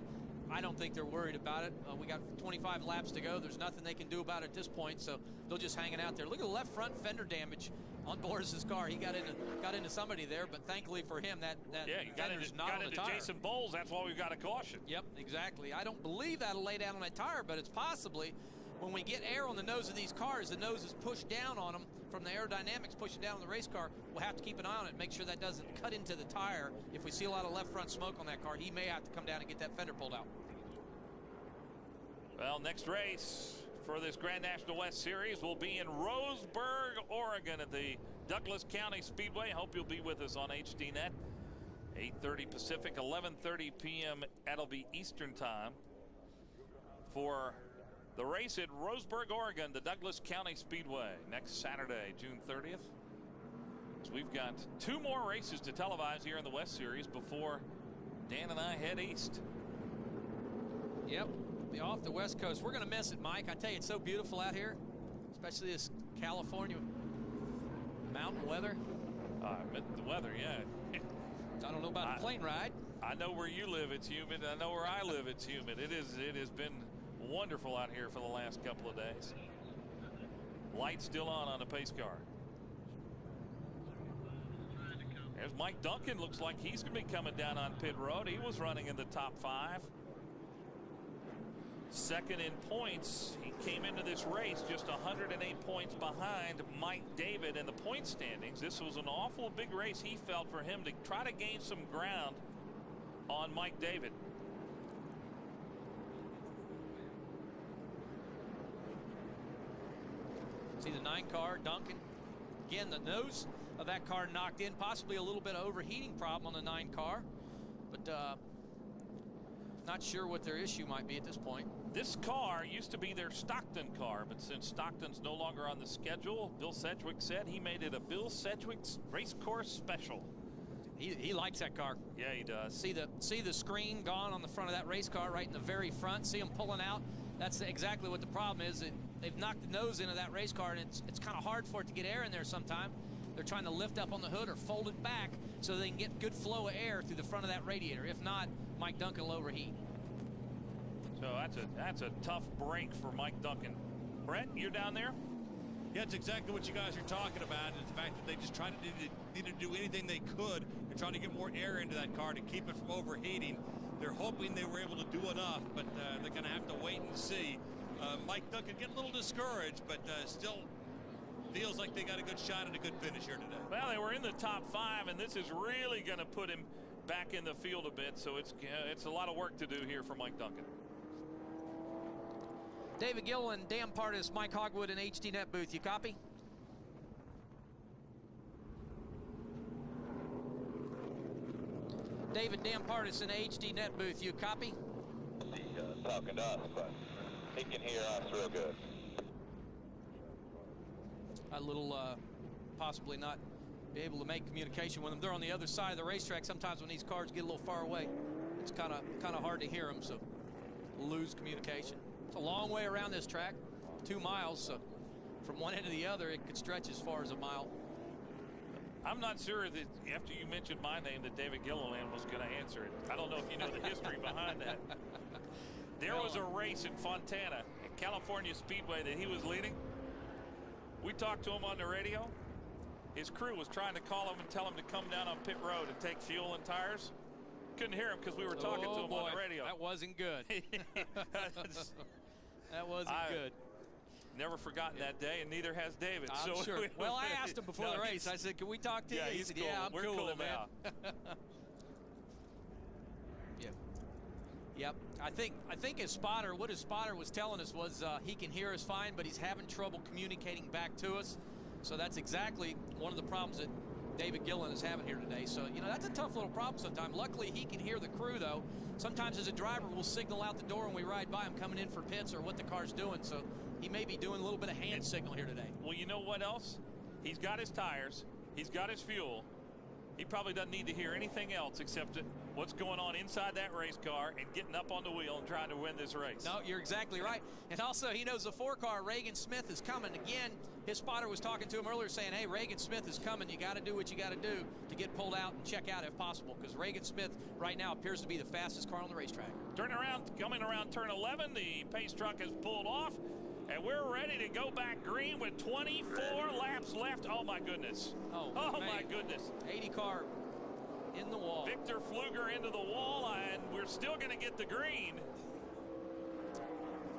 I don't think they're worried about it. We got 25 laps to go. There's nothing they can do about it at this point, so they'll just hang it out there. Look at the left front fender damage on Boris's car. He got into somebody there, but thankfully for him, that fender's not on the tire. Jason Bowles. That's why we've got a caution. Yep, exactly. I don't believe that'll lay down on that tire, but it's possibly when we get air on the nose of these cars, the nose is pushed down on them from the aerodynamics pushing down on the race car. We'll have to keep an eye on it, make sure that doesn't cut into the tire. If we see a lot of left front smoke on that car, he may have to come down and get that fender pulled out. Well, next race for this Grand National West Series will be in Roseburg, Oregon at the Douglas County Speedway. Hope you'll be with us on HDNet. 8:30 Pacific, 11:30 p.m. That'll be Eastern time for the race at Roseburg, Oregon, the Douglas County Speedway, next Saturday, June 30th. So we've got 2 more races to televise here in the West Series before Dan and I head east. Yep, be off the West Coast. We're going to miss it, Mike. I tell you, it's so beautiful out here, especially this California mountain weather. The weather, yeah. I don't know about a plane ride. I know where you live, it's humid. I know where I live, it's humid. It has been wonderful out here for the last couple of days. Lights still on the pace car. There's Mike Duncan. Looks like he's going to be coming down on pit road. He was running in the top 5. Second in points. He came into this race just 108 points behind Mike David in the point standings. This was an awful big race, he felt, for him to try to gain some ground on Mike David. See the 9 car, Duncan. Again, the nose of that car knocked in, possibly a little bit of overheating problem on the 9 car, but not sure what their issue might be at this point. This car used to be their Stockton car, but since Stockton's no longer on the schedule, Bill Sedgwick said he made it a Bill Sedgwick's race course special. He likes that car. Yeah, he does. See the screen gone on the front of that race car, right in the very front. See him pulling out. That's exactly what the problem is. They've knocked the nose into that race car, and it's kind of hard for it to get air in there sometime. They're trying to lift up on the hood or fold it back so they can get good flow of air through the front of that radiator. If not, Mike Duncan will overheat. So that's a tough break for Mike Duncan. Brett, you're down there? Yeah, it's exactly what you guys are talking about, and the fact that they just needed to do anything they could to try to get more air into that car to keep it from overheating. They're hoping they were able to do enough, but they're going to have to wait and see. Mike Duncan getting a little discouraged, but still feels like they got a good shot at a good finish here today. Well, they were in the top 5, and this is really going to put him back in the field a bit, so it's a lot of work to do here for Mike Duncan. David Gilliland, Dan Partis, Mike Hogwood in HDNet booth. You copy? David, Dan Partis in the HDNet booth. You copy? He's talking to us, but he can hear us real good. A little possibly not be able to make communication with them. They're on the other side of the racetrack. Sometimes when these cars get a little far away, it's kind of hard to hear them, so lose communication. It's a long way around this track, 2 miles, so from one end to the other it could stretch as far as a mile. I'm not sure that after you mentioned my name that David Gilliland was going to answer it. I don't know if you know the history behind that. There was a race in Fontana at California Speedway that he was leading. We talked to him on the radio. His crew was trying to call him and tell him to come down on pit road and take fuel and tires. Couldn't hear him because we were talking to him on the radio. That wasn't good. That wasn't good. Never forgotten that day, and neither has David. I'm sure. Well, I asked him before the race. I said, "Can we talk to you?" He said, cool. "Yeah, I'm We're cool, cool man." now. Yep. I think his spotter, what his spotter was telling us was he can hear us fine, but he's having trouble communicating back to us. So that's exactly one of the problems that David Gillen is having here today. So, you know, that's a tough little problem sometimes. Luckily, he can hear the crew, though. Sometimes as a driver, we'll signal out the door when we ride by him coming in for pits or what the car's doing. So he may be doing a little bit of hand signal here today. Well, you know what else? He's got his tires. He's got his fuel. He probably doesn't need to hear anything else except what's going on inside that race car and getting up on the wheel and trying to win this race. No, you're exactly right. And also, he knows the 4-car, Reagan Smith, is coming. Again, his spotter was talking to him earlier saying, hey, Reagan Smith is coming. You got to do what you got to do to get pulled out and check out if possible, because Reagan Smith right now appears to be the fastest car on the racetrack. Turning around, coming around turn 11, the pace truck has pulled off, and we're ready to go back green with 24 laps left. Oh, my goodness. Oh my goodness. 80 car in the wall. Victor Pfluger into the wall, and we're still going to get the green.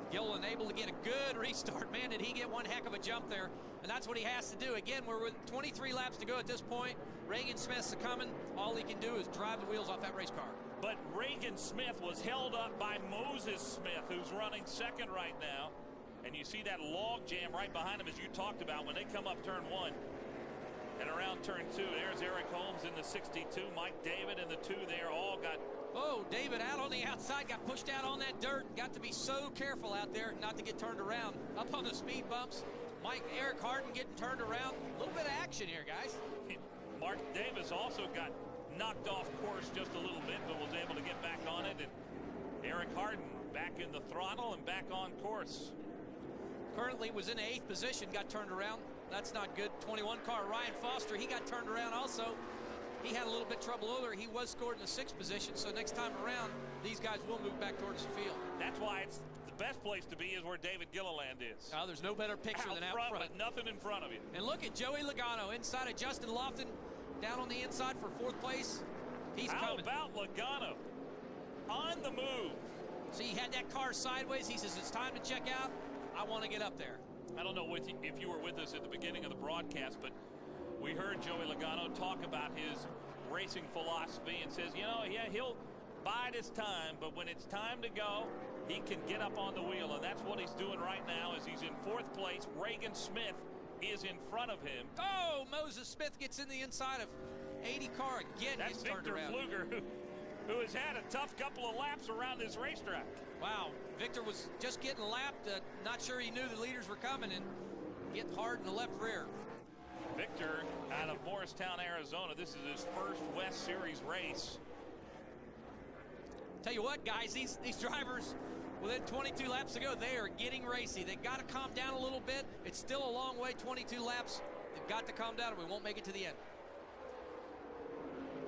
Gillen able to get a good restart. Man, did he get one heck of a jump there. And that's what he has to do. Again, we're with 23 laps to go at this point. Reagan Smith's coming. All he can do is drive the wheels off that race car. But Reagan Smith was held up by Moses Smith, who's running second right now. And you see that log jam right behind him, as you talked about, when they come up turn 1. And around turn 2, there's Eric Holmes in the 62. Mike David in the 2 there. All got... Oh, David out on the outside, got pushed out on that dirt. Got to be so careful out there not to get turned around. Up on the speed bumps. Eric Harden getting turned around. A little bit of action here, guys. Mark Davis also got knocked off course just a little bit, but was able to get back on it. And Eric Harden back in the throttle and back on course. Currently was in 8th position, got turned around. That's not good. 21 car, Ryan Foster, he got turned around also. He had a little bit of trouble earlier. He was scored in the 6th position, so next time around, these guys will move back towards the field. That's why it's the best place to be is where David Gilliland is. Oh, there's no better picture than out front. With nothing in front of you. And look at Joey Logano inside of Justin Lofton, down on the inside for 4th place. He's coming. How about Logano? On the move. See, he had that car sideways. He says, it's time to check out. I want to get up there. I don't know if you were with us at the beginning of the broadcast, but we heard Joey Logano talk about his racing philosophy and says, you know, yeah, he'll bide his time, but when it's time to go, he can get up on the wheel, and that's what he's doing right now as he's in 4th place. Reagan Smith is in front of him. Oh, Moses Smith gets in the inside of 80 car again. That's gets turned Victor around. Pfluger, who has had a tough couple of laps around this racetrack. Wow, Victor was just getting lapped, not sure he knew the leaders were coming, and getting hard in the left rear. Victor out of Morristown, Arizona. This is his first West Series race. Tell you what, guys, these drivers, within 22 laps to go, they are getting racy. They got to calm down a little bit. It's still a long way, 22 laps. They've got to calm down, or we won't make it to the end.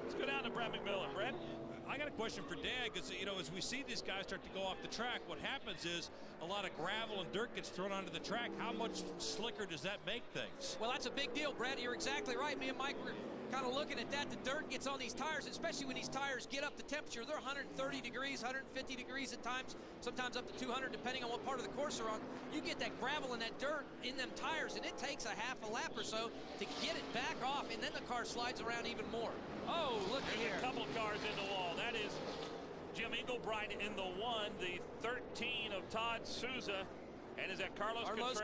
Let's go down to Brett McMillan. Brett? I got a question for Dan, because, you know, as we see these guys start to go off the track, what happens is a lot of gravel and dirt gets thrown onto the track. How much slicker does that make things? Well, that's a big deal, Brett. You're exactly right. Me and Mike were kind of looking at that. The dirt gets on these tires, especially when these tires get up to temperature. They're 130 degrees, 150 degrees at times, sometimes up to 200, depending on what part of the course they're on. You get that gravel and that dirt in them tires, and it takes a half a lap or so to get it back off, and then the car slides around even more. Oh, look here. A couple of cars in the wall. That is Jim Englebright in the 1, the 13 of Todd Souza, and is that Carlos Contreras?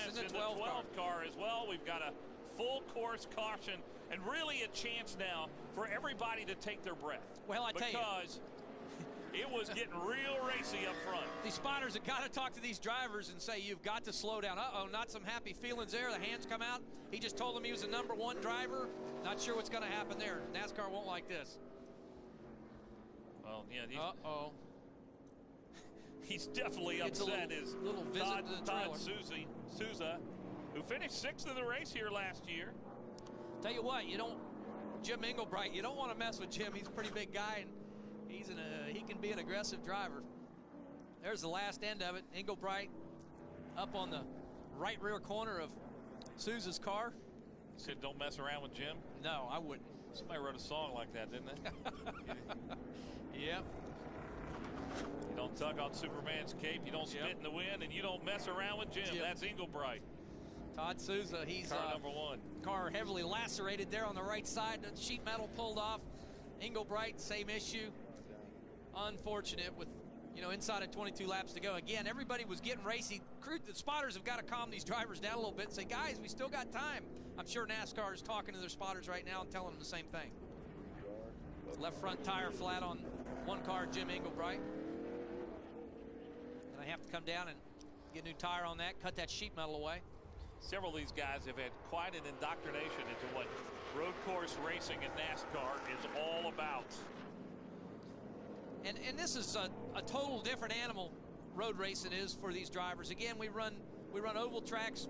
Yes, in the 12 car as well. We've got a full course caution, and really a chance now for everybody to take their breath. Well, I tell you, because it was getting real racy up front. These spotters have got to talk to these drivers and say, you've got to slow down. Uh-oh, not some happy feelings there. The hands come out. He just told them he was the #1 driver. Not sure what's going to happen there. NASCAR won't like this. Well, yeah. Uh-oh. He's definitely upset. His little visit to the Todd Souza, who finished 6th in the race here last year. Tell you what, Jim Englebright, you don't want to mess with Jim. He's a pretty big guy, and he can be an aggressive driver. There's the last end of it. Englebright up on the right rear corner of Sousa's car. Said don't mess around with Jim? No, I wouldn't. Somebody wrote a song like that, didn't they? Yep. You don't tug on Superman's cape, you don't spit in the wind, and you don't mess around with Jim. That's Englebright. Todd Sousa, he's car number 1. Car heavily lacerated there on the right side. The sheet metal pulled off. Englebright, same issue. Unfortunate with, inside of 22 laps to go. Again, everybody was getting racy. The spotters have got to calm these drivers down a little bit and say, guys, we still got time. I'm sure NASCAR is talking to their spotters right now and telling them the same thing. Left front tire flat on one car, Jim Englebright. And I have to come down and get a new tire on that, cut that sheet metal away. Several of these guys have had quite an indoctrination into what road course racing in NASCAR is all about. And this is a total different animal, road racing is, for these drivers. Again, we run oval tracks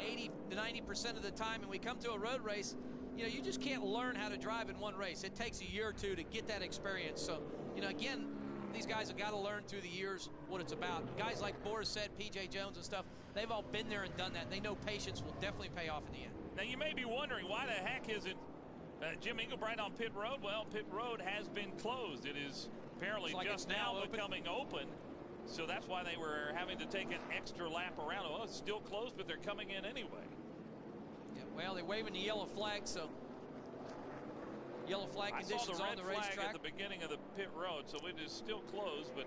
80 to 90% of the time, and we come to a road race, you just can't learn how to drive in one race. It takes a year or two to get that experience. So, again, these guys have got to learn through the years what it's about. Guys like Boris said, P.J. Jones and stuff, they've all been there and done that. They know patience will definitely pay off in the end. Now, you may be wondering, why the heck isn't Jim Englebright on pit road? Well, pit road has been closed. It is apparently just now becoming open. So that's why they were having to take an extra lap around. Well, it's still closed, but they're coming in anyway. Yeah, well, they're waving the yellow flag, so yellow flag conditions on the racetrack. I saw the red flag at the beginning of the pit road, so it is still closed, but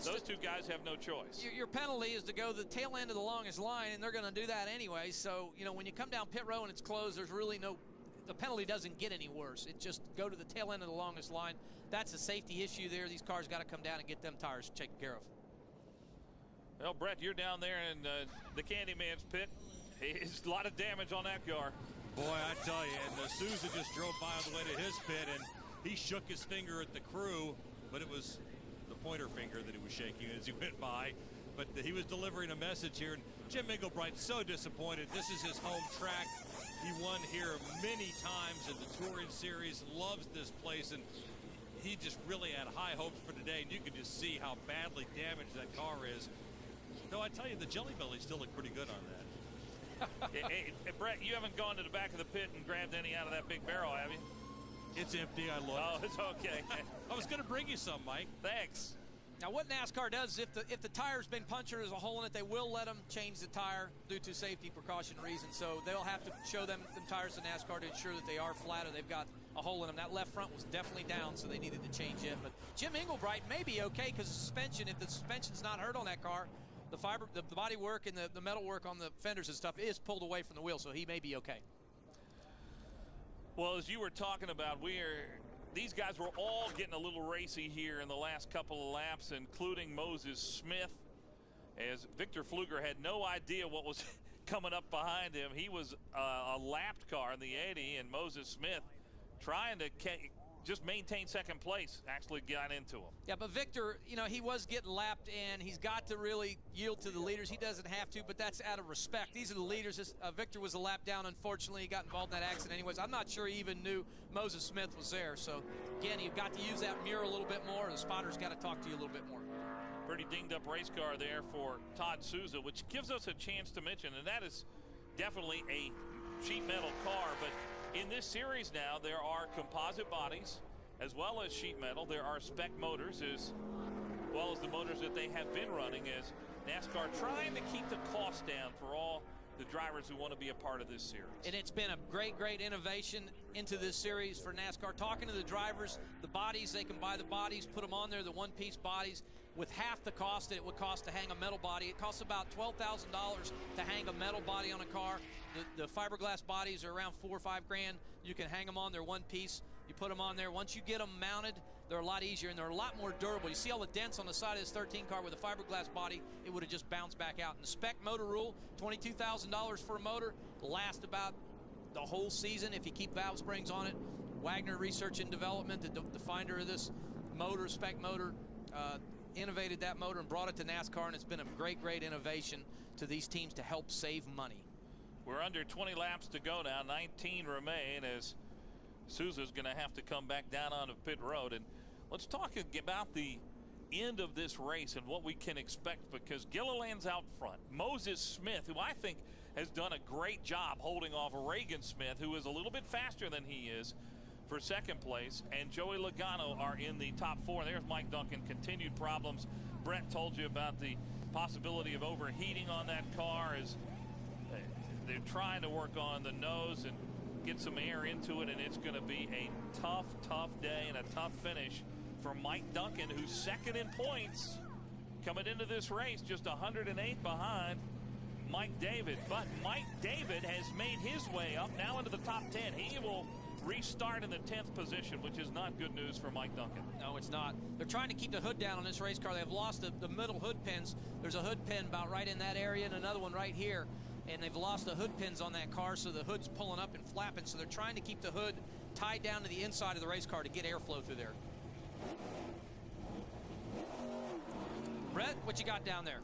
those two guys have no choice. Your penalty is to go to the tail end of the longest line, and they're going to do that anyway. So, when you come down pit road and it's closed, there's really the penalty doesn't get any worse. It just go to the tail end of the longest line. That's a safety issue there. These cars got to come down and get them tires taken care of. Well, Brett, you're down there in the Candyman's pit. There's a lot of damage on that car. Boy, I tell you, and Sousa just drove by on the way to his pit, and he shook his finger at the crew, but it was the pointer finger that he was shaking as he went by. But he was delivering a message here, and Jim Englebright's so disappointed. This is his home track. He won here many times in the Touring Series, loves this place, and he just really had high hopes for today, and you can just see how badly damaged that car is. Though I tell you, the Jelly Bellies still look pretty good on that. hey, Brett, you haven't gone to the back of the pit and grabbed any out of that big barrel, have you? It's empty, I looked. Oh, it's okay. I was going to bring you some, Mike. Thanks. Now, what NASCAR does, if the tire's been punctured, there's a hole in it, they will let them change the tire due to safety precaution reasons. So they'll have to show them tires to NASCAR to ensure that they are flat or they've got a hole in them. That left front was definitely down, so they needed to change it. But Jim Englebright may be okay because the suspension, if the suspension's not hurt on that car, the body work and the metal work on the fenders and stuff is pulled away from the wheel, so he may be okay. Well, as you were talking about, these guys were all getting a little racy here in the last couple of laps, including Moses Smith, as Victor Pfluger had no idea what was coming up behind him. He was a lapped car in the 80, and Moses Smith trying to just maintain second place actually got into him. Yeah, but Victor, he was getting lapped, and he's got to really yield to the leaders. He doesn't have to, but that's out of respect. These are the leaders. Victor was a lap down. Unfortunately, he got involved in that accident anyways. I'm not sure he even knew Moses Smith was there. So, again, you've got to use that mirror a little bit more. The spotter's got to talk to you a little bit more. Pretty dinged up race car there for Todd Sousa, which gives us a chance to mention, and that is definitely a sheet metal car, but in this series now, there are composite bodies as well as sheet metal. There are spec motors as well as the motors that they have been running, as NASCAR trying to keep the cost down for all the drivers who want to be a part of this series. And it's been a great innovation into this series for NASCAR. Talking to the drivers, the bodies, they can buy the bodies, put them on there, the one-piece bodies, with half the cost that it would cost to hang a metal body. It costs about $12,000 to hang a metal body on a car. The fiberglass bodies are around $4 or $5 grand. You can hang them on there one piece. You put them on there. Once you get them mounted, they're a lot easier and they're a lot more durable. You see all the dents on the side of this 13 car with a fiberglass body, it would have just bounced back out. And the spec motor rule, $22,000 for a motor, last about the whole season if you keep valve springs on it. Wagner Research and Development, the finder of this motor, spec motor, innovated that motor and brought it to NASCAR, and it's been a great innovation to these teams to help save money. We're under 20 laps to go now. 19 remain as Souza's going to have to come back down onto pit road. And let's talk about the end of this race and what we can expect, because Gilliland's out front. Moses Smith, who I think has done a great job holding off Reagan Smith, who is a little bit faster than he is, for second place, and Joey Logano are in the top 4. There's Mike Duncan. Continued problems. Brett told you about the possibility of overheating on that car as they're trying to work on the nose and get some air into it, and it's going to be a tough day and a tough finish for Mike Duncan, who's second in points coming into this race, just 108 behind Mike David. But Mike David has made his way up now into the top 10. He will restart in the 10th position, which is not good news for Mike Duncan. No, it's not. They're trying to keep the hood down on this race car. They've lost the middle hood pins. There's a hood pin about right in that area and another one right here. And they've lost the hood pins on that car, so the hood's pulling up and flapping. So they're trying to keep the hood tied down to the inside of the race car to get airflow through there. Brett, what you got down there?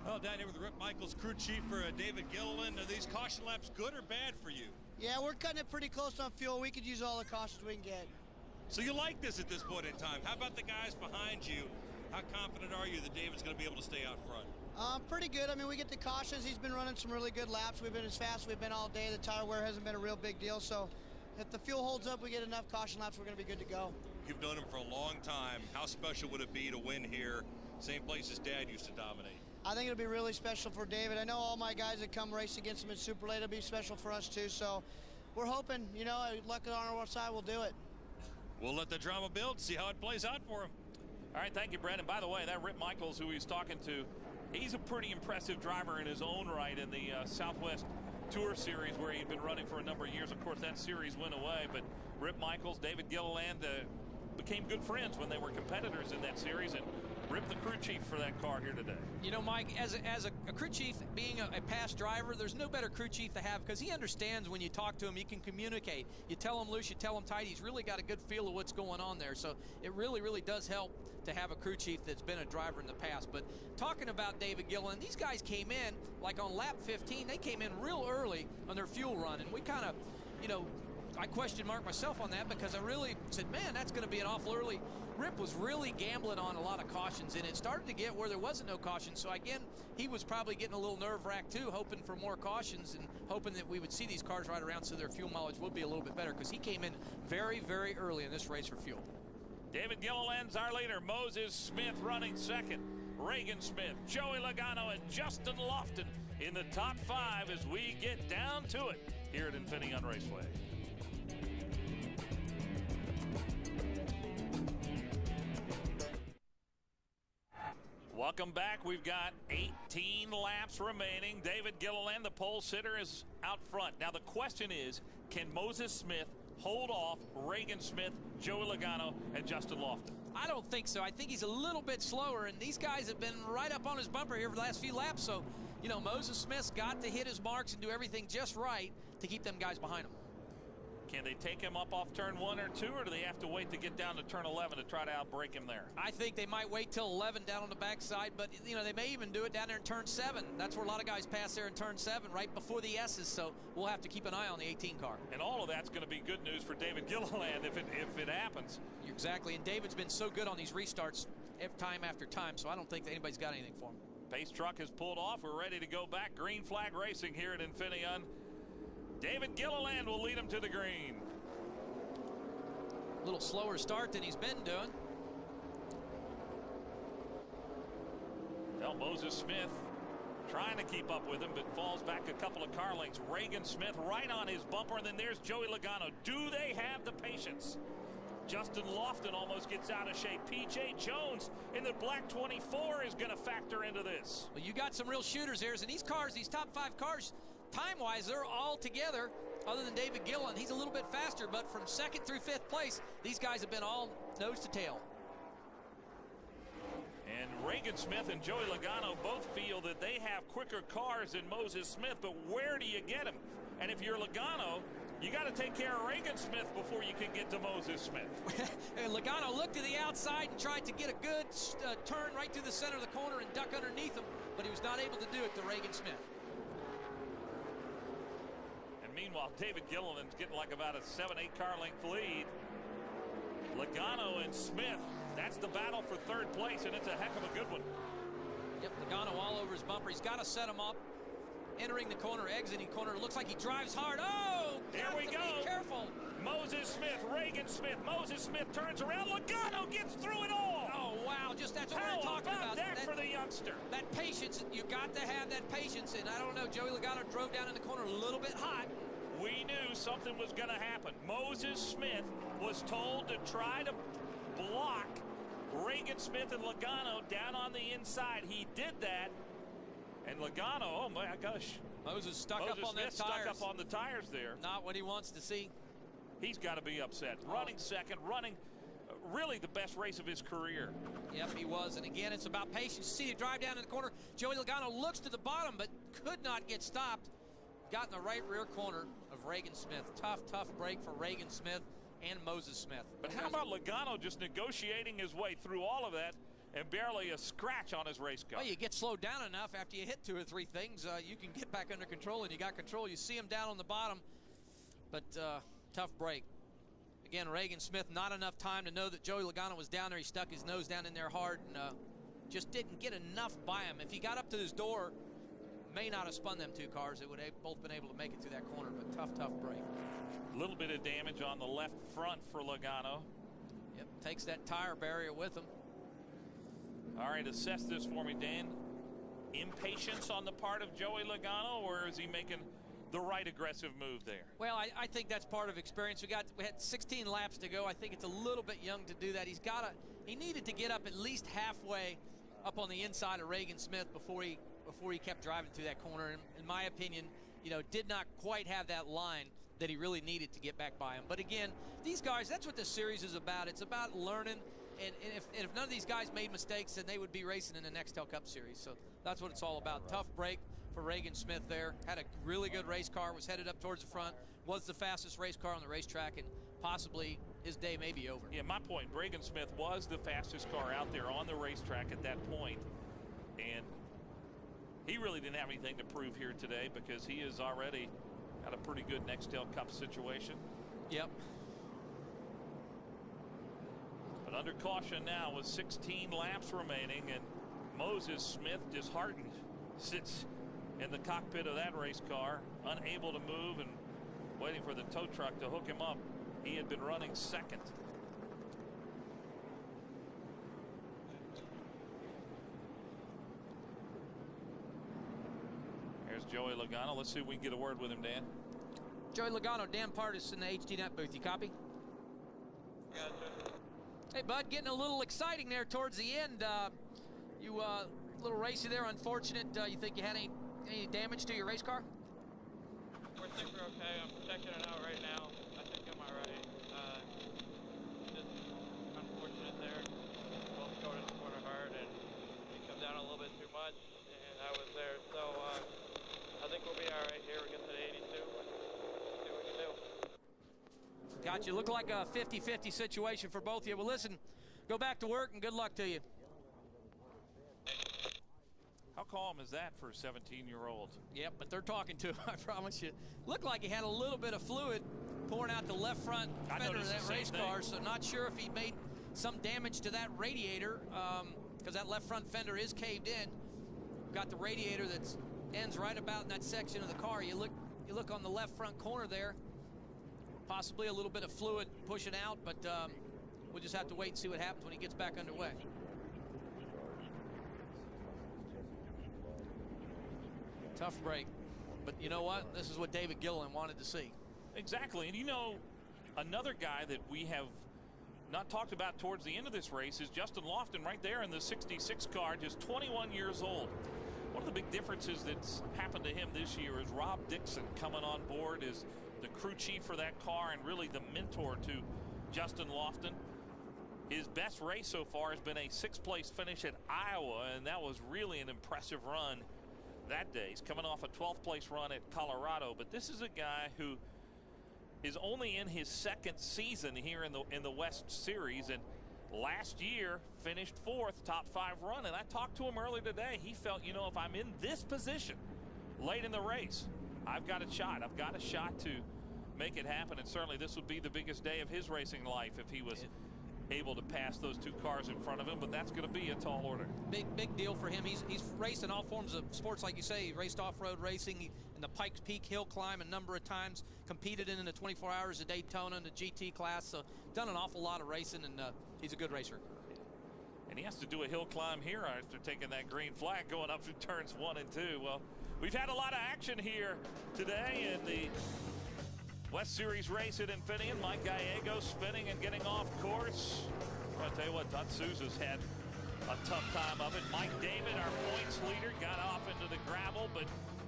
Well, down here with Rip Michaels, crew chief for David Gilliland. Are these caution laps good or bad for you? Yeah, we're cutting it pretty close on fuel. We could use all the cautions we can get. So you like this at this point in time. How about the guys behind you? How confident are you that David's going to be able to stay out front? Pretty good. I mean, we get the cautions. He's been running some really good laps. We've been as fast as we've been all day. The tire wear hasn't been a real big deal. So if the fuel holds up, we get enough caution laps, we're going to be good to go. You've known him for a long time. How special would it be to win here? Same place as Dad used to dominate. I think it'll be really special for David. I know all my guys that come race against him in Super Late. It'll be special for us too. So we're hoping, you know, luck on our side, we'll do it. We'll let the drama build, see how it plays out for him. All right, thank you, Brandon. By the way, that Rip Michaels, who he's talking to, he's a pretty impressive driver in his own right in the Southwest Tour Series, where he'd been running for a number of years. Of course, that series went away, but Rip Michaels, David Gilliland became good friends when they were competitors in that series, and Rip the crew chief for that car here today. You know, Mike, as a crew chief, being a past driver, there's no better crew chief to have, because he understands when you talk to him, you can communicate. You tell him loose, you tell him tight. He's really got a good feel of what's going on there. So it really does help to have a crew chief that's been a driver in the past. But talking about David Gilliland, these guys came in, like on lap 15, they came in real early on their fuel run. And we kind of, you know, I questioned Mark myself on that, because I really said, man, that's going to be an awful early. Rip was really gambling on a lot of cautions, and it started to get where there wasn't no caution. So again, he was probably getting a little nerve-wracked too, hoping for more cautions and hoping that we would see these cars ride around so their fuel mileage would be a little bit better, because he came in very early in this race for fuel. David Gilliland's our leader. Moses Smith running second. Reagan Smith, Joey Logano, and Justin Lofton in the top 5 as we get down to it here at Infineon Raceway. Welcome back. We've got 18 laps remaining. David Gilliland, the pole sitter, is out front. Now the question is, can Moses Smith hold off Reagan Smith, Joey Logano, and Justin Lofton? I don't think so. I think he's a little bit slower, and these guys have been right up on his bumper here for the last few laps. So, you know, Moses Smith's got to hit his marks and do everything just right to keep them guys behind him. Can they take him up off turn 1 or 2, or do they have to wait to get down to turn 11 to try to outbreak him there? I think they might wait till 11 down on the backside, but, you know, they may even do it down there in turn 7. That's where a lot of guys pass there in turn 7, right before the S's, so we'll have to keep an eye on the 18 car. And all of that's going to be good news for David Gilliland if it happens. Exactly, and David's been so good on these restarts time after time, so I don't think that anybody's got anything for him. Pace truck has pulled off. We're ready to go back. Green flag racing here at Infineon. David Gilliland will lead him to the green. A little slower start than he's been doing. Well, Moses Smith trying to keep up with him, but falls back a couple of car lengths. Reagan Smith right on his bumper, and then there's Joey Logano. Do they have the patience? Justin Lofton almost gets out of shape. P.J. Jones in the black 24 is going to factor into this. Well, you got some real shooters here, and these cars, these top 5 cars, time-wise, they're all together. Other than David Gilliland, he's a little bit faster, but from 2nd through 5th place, these guys have been all nose to tail. And Reagan Smith and Joey Logano both feel that they have quicker cars than Moses Smith, but where do you get him? And if you're Logano, you got to take care of Reagan Smith before you can get to Moses Smith. And Logano looked to the outside and tried to get a good turn right through the center of the corner and duck underneath him, but he was not able to do it to Reagan Smith. while David Gilliland's getting like about a 7-8 car length lead. Logano and Smith, that's the battle for third place, and it's a heck of a good one. Yep, Logano all over his bumper. He's got to set him up. Entering the corner, exiting corner. Looks like he drives hard. Oh, here we go. Be careful. Moses Smith, Reagan Smith. Moses Smith turns around. Logano gets through it all. Oh, wow. Just that's what we're talking about. That for the youngster. That patience. You got to have that patience. And I don't know, Joey Logano drove down in the corner a little bit hot. We knew something was going to happen. Moses Smith was told to try to block Reagan Smith and Logano down on the inside. He did that. And Logano, oh my gosh. Moses stuck up on Smith the tires. Stuck up on the tires there. Not what he wants to see. He's got to be upset. Running second, running really the best race of his career. Yep, he was. And again, it's about patience. See you drive down in the corner. Joey Logano looks to the bottom, but could not get stopped. Got in the right rear corner of Reagan Smith. Tough break for Reagan Smith and Moses Smith. But how about Logano just negotiating his way through all of that and barely a scratch on his race car? Well, you get slowed down enough after you hit 2 or 3 things, you can get back under control, and you got control. You see him down on the bottom, but tough break. Again, Reagan Smith, not enough time to know that Joey Logano was down there. He stuck his nose down in there hard and just didn't get enough by him. If he got up to his door, may not have spun them 2 cars. They would have both been able to make it through that corner, but tough break. A little bit of damage on the left front for Logano. Yep, takes that tire barrier with him. All right, assess this for me, Dan. Impatience on the part of Joey Logano, or is he making the right aggressive move there? Well, I think that's part of experience. We had 16 laps to go. I think it's a little bit young to do that. He needed to get up at least halfway up on the inside of Reagan Smith before he kept driving through that corner. And in my opinion, did not quite have that line that he really needed to get back by him. But again, these guys, that's what this series is about. It's about learning. And if none of these guys made mistakes, then they would be racing in the Nextel Cup Series. So that's what it's all about. Tough break for Reagan Smith there. Had a really good race car, was headed up towards the front, was the fastest race car on the racetrack, and possibly his day may be over. Yeah, my point, Reagan Smith was the fastest car out there on the racetrack at that point. And he really didn't have anything to prove here today because he is already got a pretty good Nextel Cup situation. Yep. But under caution now with 16 laps remaining, and Moses Smith, disheartened, sits in the cockpit of that race car, unable to move and waiting for the tow truck to hook him up. He had been running second. Here's Joey Logano. Let's see if we can get a word with him, Dan. Joey Logano, Dan Partis in the HDNet booth. You copy? Gotcha. Hey, bud, getting a little exciting there towards the end. You a little racy there. Unfortunate. You think you had any damage to your race car? I think we're okay. I'm checking it out right now. I think I'm all right. Just unfortunate there. Both go to the corner hard, and we come down a little bit too much, and I was there. So I think we'll be all right here. We get to the 82. See what we can do. Got you. Look like a 50-50 situation for both of you. Well, listen, go back to work and good luck to you. How calm is that for a 17-year-old? Yep, but they're talking to him, I promise you. Looked like he had a little bit of fluid pouring out the left front fender of that race car, so not sure if he made some damage to that radiator, because that left front fender is caved in. Got the radiator that ends right about in that section of the car. You look on the left front corner there, possibly a little bit of fluid pushing out, but we'll just have to wait and see what happens when he gets back underway. Tough break, but you know what? This is what David Gilliland wanted to see. Exactly, and another guy that we have not talked about towards the end of this race is Justin Lofton right there in the 66 car, just 21 years old. One of the big differences that's happened to him this year is Rob Dixon coming on board as the crew chief for that car and really the mentor to Justin Lofton. His best race so far has been a 6th place finish at Iowa, and that was really an impressive run that day. He's coming off a 12th place run at Colorado, but this is a guy who is only in his 2nd season here in the West Series, and last year finished 4th, top 5 run. And I talked to him earlier today. He felt, if I'm in this position late in the race, I've got a shot. I've got a shot to make it happen, and certainly this would be the biggest day of his racing life if he was able to pass those 2 cars in front of him, but that's going to be a tall order. Big deal for him. He's raced in all forms of sports, like you say. He raced off-road racing in the Pikes Peak hill climb a number of times, competed in the 24 Hours of Daytona in the GT class, so done an awful lot of racing, and he's a good racer. And he has to do a hill climb here after taking that green flag going up through turns 1 and 2. Well, we've had a lot of action here today in the West Series race at Infineon. Mike Gallego spinning and getting off course. I'll tell you what, Todd Souza's had a tough time of it. Mike David, our points leader, got off into the gravel, but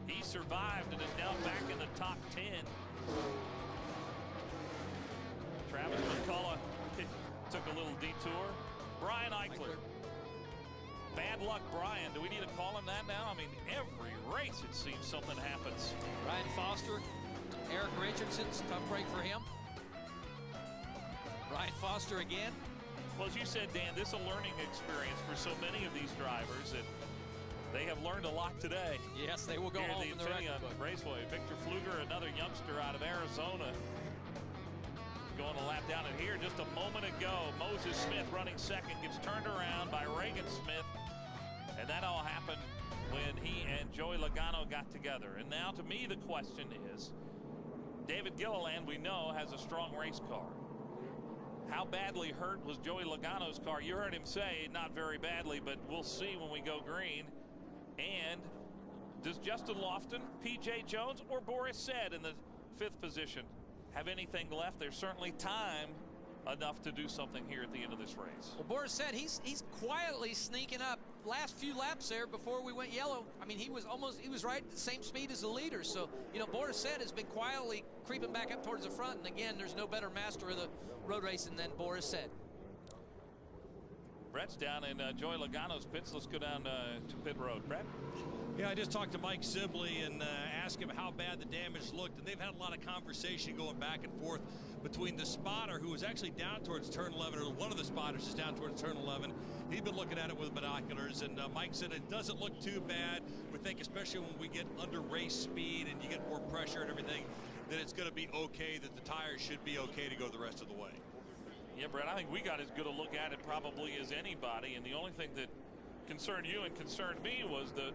he survived and is now back in the top 10. Travis McCullough took a little detour. Brian Eichler. Bad luck, Brian. Do we need to call him that now? I mean, every race it seems something happens. Ryan Foster, Eric Richardson's tough break for him. Ryan Foster again. Well, as you said, Dan, this is a learning experience for so many of these drivers, and they have learned a lot today. Yes, they will go home in the Infineon Raceway. Victor Pfluger, another youngster out of Arizona, going a lap down it here just a moment ago. Moses Smith running second, gets turned around by Reagan Smith, and that all happened when he and Joey Logano got together. And now, to me, the question is, David Gilliland, we know, has a strong race car. How badly hurt was Joey Logano's car? You heard him say not very badly, but we'll see when we go green. And does Justin Lofton, P.J. Jones, or Boris Said in the 5th position have anything left? There's certainly time enough to do something here at the end of this race. Well, Boris Said he's quietly sneaking up. Last few laps there before we went yellow, I mean, he was right at the same speed as the leader. So, you know, Boris Said has been quietly creeping back up towards the front. And again, there's no better master of the road racing than Boris Said. Brett's down in Joey Logano's pits. Let's go down to pit road. Brett? Yeah, I just talked to Mike Sibley and asked him how bad the damage looked, and they've had a lot of conversation going back and forth between the spotter, who was actually down towards turn 11, or one of the spotters is down towards turn 11. He's been looking at it with binoculars, and Mike said it doesn't look too bad. We think, especially when we get under race speed and you get more pressure and everything, that it's going to be okay, that the tires should be okay to go the rest of the way. Yeah, Brett, I think we got as good a look at it probably as anybody, and the only thing that concerned you and concerned me was the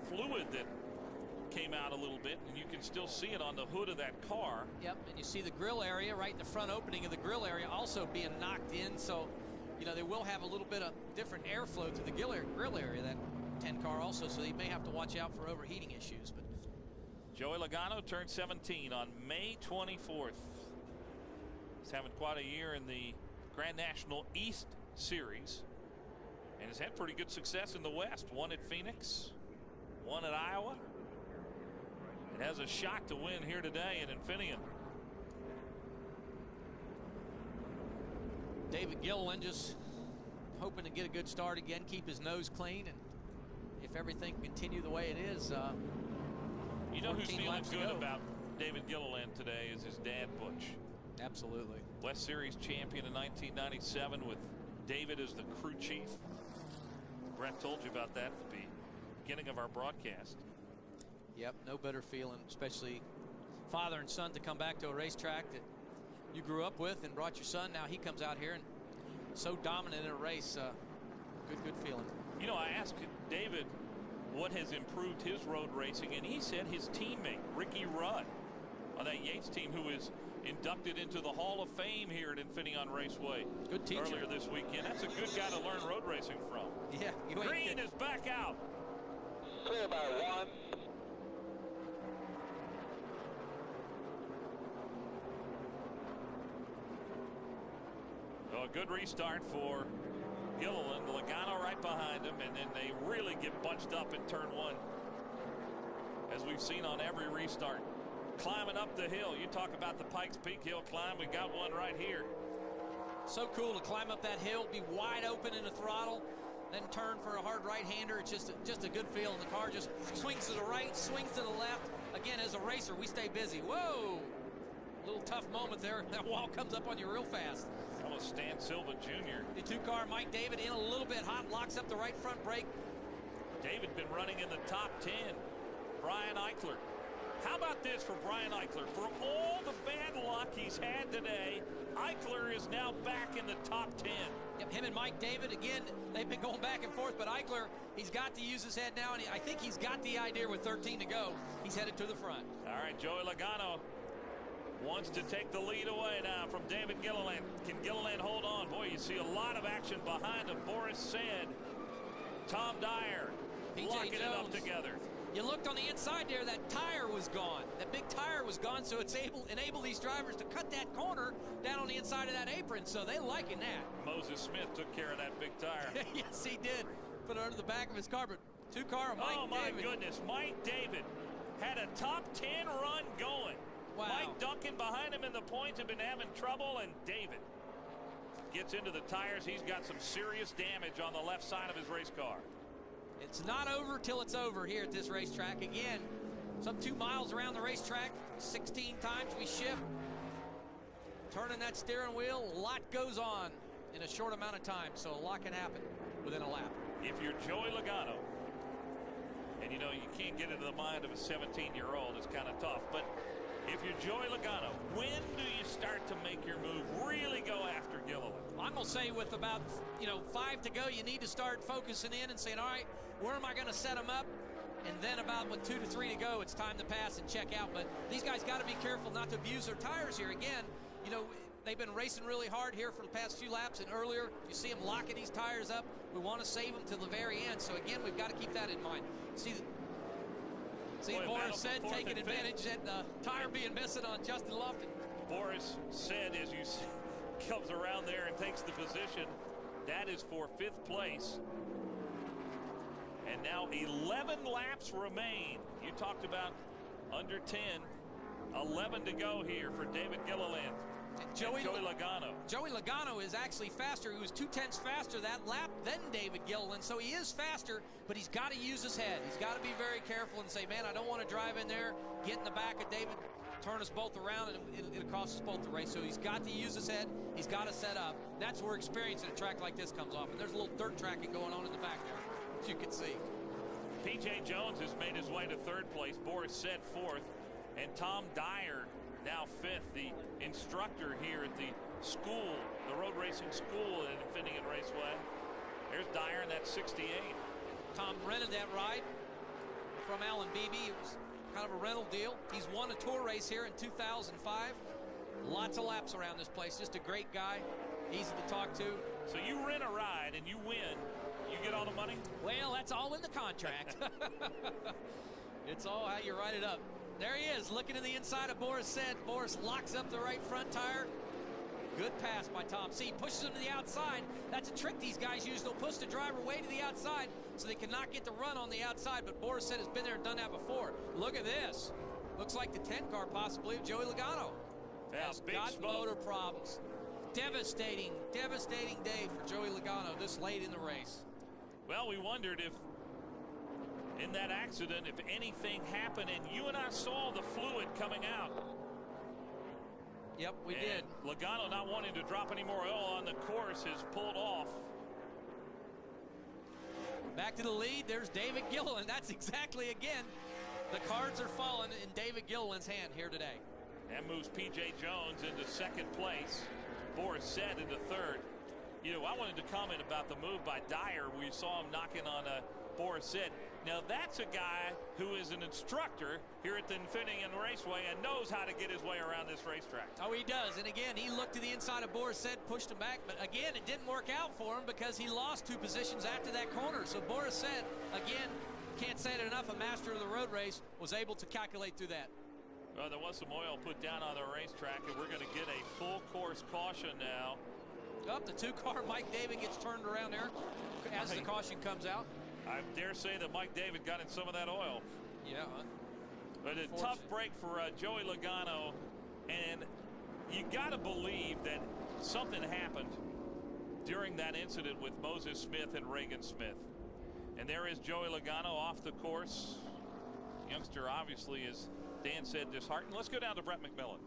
fluid that came out a little bit, and you can still see it on the hood of that car. Yep, and you see the grill area right in the front opening of the grill area also being knocked in, so you know they will have a little bit of different airflow to the grill area, that 10 car also, so they may have to watch out for overheating issues. But Joey Logano turned 17 on May 24th. He's having quite a year in the Grand National East Series, and has had pretty good success in the West. One at Phoenix, one at Iowa. It has a shot to win here today in Infineon. David Gilliland just hoping to get a good start again, keep his nose clean, and if everything continue the way it is, you know who's feeling good about David Gilliland today is his dad, Butch. Absolutely. West Series champion in 1997 with David as the crew chief. Brett told you about that at the beginning of our broadcast. Yep, no better feeling, especially father and son, to come back to a racetrack that you grew up with and brought your son. Now he comes out here and so dominant in a race. Good feeling. You know, I asked David what has improved his road racing, and he said his teammate, Ricky Rudd, on that Yates team, who is inducted into the Hall of Fame here at Infineon Raceway. Good teacher. Earlier this weekend. That's a good guy to learn road racing from. Yeah. Green is back out. Clear by 1. So a good restart for Gilliland. Logano right behind him, and then they really get bunched up in turn 1, as we've seen on every restart. Climbing up the hill. You talk about the Pikes Peak Hill climb. We got one right here. So cool to climb up that hill, be wide open in the throttle, then turn for a hard right-hander. It's just a good feeling. The car just swings to the right, swings to the left. Again, as a racer, we stay busy. Whoa! Little tough moment there. That wall comes up on you real fast. Almost Stan Silva Jr. The 2-car Mike David in a little bit hot, locks up the right front brake. David been running in the top 10. Brian Eichler How about this for Brian Eichler? For all the bad luck he's had today, Eichler is now back in the top 10. Yep, him and Mike David, again, they've been going back and forth, but Eichler, he's got to use his head now, and I think he's got the idea with 13 to go. He's headed to the front. All right, Joey Logano wants to take the lead away now from David Gilliland. Can Gilliland hold on? Boy, you see a lot of action behind him. Boris Said, Tom Dyer, locking it up together. You looked on the inside there, that tire was gone. That big tire was gone, so it's enable these drivers to cut that corner down on the inside of that apron, so they liking that. Moses Smith took care of that big tire. Yes, he did. Put it under the back of his car, but two-car Mike David. Oh, my goodness. Mike David had a top 10 run going. Wow. Mike Duncan behind him in the points have been having trouble, and David gets into the tires. He's got some serious damage on the left side of his race car. It's not over till it's over here at this racetrack. Again, some 2 miles around the racetrack, 16 times we shift. Turning that steering wheel, a lot goes on in a short amount of time, so a lot can happen within a lap. If you're Joey Logano, and you know you can't get into the mind of a 17-year-old, it's kind of tough, but if you're Joey Logano, when do you start to make your move, really go after Gilliland? I'm going to say with about 5 to go, you need to start focusing in and saying, all right, where am I going to set them up? And then about with 2 to 3 to go, it's time to pass and check out. But these guys got to be careful not to abuse their tires here. Again, they've been racing really hard here for the past few laps, and earlier you see them locking these tires up. We want to save them till the very end. So again, we've got to keep that in mind. See Boris Said taking advantage and the tire being missing on Justin Lofton. Boris Said, as you see, comes around there and takes the position. That is for 5th place. And now 11 laps remain. You talked about under 10. 11 to go here for David Gilliland. Joey Logano. Joey Logano is actually faster. He was 2/10 faster that lap than David Gilliland, so he is faster, but he's got to use his head. He's got to be very careful and say, man, I don't want to drive in there, get in the back of David, turn us both around, and it'll cost us both the race. So he's got to use his head. He's got to set up. That's where experience at a track like this comes off. And there's a little dirt tracking going on in the back there, as you can see. P.J. Jones has made his way to 3rd place. Boris Said 4th. And Tom Dyer now 5th, the instructor here at the school, the road racing school at Infineon Raceway. There's Dyer, and that's 68. Tom rented that ride from Alan Beebe. It was kind of a rental deal. He's won a tour race here in 2005. Lots of laps around this place. Just a great guy, easy to talk to. So you rent a ride and you win, you get all the money? Well, that's all in the contract. It's all how you write it up. There he is, looking in the inside of Boris Said. Boris locks up the right front tire. Good pass by Tom. See, he pushes him to the outside. That's a trick these guys use. They'll push the driver way to the outside so they cannot get the run on the outside. But Boris Said has been there and done that before. Look at this. Looks like the 10 car possibly of Joey Logano. Has got motor problems. Devastating day for Joey Logano this late in the race. Well, we wondered if in that accident, if anything happened, and you and I saw the fluid coming out. Yep, we did. Logano, not wanting to drop any more oil on the course, has pulled off. Back to the lead, there's David Gilliland. That's exactly, again, the cards are falling in David Gilliland's hand here today. That moves P.J. Jones into 2nd place. Boris Said into 3rd. I wanted to comment about the move by Dyer. We saw him knocking on Boris Said. Now, that's a guy who is an instructor here at the Infineon Raceway and knows how to get his way around this racetrack. Oh, he does. And again, he looked to the inside of Boris Said, pushed him back. But again, it didn't work out for him because he lost 2 positions after that corner. So Boris Said, again, can't say it enough, a master of the road race, was able to calculate through that. Well, there was some oil put down on the racetrack, and we're going to get a full course caution now. Up the 2 car, Mike David gets turned around there as the caution comes out. I dare say that Mike David got in some of that oil. Yeah. But a tough break for Joey Logano, and you got to believe that something happened during that incident with Moses Smith and Reagan Smith. And there is Joey Logano off the course. Youngster obviously, as Dan said, disheartened. Let's go down to Brett McMillan.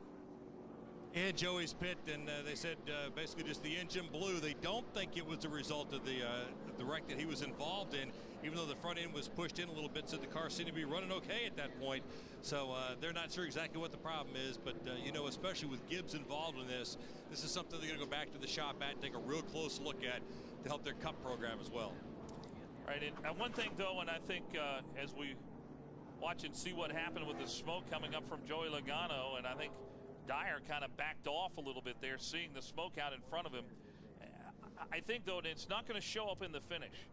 In Joey's pit, and they said basically just the engine blew. They don't think it was the result of the the wreck that he was involved in, even though the front end was pushed in a little bit, so the car seemed to be running okay at that point. So they're not sure exactly what the problem is, but you know, especially with Gibbs involved in this is something they're going to go back to the shop at and take a real close look at to help their Cup program as well. Right, and one thing though, and I think as we watch and see what happened with the smoke coming up from Joey Logano, and I think Dyer kind of backed off a little bit there, seeing the smoke out in front of him. I think though it's not going to show up in the finish,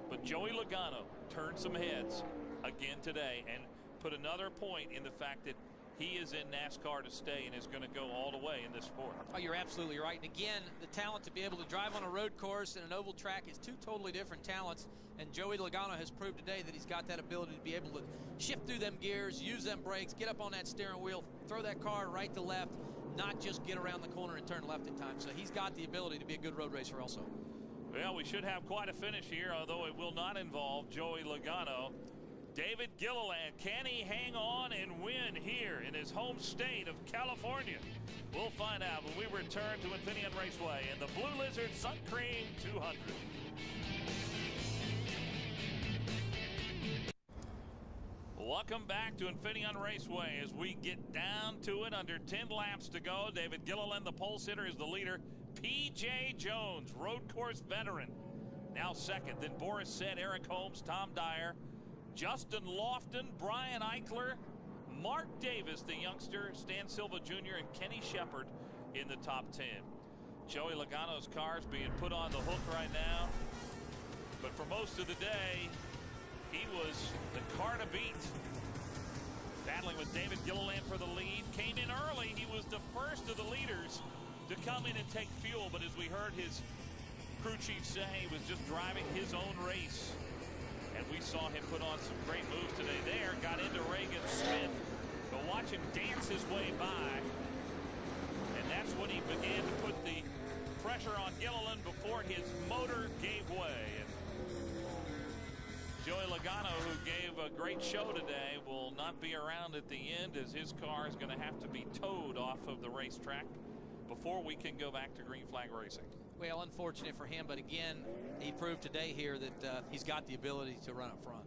but Joey Logano turned some heads again today and put another point in the fact that he is in NASCAR to stay and is going to go all the way in this sport. Oh, you're absolutely right. And again, the talent to be able to drive on a road course and an oval track is two totally different talents. And Joey Logano has proved today that he's got that ability to be able to shift through them gears, use them brakes, get up on that steering wheel, throw that car right to left, not just get around the corner and turn left at times. So he's got the ability to be a good road racer also. Well, we should have quite a finish here, although it will not involve Joey Logano. David Gilliland, can he hang on and win here in his home state of California? We'll find out when we return to Infineon Raceway in the Blue Lizard Suncream 200. Welcome back to Infineon Raceway as we get down to it. Under 10 laps to go. David Gilliland, the pole sitter, is the leader. P.J. Jones, road course veteran, now second. Then Boris Said, Eric Holmes, Tom Dyer, Justin Lofton, Brian Eichler, Mark Davis, the youngster, Stan Silva Jr., and Kenny Shepard in the top 10. Joey Logano's car is being put on the hook right now. But for most of the day, he was the car to beat. Battling with David Gilliland for the lead. Came in early. He was the first of the leaders to come in and take fuel. But as we heard his crew chief say, he was just driving his own race. And we saw him put on some great moves today there. Got into Reagan Smith. But watch him dance his way by. And that's when he began to put the pressure on Gilliland before his motor gave way. And Joey Logano, who gave a great show today, will not be around at the end as his car is going to have to be towed off of the racetrack before we can go back to green flag racing. Well, unfortunate for him, but again, he proved today here that he's got the ability to run up front.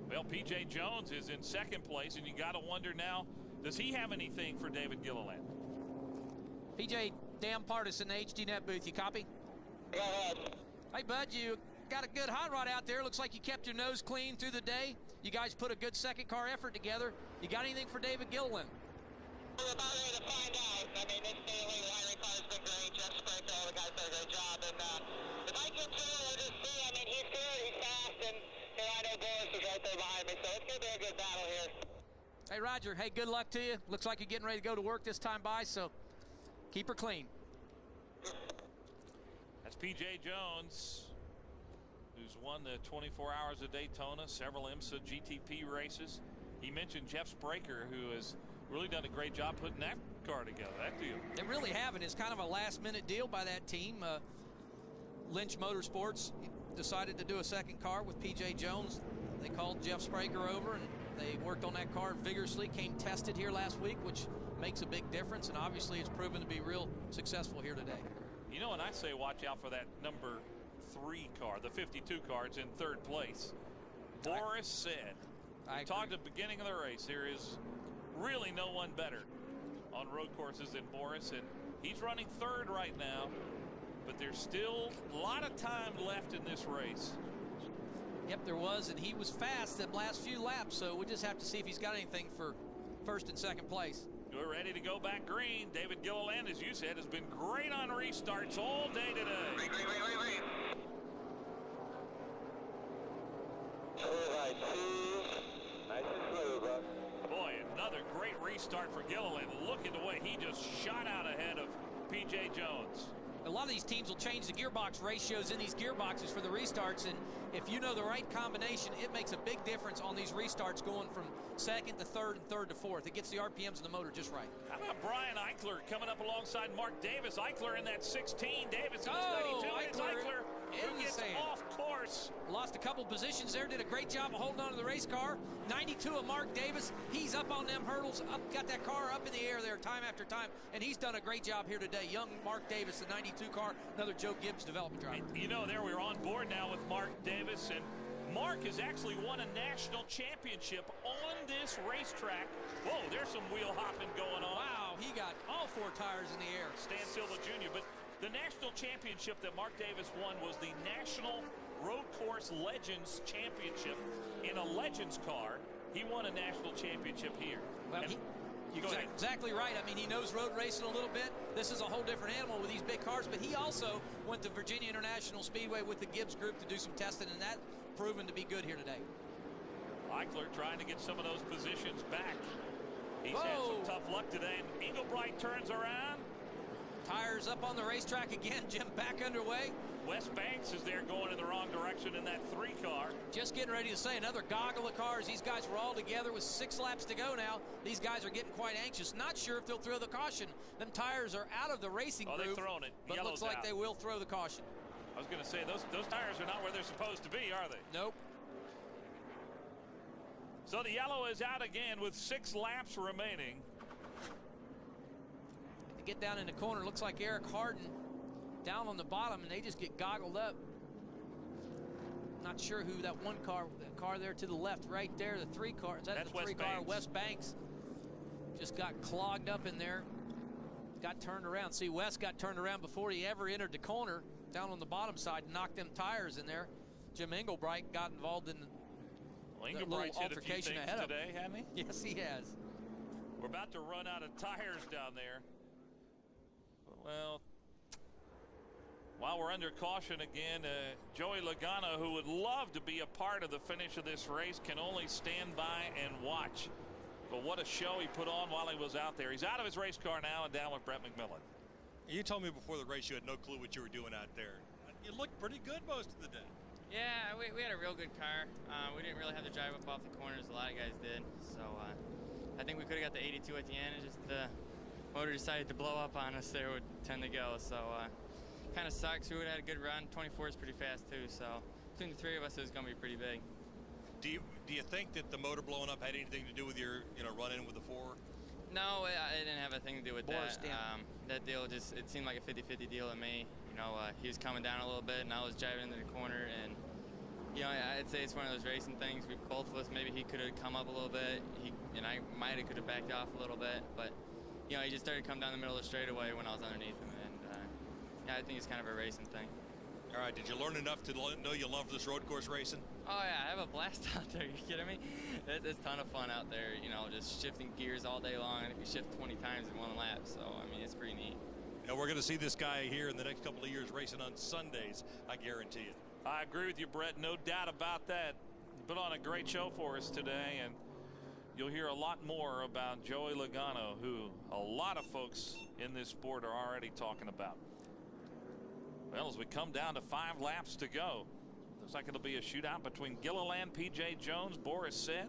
Well, P.J. Jones is in second place, and you got to wonder now, does he have anything for David Gilliland? P.J. Dan Partis in the HDNet booth. You copy? Go ahead. Hey, Bud, you got a good hot rod out there. Looks like you kept your nose clean through the day. You guys put a good second car effort together. You got anything for David Gilliland? We're about ready to find out. I mean, this daily wiring car has been great. Jeff Spraker, all the guys did a great job. And if I can tell, we'll just see. I mean, he's good, he's fast, and you know, I know Boris is right there behind me, so it's going to be a good battle here. Hey, Roger. Hey, good luck to you. Looks like you're getting ready to go to work this time by, so keep her clean. That's P.J. Jones, who's won the 24 Hours of Daytona, several IMSA GTP races. He mentioned Jeff Spraker, who has really done a great job putting that car together, that deal. They really haven't. It's kind of a last-minute deal by that team. Lynch Motorsports decided to do a second car with P.J. Jones. They called Jeff Spraker over, and they worked on that car vigorously, came tested here last week, which makes a big difference, and obviously it's proven to be real successful here today. You know, and I say watch out for that number 3 car, the 52 car. It's in third place. Boris Said. I talked at the beginning of the race. There is really no one better on road courses than Boris, and he's running third right now, but there's still a lot of time left in this race. Yep, there was, and he was fast the last few laps, so we just have to see if he's got anything for first and second place. We're ready to go back green. David Gilliland, as you said, has been great on restarts all day today. Green. Right, nice and smooth, bro. Boy, another great restart for Gilliland. Look at the way he just shot out ahead of P.J. Jones. A lot of these teams will change the gearbox ratios in these gearboxes for the restarts, and if you know the right combination, it makes a big difference on these restarts going from second to third and third to fourth. It gets the RPMs in the motor just right. How about Brian Eichler coming up alongside Mark Davis? Eichler in that 16, Davis in the 32. It's Eichler who gets off course. Lost a couple positions there, did a great job of holding on to the race car. 92 of Mark Davis, he's up on them hurdles, got that car up in the air there time after time, and he's done a great job here today. Young Mark Davis, the 92 car, another Joe Gibbs development driver. You know, there we're on board now with Mark Davis, and Mark has actually won a national championship on this racetrack. Whoa, there's some wheel hopping going on. Wow, he got all 4 tires in the air. Stan Silva Jr., but the national championship that Mark Davis won was the National Road Course Legends Championship in a Legends car. He won a national championship here. Well, you're exactly right. I mean, he knows road racing a little bit. This is a whole different animal with these big cars, but he also went to Virginia International Speedway with the Gibbs Group to do some testing, and that proven to be good here today. Eichler trying to get some of those positions back. He's had some tough luck today, and Engelbright turns around. Tires up on the racetrack again. Jim back underway. Wes Banks is there going in the wrong direction in that 3 car. Just getting ready to say another goggle of cars. These guys were all together with 6 laps to go now. These guys are getting quite anxious. Not sure if they'll throw the caution. Them tires are out of the racing group. They've thrown it. But Yellow's looks like out. they will throw the caution. I was going to say, those tires are not where they're supposed to be, are they? Nope. So the yellow is out again with 6 laps remaining. To get down in the corner, looks like Eric Harden down on the bottom, and they just get goggled up. Not sure who that car there to the left, right there, the 3 car. Is that That's the 3 car? Wes Banks just got clogged up in there. Got turned around. See, Wes got turned around before he ever entered the corner. Down on the bottom side, knocked them tires in there. Jim Engelbright got involved in the little altercation ahead of him. Today, hasn't he? Yes, he has. We're about to run out of tires down there. Well, while we're under caution again, Joey Logano, who would love to be a part of the finish of this race, can only stand by and watch. But what a show he put on while he was out there. He's out of his race car now and down with Brett McMillan. You told me before the race you had no clue what you were doing out there. You looked pretty good most of the day. Yeah, we had a real good car. We didn't really have to drive up off the corners. A lot of guys did. So I think we could have got the 82 at the end. It's just the motor decided to blow up on us there would tend to go. So kind of sucks. We would have had a good run. 24 is pretty fast too. So between the 3 of us, it was going to be pretty big. Do you think that the motor blowing up had anything to do with your run-in with the 4? No, it didn't have a thing to do with that. That deal just, it seemed like a 50-50 deal to me. He was coming down a little bit, and I was driving into the corner, and I'd say it's one of those racing things. Both of us, maybe he could have come up a little bit, and I might have could have backed off a little bit, but he just started to come down the middle of the straightaway when I was underneath him, and yeah, I think it's kind of a racing thing. All right, did you learn enough to know you love this road course racing? Oh yeah, I have a blast out there. You kidding me? It's a ton of fun out there. Just shifting gears all day long. I think we shift 20 times in 1 lap, so I mean it's pretty neat. And we're going to see this guy here in the next couple of years racing on Sundays, I guarantee it. I agree with you, Brett. No doubt about that. Put on a great show for us today, and you'll hear a lot more about Joey Logano, who a lot of folks in this sport are already talking about. Well, as we come down to 5 laps to go, looks like it'll be a shootout between Gilliland, P.J. Jones, Boris Said,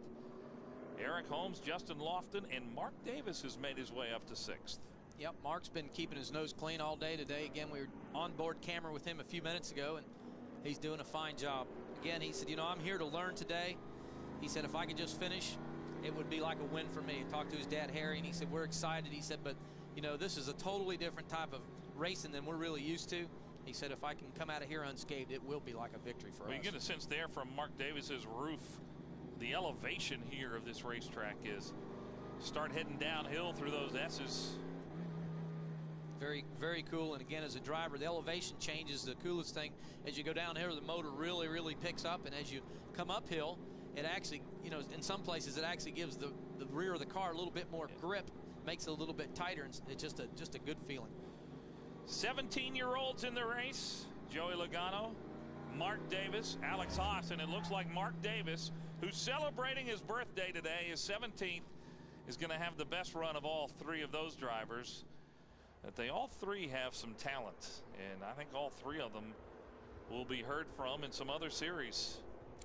Eric Holmes, Justin Lofton, and Mark Davis has made his way up to 6th. Yep, Mark's been keeping his nose clean all day today. Again, we were on board camera with him a few minutes ago, and he's doing a fine job. Again, he said, I'm here to learn today. He said, if I could just finish, it would be like a win for me. He talked to his dad, Harry, and he said, we're excited. He said, but, this is a totally different type of racing than we're really used to. He said, if I can come out of here unscathed, it will be like a victory for us. You get a sense there from Mark Davis's roof. The elevation here of this racetrack is start heading downhill through those S's. Very, very cool. And again, as a driver, the elevation change is the coolest thing. As you go down here, the motor really, really picks up. And as you come uphill, it actually, in some places, it actually gives the rear of the car a little bit more grip, makes it a little bit tighter. And it's just a good feeling. 17-year-olds in the race. Joey Logano, Mark Davis, Alex Haas, and it looks like Mark Davis, who's celebrating his birthday today, his 17th, is going to have the best run of all 3 of those drivers. That they all 3 have some talent, and I think all 3 of them will be heard from in some other series.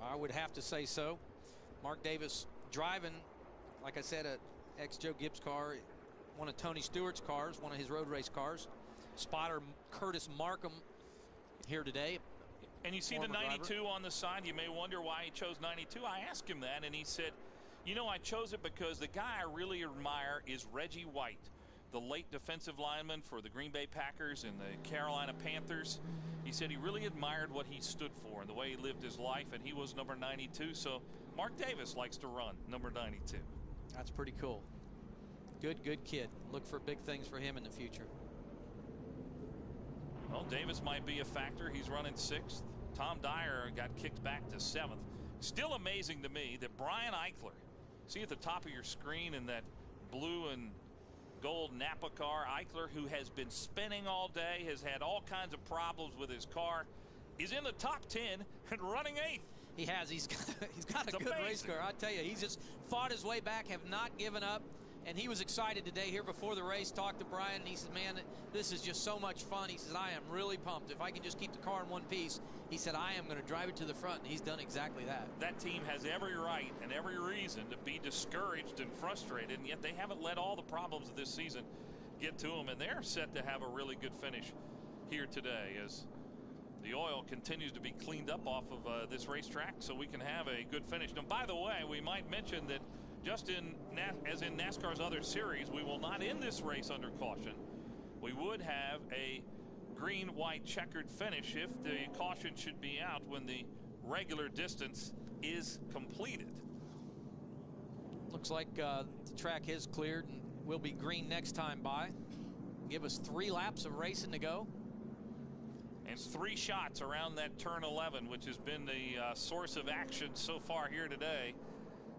I would have to say so. Mark Davis driving, like I said, a ex-Joe Gibbs car, one of Tony Stewart's cars, one of his road race cars. Spotter Curtis Markham here today. And you see the 92 on the side. You may wonder why he chose 92. I asked him that, and he said, you know, I chose it because the guy I really admire is Reggie White, the late defensive lineman for the Green Bay Packers and the Carolina Panthers. He said he really admired what he stood for and the way he lived his life, and he was number 92. So Mark Davis likes to run number 92. That's pretty cool. Good kid. Look for big things for him in the future. Well, Davis might be a factor. He's running 6th. Tom Dyer got kicked back to 7th. Still amazing to me that Brian Eichler, see at the top of your screen in that blue and gold Napa car, Eichler, who has been spinning all day, has had all kinds of problems with his car, is in the top 10 and running 8th. He has. He's got a good race car. I tell you, he's just fought his way back, have not given up. And he was excited today here before the race, talked to Brian, and he said, man, this is just so much fun. He says, I am really pumped. If I can just keep the car in one piece, he said, I am going to drive it to the front, and he's done exactly that. That team has every right and every reason to be discouraged and frustrated, and yet they haven't let all the problems of this season get to them, and they're set to have a really good finish here today as the oil continues to be cleaned up off of this racetrack so we can have a good finish. Now, by the way, we might mention that just as in NASCAR's other series, we will not end this race under caution. We would have a green, white, checkered finish if the caution should be out when the regular distance is completed. Looks like the track is cleared and will be green next time by. Give us 3 laps of racing to go. And 3 shots around that turn 11, which has been the source of action so far here today,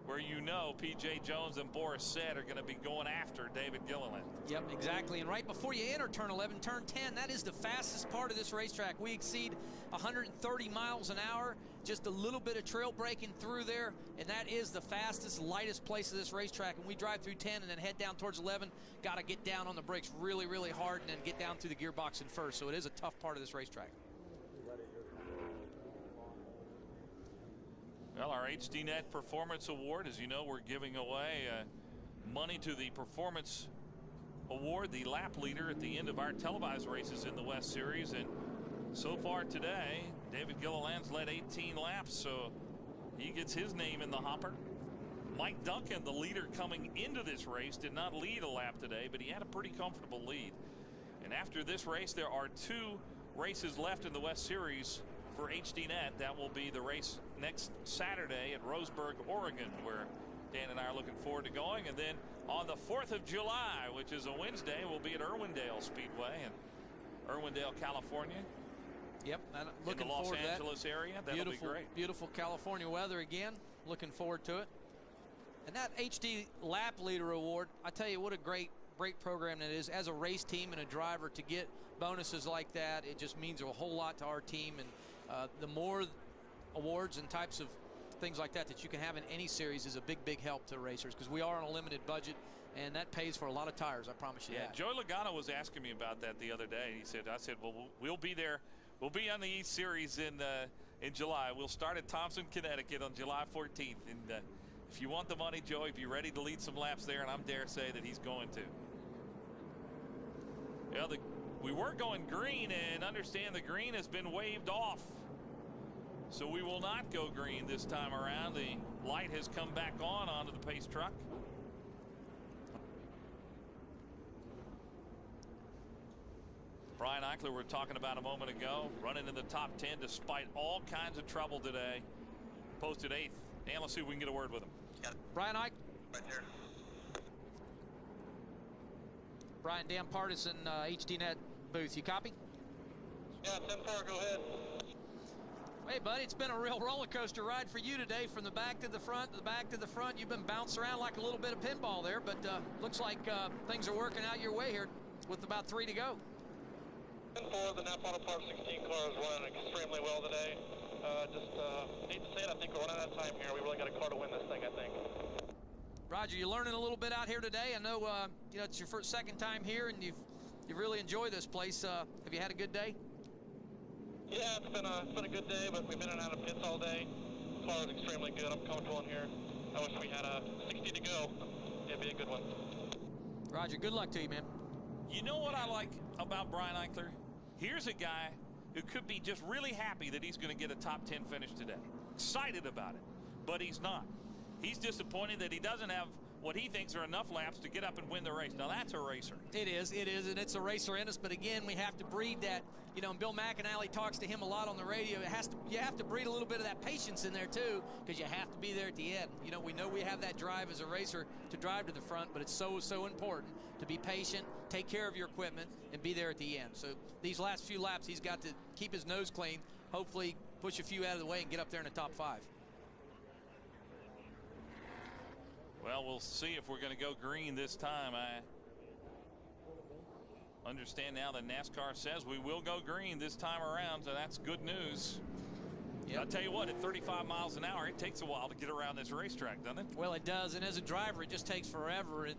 where you know P.J. Jones and Boris Said are going to be going after David Gilliland. Yep, exactly. And right before you enter turn 11, turn 10, that is the fastest part of this racetrack. We exceed 130 miles an hour, just a little bit of trail braking through there, and that is the fastest, lightest place of this racetrack. And we drive through 10 and then head down towards 11. Got to get down on the brakes really, really hard and then get down through the gearbox in first. So it is a tough part of this racetrack. Well, our HDNet Performance Award, as you know, we're giving away money to the Performance Award, the lap leader at the end of our televised races in the West Series. And so far today, David Gilliland's led 18 laps, so he gets his name in the hopper. Mike Duncan, the leader coming into this race, did not lead a lap today, but he had a pretty comfortable lead. And after this race, there are 2 races left in the West Series for HDNet. That will be the race next Saturday at Roseburg, Oregon, where Dan and I are looking forward to going. And then on the 4th of July, which is a Wednesday, we'll be at Irwindale Speedway in Irwindale, California. Yep, looking in the Los forward Angeles to that. area. That'll be great. Beautiful California weather again. Looking forward to it. And that HD Lap Leader Award, I tell you what a great program that is. As a race team and a driver, to get bonuses like that, it just means a whole lot to our team. And the more awards and types of things like that you can have in any series is a big help to racers, because we are on a limited budget, and that pays for a lot of tires, I promise you that. Joey Logano was asking me about that the other day. I said, well, we'll be there. We'll be on the East Series in July. We'll start at Thompson, Connecticut on July 14th. And if you want the money, Joey, be ready to lead some laps there, and I'm dare say that he's going to. Well, we were going green, and understand the green has been waved off. So we will not go green this time around. The light has come back onto the pace truck. Brian Eichler, we're talking about a moment ago, running in the top 10 despite all kinds of trouble today. Posted 8th. Dan, let's see if we can get a word with him. Brian Eichler. Right here. Brian, Dan Partisan, HDNet booth. You copy? Yeah, 10-4, go ahead. Hey, buddy, it's been a real roller coaster ride for you today, from the back to the front, the back to the front. You've been bounced around like a little bit of pinball there, but looks like things are working out your way here with about 3 to go. 10-4, the Napa Auto Parts 16 car is running extremely well today. Just hate to say it, I think we're running out of time here. We really got a car to win this thing, I think. Roger, you're learning a little bit out here today. I know it's your second time here, and you've really enjoyed this place. Have you had a good day? Yeah, it's been a good day, but we've been in and out of pits all day. The car is extremely good. I'm comfortable in here. I wish we had 60 to go. It'd be a good one. Roger, good luck to you, man. You know what I like about Brian Eichler? Here's a guy who could be just really happy that he's going to get a top 10 finish today. Excited about it, but he's not. He's disappointed that he doesn't have what he thinks are enough laps to get up and win the race. Now that's a racer. It is, and it's a racer in us. But again, we have to breed that. You know, and Bill McAnally talks to him a lot on the radio. You have to breed a little bit of that patience in there too, because you have to be there at the end. You know we have that drive as a racer to drive to the front, but it's so important to be patient, take care of your equipment, and be there at the end. So these last few laps, he's got to keep his nose clean. Hopefully, push a few out of the way and get up there in the top 5. Well, we'll see if we're going to go green this time. I understand now that NASCAR says we will go green this time around, so that's good news. Yep. I'll tell you what, at 35 miles an hour, it takes a while to get around this racetrack, doesn't it? Well, it does, and as a driver, it just takes forever, and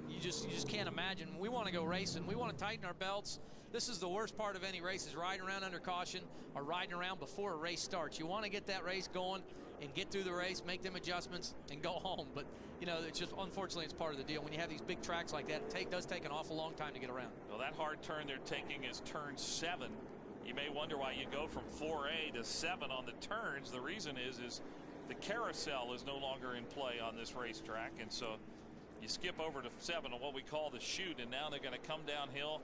you just can't imagine. We want to go racing. We want to tighten our belts. This is the worst part of any race, is riding around under caution or riding around before a race starts. You want to get that race going and get through the race, make them adjustments, and go home. But, you know, it's just, unfortunately, it's part of the deal. When you have these big tracks like that, it does take an awful long time to get around. Well, that hard turn they're taking is turn 7. You may wonder why you go from 4A to 7 on the turns. The reason is the carousel is no longer in play on this racetrack, and so you skip over to 7 on what we call the chute, and now they're going to come downhill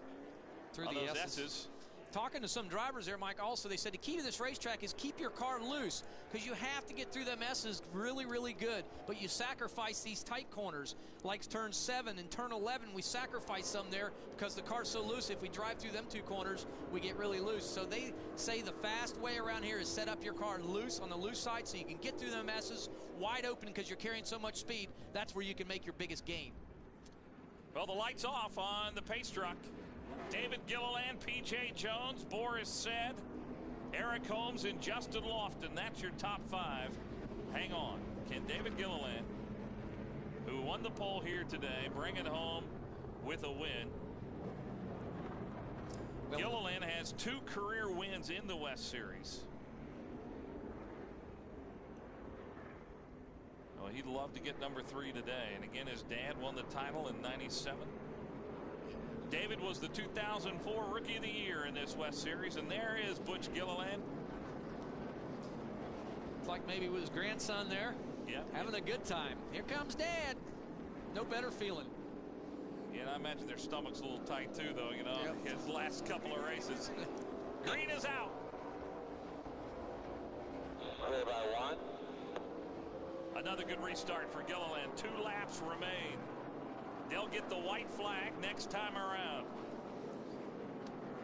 through on the those S's. Talking to some drivers there, Mike, also, they said the key to this racetrack is keep your car loose, because you have to get through them S's really good, but you sacrifice these tight corners like turn 7 and turn 11. We sacrifice some there because the car's so loose. If we drive through them 2 corners, we get really loose. So they say the fast way around here is set up your car loose on the loose side so you can get through them S's wide open because you're carrying so much speed. That's where you can make your biggest gain. Well, the light's off on the pace truck. David Gilliland, P.J. Jones, Boris Said, Eric Holmes, and Justin Lofton. That's your top 5. Hang on. Can David Gilliland, who won the pole here today, bring it home with a win? Well, Gilliland has 2 career wins in the West Series. Well, he'd love to get number 3 today. And again, his dad won the title in '97. David was the 2004 Rookie of the Year in this West Series, and there is Butch Gilliland. It's like maybe with his grandson there, having a good time. Here comes Dad. No better feeling. Yeah, and I imagine their stomach's a little tight too, though, you know, his last couple of races. Green is out. Clear by 1. Another good restart for Gilliland. 2 laps remain. They'll get the white flag next time around.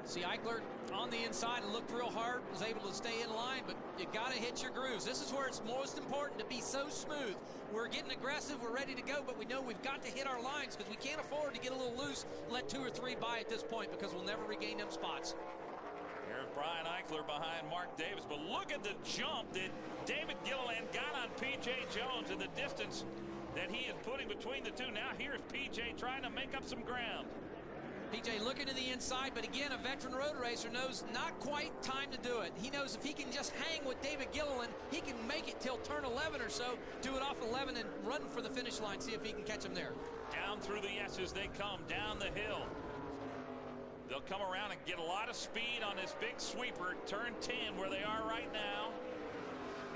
See, Eichler on the inside and looked real hard, was able to stay in line, but you got to hit your grooves. This is where it's most important to be so smooth. We're getting aggressive, we're ready to go, but we know we've got to hit our lines because we can't afford to get a little loose and let 2 or 3 by at this point because we'll never regain them spots. Here's Brian Eichler behind Mark Davis, but look at the jump that David Gilliland got on P.J. Jones and the distance that he is putting between the 2. Now here's P.J. trying to make up some ground. P.J. looking to the inside, but again, a veteran road racer knows not quite time to do it. He knows if he can just hang with David Gilliland, he can make it till turn 11 or so, do it off 11 and run for the finish line, see if he can catch him there. Down through the S's they come, down the hill. They'll come around and get a lot of speed on this big sweeper, turn 10 where they are right now.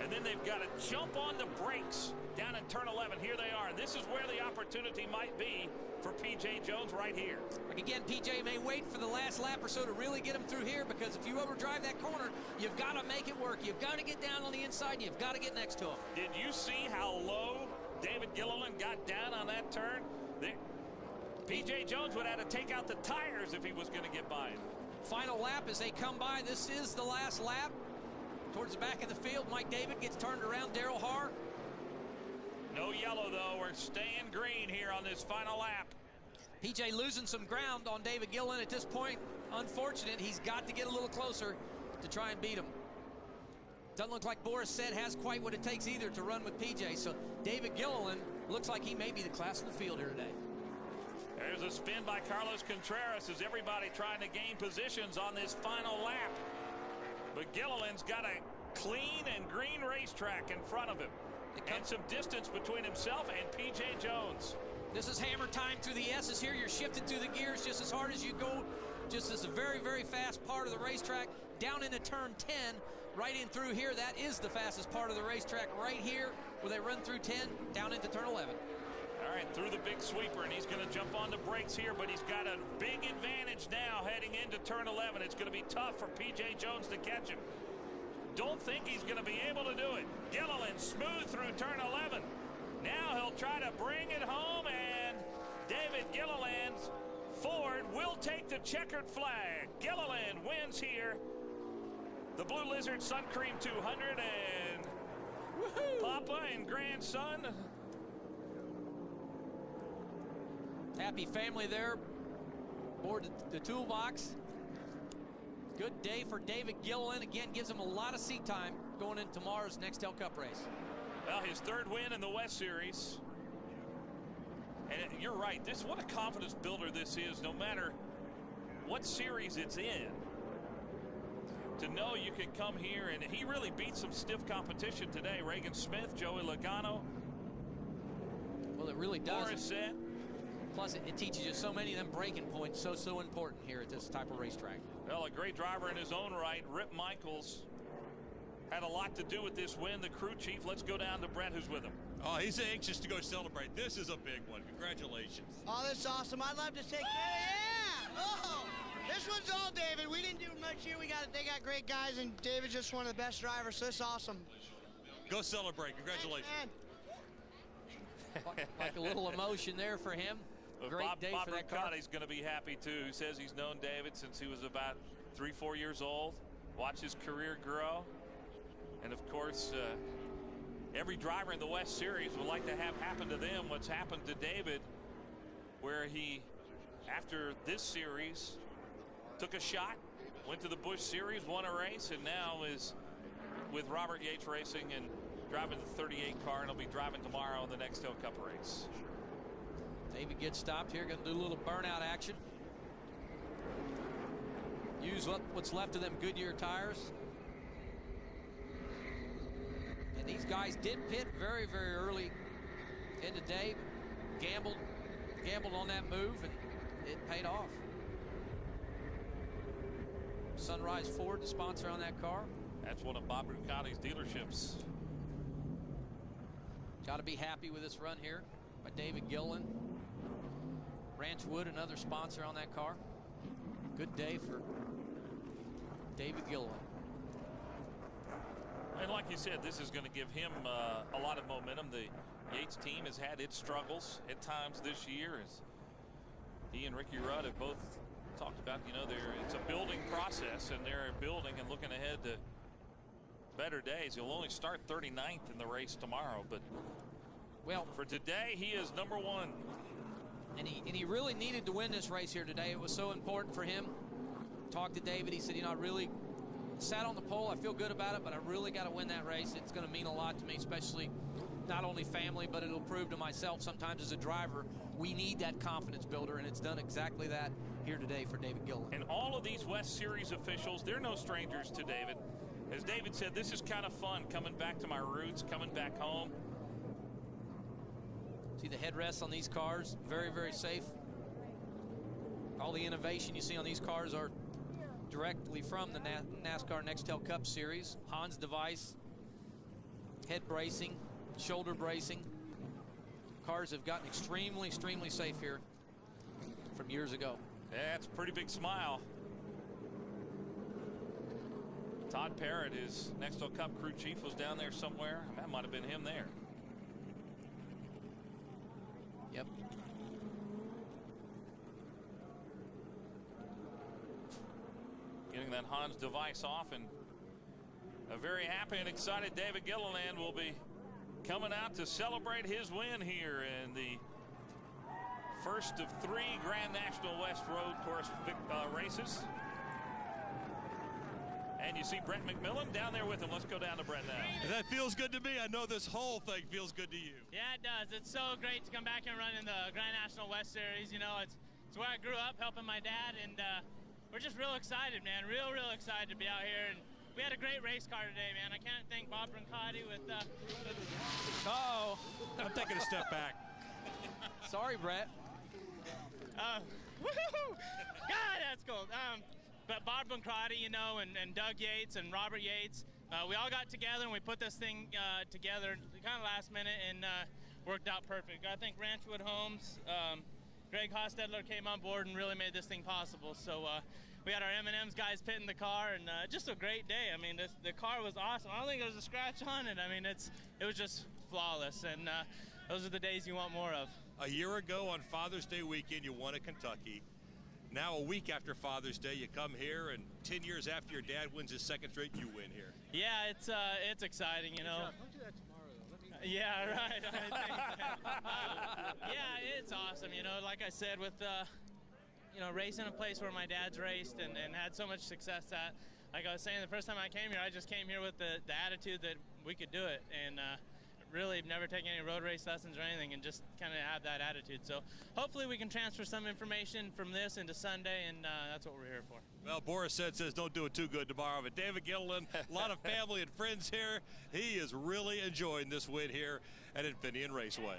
And then they've got to jump on the brakes down in turn 11. Here they are. This is where the opportunity might be for P.J. Jones right here. Like again, P.J. may wait for the last lap or so to really get him through here because if you overdrive that corner, you've got to make it work. You've got to get down on the inside and you've got to get next to him. Did you see how low David Gilliland got down on that turn? P.J. Jones would have to take out the tires if he was going to get by him. Final lap as they come by. This is the last lap. Towards the back of the field, Mike David gets turned around. Daryl Haar. No yellow, though. We're staying green here on this final lap. P.J. losing some ground on David Gilliland at this point. Unfortunate. He's got to get a little closer to try and beat him. Doesn't look like Boris Said has quite what it takes either to run with P.J. So David Gilliland looks like he may be the class of the field here today. There's a spin by Carlos Contreras as everybody trying to gain positions on this final lap. But Gilliland's got a clean and green racetrack in front of him. And some distance between himself and P.J. Jones. This is hammer time through the S's here. You're shifted through the gears just as hard as you go. Just as a very, very fast part of the racetrack. down into turn 10, right in through here. That is the fastest part of the racetrack right here, where they run through 10, down into turn 11. All right, through the big sweeper, and he's going to jump on the brakes here, but he's got a big advantage now heading into turn 11. It's going to be tough for P.J. Jones to catch him. Don't think he's going to be able to do it. Gilliland smooth through turn 11. Now he'll try to bring it home, and David Gilliland's Ford will take the checkered flag. Gilliland wins here. The Blue Lizard Suncream 200, and Papa and grandson. Happy family there aboard the toolbox. Good day for David Gilliland. Again, gives him a lot of seat time going into tomorrow's Nextel Cup race. Well, his third win in the West Series. And you're right, what a confidence builder this is, no matter what series it's in. To know you can come here, and he really beat some stiff competition today. Reagan Smith, Joey Logano. Well, it really does. Morissette. Plus, it teaches you so many of them braking points, so important here at this type of racetrack. Well, a great driver in his own right. Rip Michaels had a lot to do with this win. The crew chief. Let's go down to Brett, who's with him. Oh, he's anxious to go celebrate. This is a big one. Congratulations. Oh, that's awesome. I'd love to say, yeah! Oh, this one's all David. We didn't do much here. They got great guys, and David's just one of the best drivers, so it's awesome. Go celebrate. Congratulations. Thanks, like a little emotion there for him. Great day for that car. He's going to be happy too. He says he's known David since he was about 3-4 years old. Watch his career grow. And of course, every driver in the West Series would like to have happen to them what's happened to David, where he, after this series, took a shot, went to the Busch Series, won a race, and now is with Robert Yates Racing and driving the 38 car, and he'll be driving tomorrow in the Nextel Cup race. David gets stopped here, going to do a little burnout action. Use what's left of them Goodyear tires. And these guys did pit very, very early in the day. Gambled on that move, and it paid off. Sunrise Ford, the sponsor on that car. That's one of Bob Rucati's dealerships. Got to be happy with this run here by David Gilliland. Ranch Wood, another sponsor on that car. Good day for David Gilliland. And like you said, this is going to give him a lot of momentum. The Yates team has had its struggles at times this year, as he and Ricky Rudd have both talked about. You know, it's a building process, and they're building and looking ahead to better days. He'll only start 39th in the race tomorrow, but well, for today, he is number one. And he really needed to win this race here today. It was so important for him. Talked to David. He said, you know, I really sat on the pole. I feel good about it, but I really got to win that race. It's going to mean a lot to me, especially not only family, but it'll prove to myself sometimes as a driver, we need that confidence builder, and it's done exactly that here today for David Gilliland. And all of these West Series officials, they're no strangers to David. As David said, this is kind of fun, coming back to my roots, coming back home. See the headrests on these cars, very, very safe. All the innovation you see on these cars are directly from the NASCAR Nextel Cup Series. Hans device, head bracing, shoulder bracing. Cars have gotten extremely, extremely safe here from years ago. Yeah, it's a pretty big smile. Todd Parrott, his Nextel Cup crew chief, was down there somewhere. That might have been him there. Yep. Getting that Hans device off, and a very happy and excited David Gilliland will be coming out to celebrate his win here in the first of 3 Grand National West Road Course races. And you see Brent McMillan down there with him. Let's go down to Brent now. That feels good to me. I know this whole thing feels good to you. Yeah, it does. It's so great to come back and run in the Grand National West Series. You know, it's where I grew up, helping my dad, and we're just real excited, man. Real excited to be out here. And we had a great race car today, man. I can't thank Bob Brancati with Uh-oh. I'm taking a step back. Sorry, Brett. Woohoo! God, that's cold. Bob Buncrati, you know, and Doug Yates and Robert Yates, we all got together and we put this thing together kind of last minute, and worked out perfect. I think Ranchwood Homes, Greg Hostetler came on board and really made this thing possible. So we had our M&M's guys pitting the car, and just a great day. I mean, the car was awesome. I don't think there was a scratch on it. I mean, it was just flawless, and those are the days you want more of. A year ago on Father's Day weekend, you won at Kentucky. Now a week after Father's Day, you come here, and 10 years after your dad wins his second straight, you win here. Yeah, it's exciting, you know. Don't do that tomorrow, though. Yeah, right. Yeah, it's awesome, you know. Like I said, with you know, racing a place where my dad's raced and had so much success at. Like I was saying, the first time I came here, I just came here with the attitude that we could do it, and really never taken any road race lessons or anything, and just kind of have that attitude. So hopefully we can transfer some information from this into Sunday, and that's what we're here for. Well, Boris says don't do it too good tomorrow, but David Gilliland, a lot of family and friends here. He is really enjoying this win here at Infineon Raceway.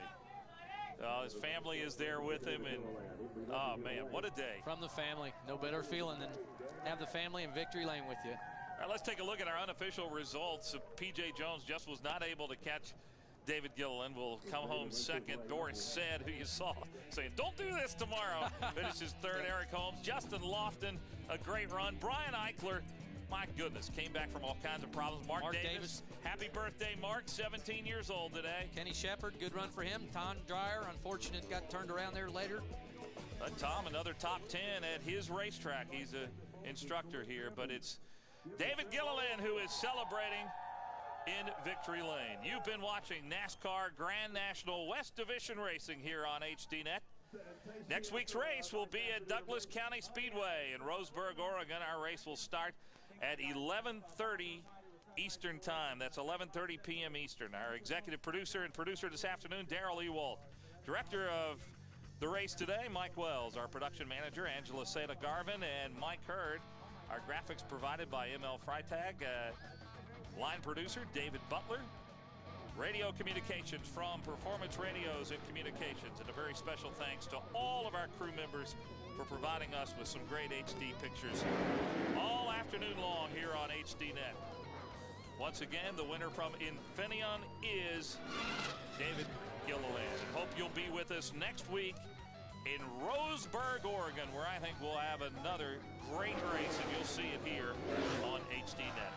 His family is there with him, and oh man, what a day. From the family, no better feeling than have the family in victory lane with you. All right, let's take a look at our unofficial results. P.J. Jones just was not able to catch David Gilliland. Will come home second. Doris Said, who you saw saying, don't do this tomorrow, finishes third. Eric Holmes, Justin Lofton, a great run. Brian Eichler, my goodness, came back from all kinds of problems. Mark Davis, happy birthday, Mark, 17 years old today. Kenny Shepard, good run for him. Tom Dreyer, unfortunate, got turned around there later. Tom, another top 10 at his racetrack. He's an instructor here, but it's David Gilliland who is celebrating in victory lane. You've been watching NASCAR Grand National West Division Racing here on HDNet. Next week's race will be at Douglas County Speedway in Roseburg, Oregon. Our race will start at 11:30 Eastern Time. That's 11:30 p.m. Eastern. Our executive producer and producer this afternoon, Daryl Ewald. Director of the race today, Mike Wells. Our production manager, Angela Seda Garvin, and Mike Hurd. Our graphics provided by ML Freitag. Line producer, David Butler. Radio communications from Performance Radios and Communications. And a very special thanks to all of our crew members for providing us with some great HD pictures all afternoon long here on HDNet. Once again, the winner from Infineon is David Gilliland. Hope you'll be with us next week in Roseburg, Oregon, where I think we'll have another great race, and you'll see it here on HDNet.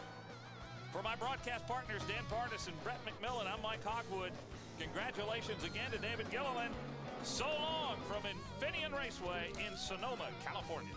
For my broadcast partners, Dan Partis and Brett McMillan, I'm Mike Hogwood. Congratulations again to David Gilliland. So long from Infineon Raceway in Sonoma, California.